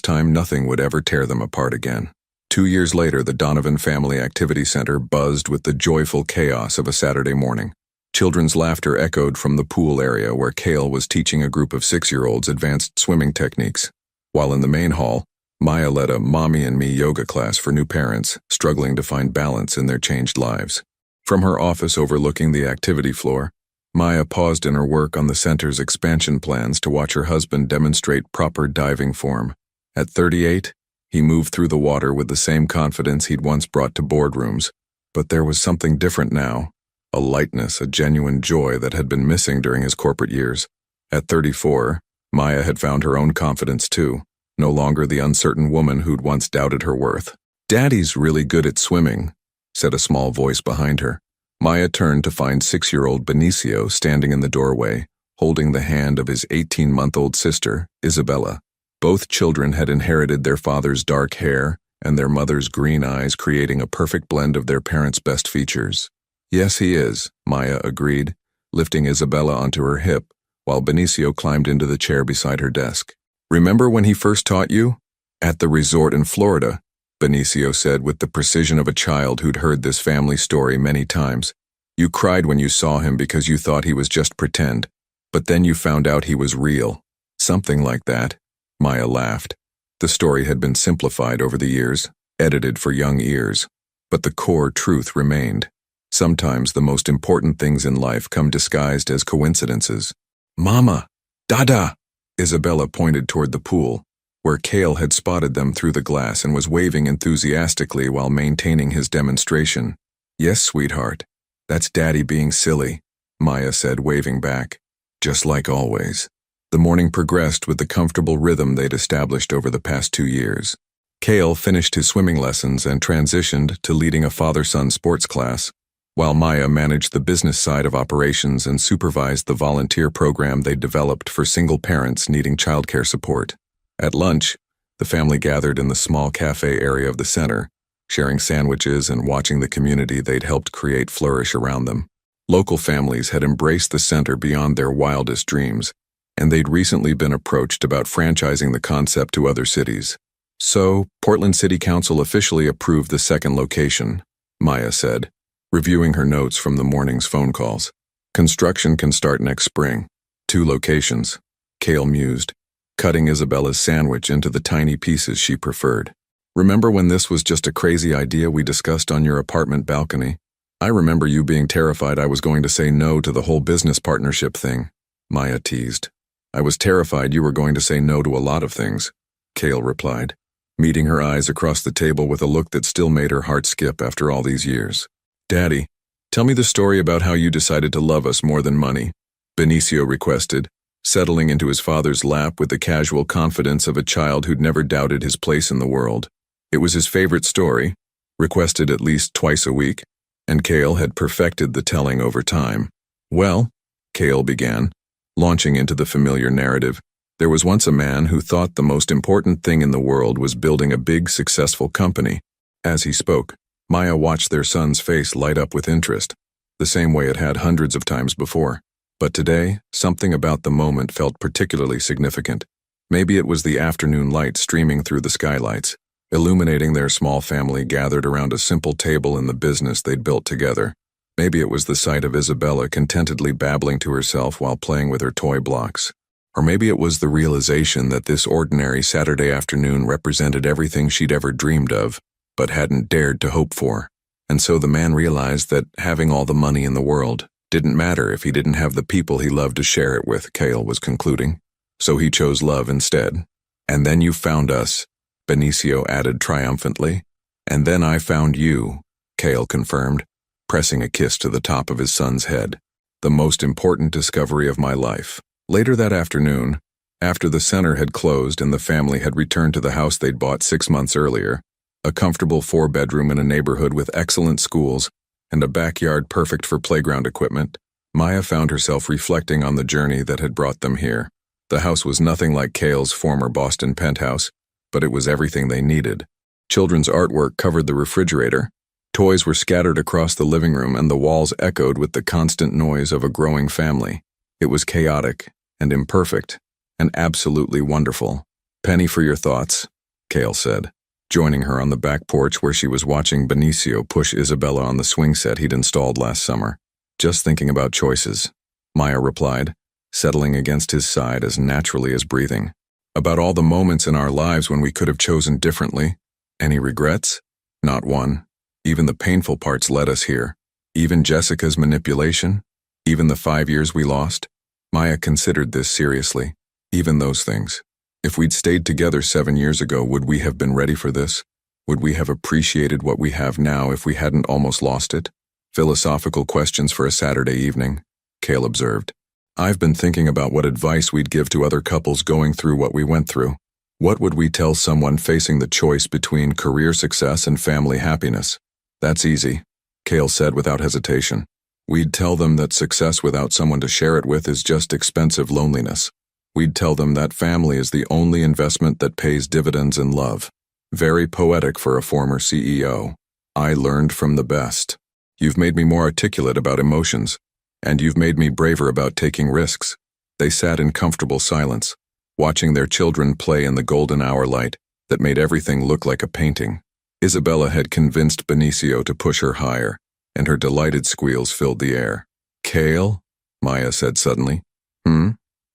time nothing would ever tear them apart again. 2 years later, the Donovan Family Activity Center buzzed with the joyful chaos of a Saturday morning. Children's laughter echoed from the pool area where Cale was teaching a group of 6-year-olds advanced swimming techniques, while in the main hall, Maya led a mommy and me yoga class for new parents struggling to find balance in their changed lives. From her office overlooking the activity floor, Maya paused in her work on the center's expansion plans to watch her husband demonstrate proper diving form. At 38, he moved through the water with the same confidence he'd once brought to boardrooms, but there was something different now, a lightness, a genuine joy that had been missing during his corporate years. At 34, Maya had found her own confidence too, no longer the uncertain woman who'd once doubted her worth. "Daddy's really good at swimming," said a small voice behind her. Maya turned to find 6-year-old Benicio standing in the doorway, holding the hand of his 18-month-old sister, Isabella. Both children had inherited their father's dark hair and their mother's green eyes, creating a perfect blend of their parents' best features. "Yes, he is," Maya agreed, lifting Isabella onto her hip, while Benicio climbed into the chair beside her desk. "Remember when he first taught you? At the resort in Florida," Benicio said with the precision of a child who'd heard this family story many times. "You cried when you saw him because you thought he was just pretend, but then you found out he was real." "Something like that," Maya laughed. The story had been simplified over the years, edited for young ears, but the core truth remained. Sometimes the most important things in life come disguised as coincidences. "Mama! Dada!" Isabella pointed toward the pool, where Cale had spotted them through the glass and was waving enthusiastically while maintaining his demonstration. "Yes, sweetheart. That's Daddy being silly," Maya said, waving back. "Just like always." The morning progressed with the comfortable rhythm they'd established over the past 2 years. Cale finished his swimming lessons and transitioned to leading a father-son sports class, while Maya managed the business side of operations and supervised the volunteer program they'd developed for single parents needing childcare support. At lunch, the family gathered in the small cafe area of the center, sharing sandwiches and watching the community they'd helped create flourish around them. Local families had embraced the center beyond their wildest dreams, and they'd recently been approached about franchising the concept to other cities. "So, Portland City Council officially approved the second location," Maya said, reviewing her notes from the morning's phone calls. "Construction can start next spring. 2 locations," Cale mused, cutting Isabella's sandwich into the tiny pieces she preferred. "Remember when this was just a crazy idea we discussed on your apartment balcony? I remember you being terrified I was going to say no to the whole business partnership thing," Maya teased. "I was terrified you were going to say no to a lot of things," Cale replied, meeting her eyes across the table with a look that still made her heart skip after all these years. "Daddy, tell me the story about how you decided to love us more than money," Benicio requested, settling into his father's lap with the casual confidence of a child who'd never doubted his place in the world. It was his favorite story, requested at least twice a week, and Cale had perfected the telling over time. "Well," Cale began, launching into the familiar narrative, "there was once a man who thought the most important thing in the world was building a big, successful company." As he spoke, Maya watched their son's face light up with interest, the same way it had hundreds of times before. But today, something about the moment felt particularly significant. Maybe it was the afternoon light streaming through the skylights, illuminating their small family gathered around a simple table in the business they'd built together. Maybe it was the sight of Isabella contentedly babbling to herself while playing with her toy blocks. Or maybe it was the realization that this ordinary Saturday afternoon represented everything she'd ever dreamed of, but hadn't dared to hope for. And so the man realized that having all the money in the world didn't matter if he didn't have the people he loved to share it with, Cale was concluding. So he chose love instead. "And then you found us," Benicio added triumphantly. "And then I found you," Cale confirmed, pressing a kiss to the top of his son's head. "The most important discovery of my life." Later that afternoon, after the center had closed and the family had returned to the house they'd bought 6 months earlier, a comfortable 4-bedroom in a neighborhood with excellent schools and a backyard perfect for playground equipment, Maya found herself reflecting on the journey that had brought them here. The house was nothing like Cale's former Boston penthouse, but it was everything they needed. Children's artwork covered the refrigerator, Toys were scattered across the living room and the walls echoed with the constant noise of a growing family. It was chaotic and imperfect and absolutely wonderful. "Penny for your thoughts," Cale said, joining her on the back porch where she was watching Benicio push Isabella on the swing set he'd installed last summer. "Just thinking about choices," Maya replied, settling against his side as naturally as breathing. "About all the moments in our lives when we could have chosen differently. Any regrets? Not one. Even the painful parts led us here. Even Jessica's manipulation? Even the 5 years we lost?" Maya considered this seriously. Even those things. If we'd stayed together 7 years ago, would we have been ready for this? Would we have appreciated what we have now if we hadn't almost lost it? "Philosophical questions for a Saturday evening," Cale observed. "I've been thinking about what advice we'd give to other couples going through what we went through. What would we tell someone facing the choice between career success and family happiness?" "That's easy," Cale said without hesitation. "We'd tell them that success without someone to share it with is just expensive loneliness. We'd tell them that family is the only investment that pays dividends in love." Very poetic for a former CEO. "I learned from the best. You've made me more articulate about emotions, and you've made me braver about taking risks." They sat in comfortable silence, watching their children play in the golden hour light that made everything look like a painting. Isabella had convinced Benicio to push her higher, and her delighted squeals filled the air. "Cale?" Maya said suddenly.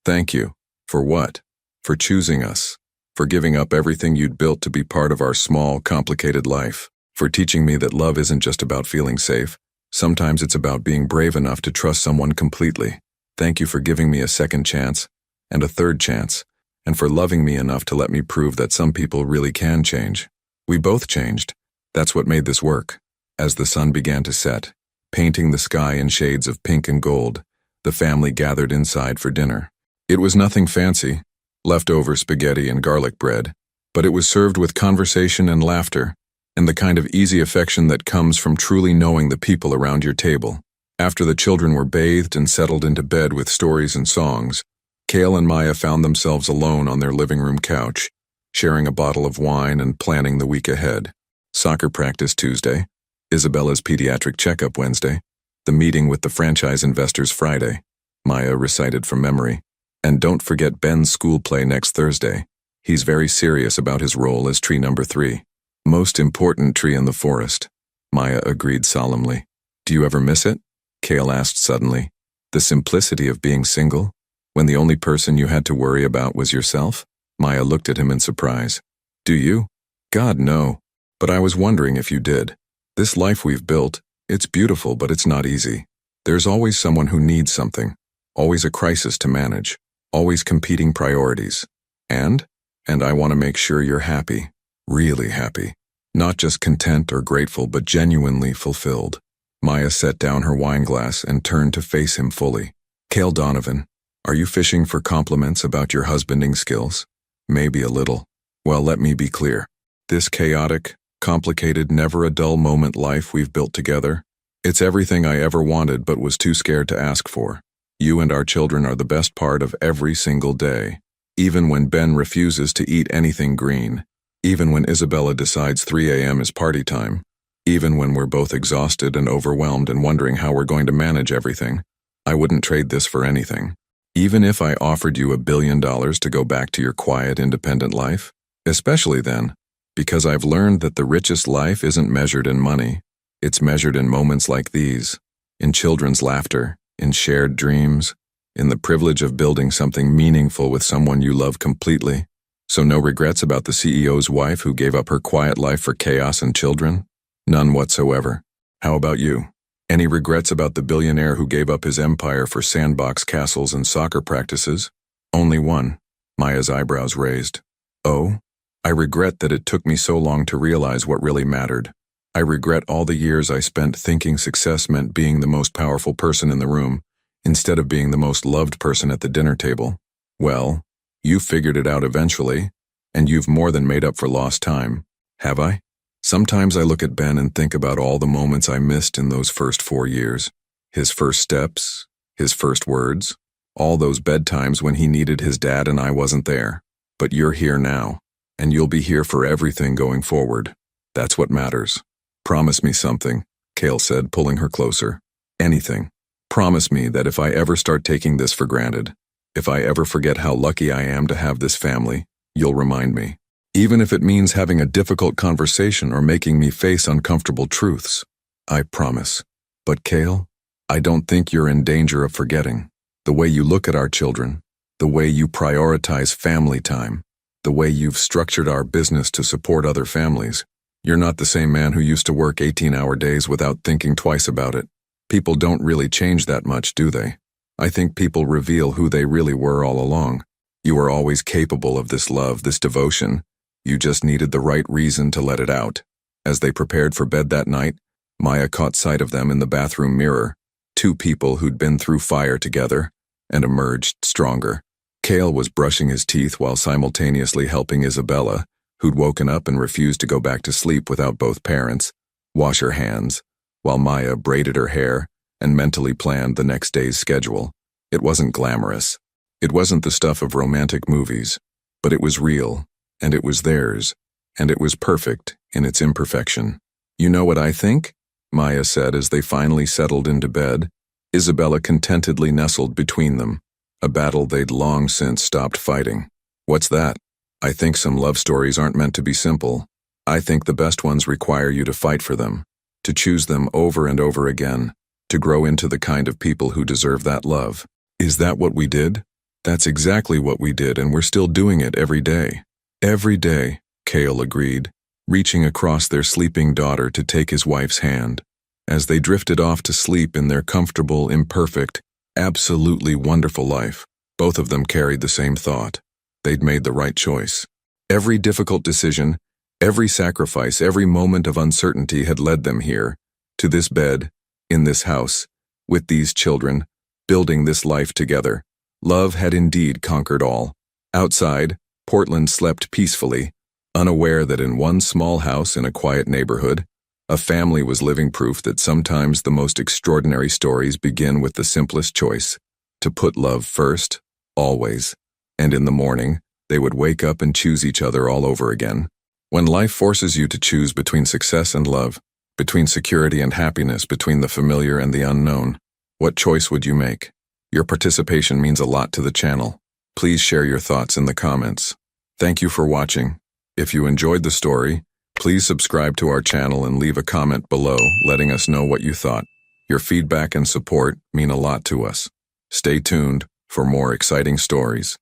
Thank you." "For what?" "For choosing us. For giving up everything you'd built to be part of our small, complicated life. For teaching me that love isn't just about feeling safe. Sometimes it's about being brave enough to trust someone completely. Thank you for giving me a second chance, and a third chance, and for loving me enough to let me prove that some people really can change. We both changed. That's what made this work." As the sun began to set, painting the sky in shades of pink and gold, the family gathered inside for dinner. It was nothing fancy, leftover spaghetti and garlic bread, but it was served with conversation and laughter, and the kind of easy affection that comes from truly knowing the people around your table. After the children were bathed and settled into bed with stories and songs, Cale and Maya found themselves alone on their living room couch, sharing a bottle of wine and planning the week ahead. Soccer practice Tuesday, Isabella's pediatric checkup Wednesday, the meeting with the franchise investors Friday, Maya recited from memory. "And don't forget Ben's school play next Thursday. He's very serious about his role as tree number 3. Most important tree in the forest," Maya agreed solemnly. "Do you ever miss it?" Cale asked suddenly. "The simplicity of being single, when the only person you had to worry about was yourself?" Maya looked at him in surprise. "Do you?" "God, no. But I was wondering if you did. This life we've built, it's beautiful, but it's not easy. There's always someone who needs something, always a crisis to manage, always competing priorities. And I want to make sure you're happy, really happy. Not just content or grateful, but genuinely fulfilled." Maya set down her wine glass and turned to face him fully. "Cale Donovan, are you fishing for compliments about your husbanding skills? Maybe a little. Well, let me be clear. This chaotic, complicated, never a dull moment life we've built together, it's everything I ever wanted but was too scared to ask for. You and our children are the best part of every single day. Even when Ben refuses to eat anything green. Even when Isabella decides 3 a.m. is party time. Even when we're both exhausted and overwhelmed and wondering how we're going to manage everything. I wouldn't trade this for anything. Even if I offered you $1 billion to go back to your quiet, independent life. Especially then, because I've learned that the richest life isn't measured in money. It's measured in moments like these. In children's laughter, in shared dreams, in the privilege of building something meaningful with someone you love completely. So no regrets about the CEO's wife who gave up her quiet life for chaos and children? None whatsoever. How about you? Any regrets about the billionaire who gave up his empire for sandbox castles and soccer practices? Only one. Maya's eyebrows raised. Oh? I regret that it took me so long to realize what really mattered. I regret all the years I spent thinking success meant being the most powerful person in the room, instead of being the most loved person at the dinner table. Well, you figured it out eventually, and you've more than made up for lost time. Have I? Sometimes I look at Ben and think about all the moments I missed in those first 4 years. His first steps, his first words, all those bedtimes when he needed his dad and I wasn't there. But you're here now, and you'll be here for everything going forward. That's what matters. Promise me something, Cale said, pulling her closer. Anything. Promise me that if I ever start taking this for granted, if I ever forget how lucky I am to have this family, you'll remind me. Even if it means having a difficult conversation or making me face uncomfortable truths. I promise. But Cale, I don't think you're in danger of forgetting. The way you look at our children, the way you prioritize family time, the way you've structured our business to support other families. You're not the same man who used to work 18-hour days without thinking twice about it. People don't really change that much, do they? I think people reveal who they really were all along. You were always capable of this love, this devotion. You just needed the right reason to let it out. As they prepared for bed that night, Maya caught sight of them in the bathroom mirror, two people who'd been through fire together and emerged stronger. Cale was brushing his teeth while simultaneously helping Isabella, who'd woken up and refused to go back to sleep without both parents, wash her hands, while Maya braided her hair and mentally planned the next day's schedule. It wasn't glamorous. It wasn't the stuff of romantic movies, but it was real, and it was theirs, and it was perfect in its imperfection. You know what I think? Maya said as they finally settled into bed. Isabella contentedly nestled between them, a battle they'd long since stopped fighting. What's that? I think some love stories aren't meant to be simple. I think the best ones require you to fight for them, to choose them over and over again, to grow into the kind of people who deserve that love. Is that what we did? That's exactly what we did, and we're still doing it every day. Every day, Cale agreed, reaching across their sleeping daughter to take his wife's hand. As they drifted off to sleep in their comfortable, imperfect, absolutely wonderful life, both of them carried the same thought. They'd made the right choice. Every difficult decision, every sacrifice, every moment of uncertainty had led them here, to this bed, in this house, with these children, building this life together. Love had indeed conquered all. Outside, Portland slept peacefully, unaware that in one small house in a quiet neighborhood, a family was living proof that sometimes the most extraordinary stories begin with the simplest choice, to put love first, always. And in the morning, they would wake up and choose each other all over again. When life forces you to choose between success and love, between security and happiness, between the familiar and the unknown, what choice would you make? Your participation means a lot to the channel. Please share your thoughts in the comments. Thank you for watching. If you enjoyed the story, please subscribe to our channel and leave a comment below letting us know what you thought. Your feedback and support mean a lot to us. Stay tuned for more exciting stories.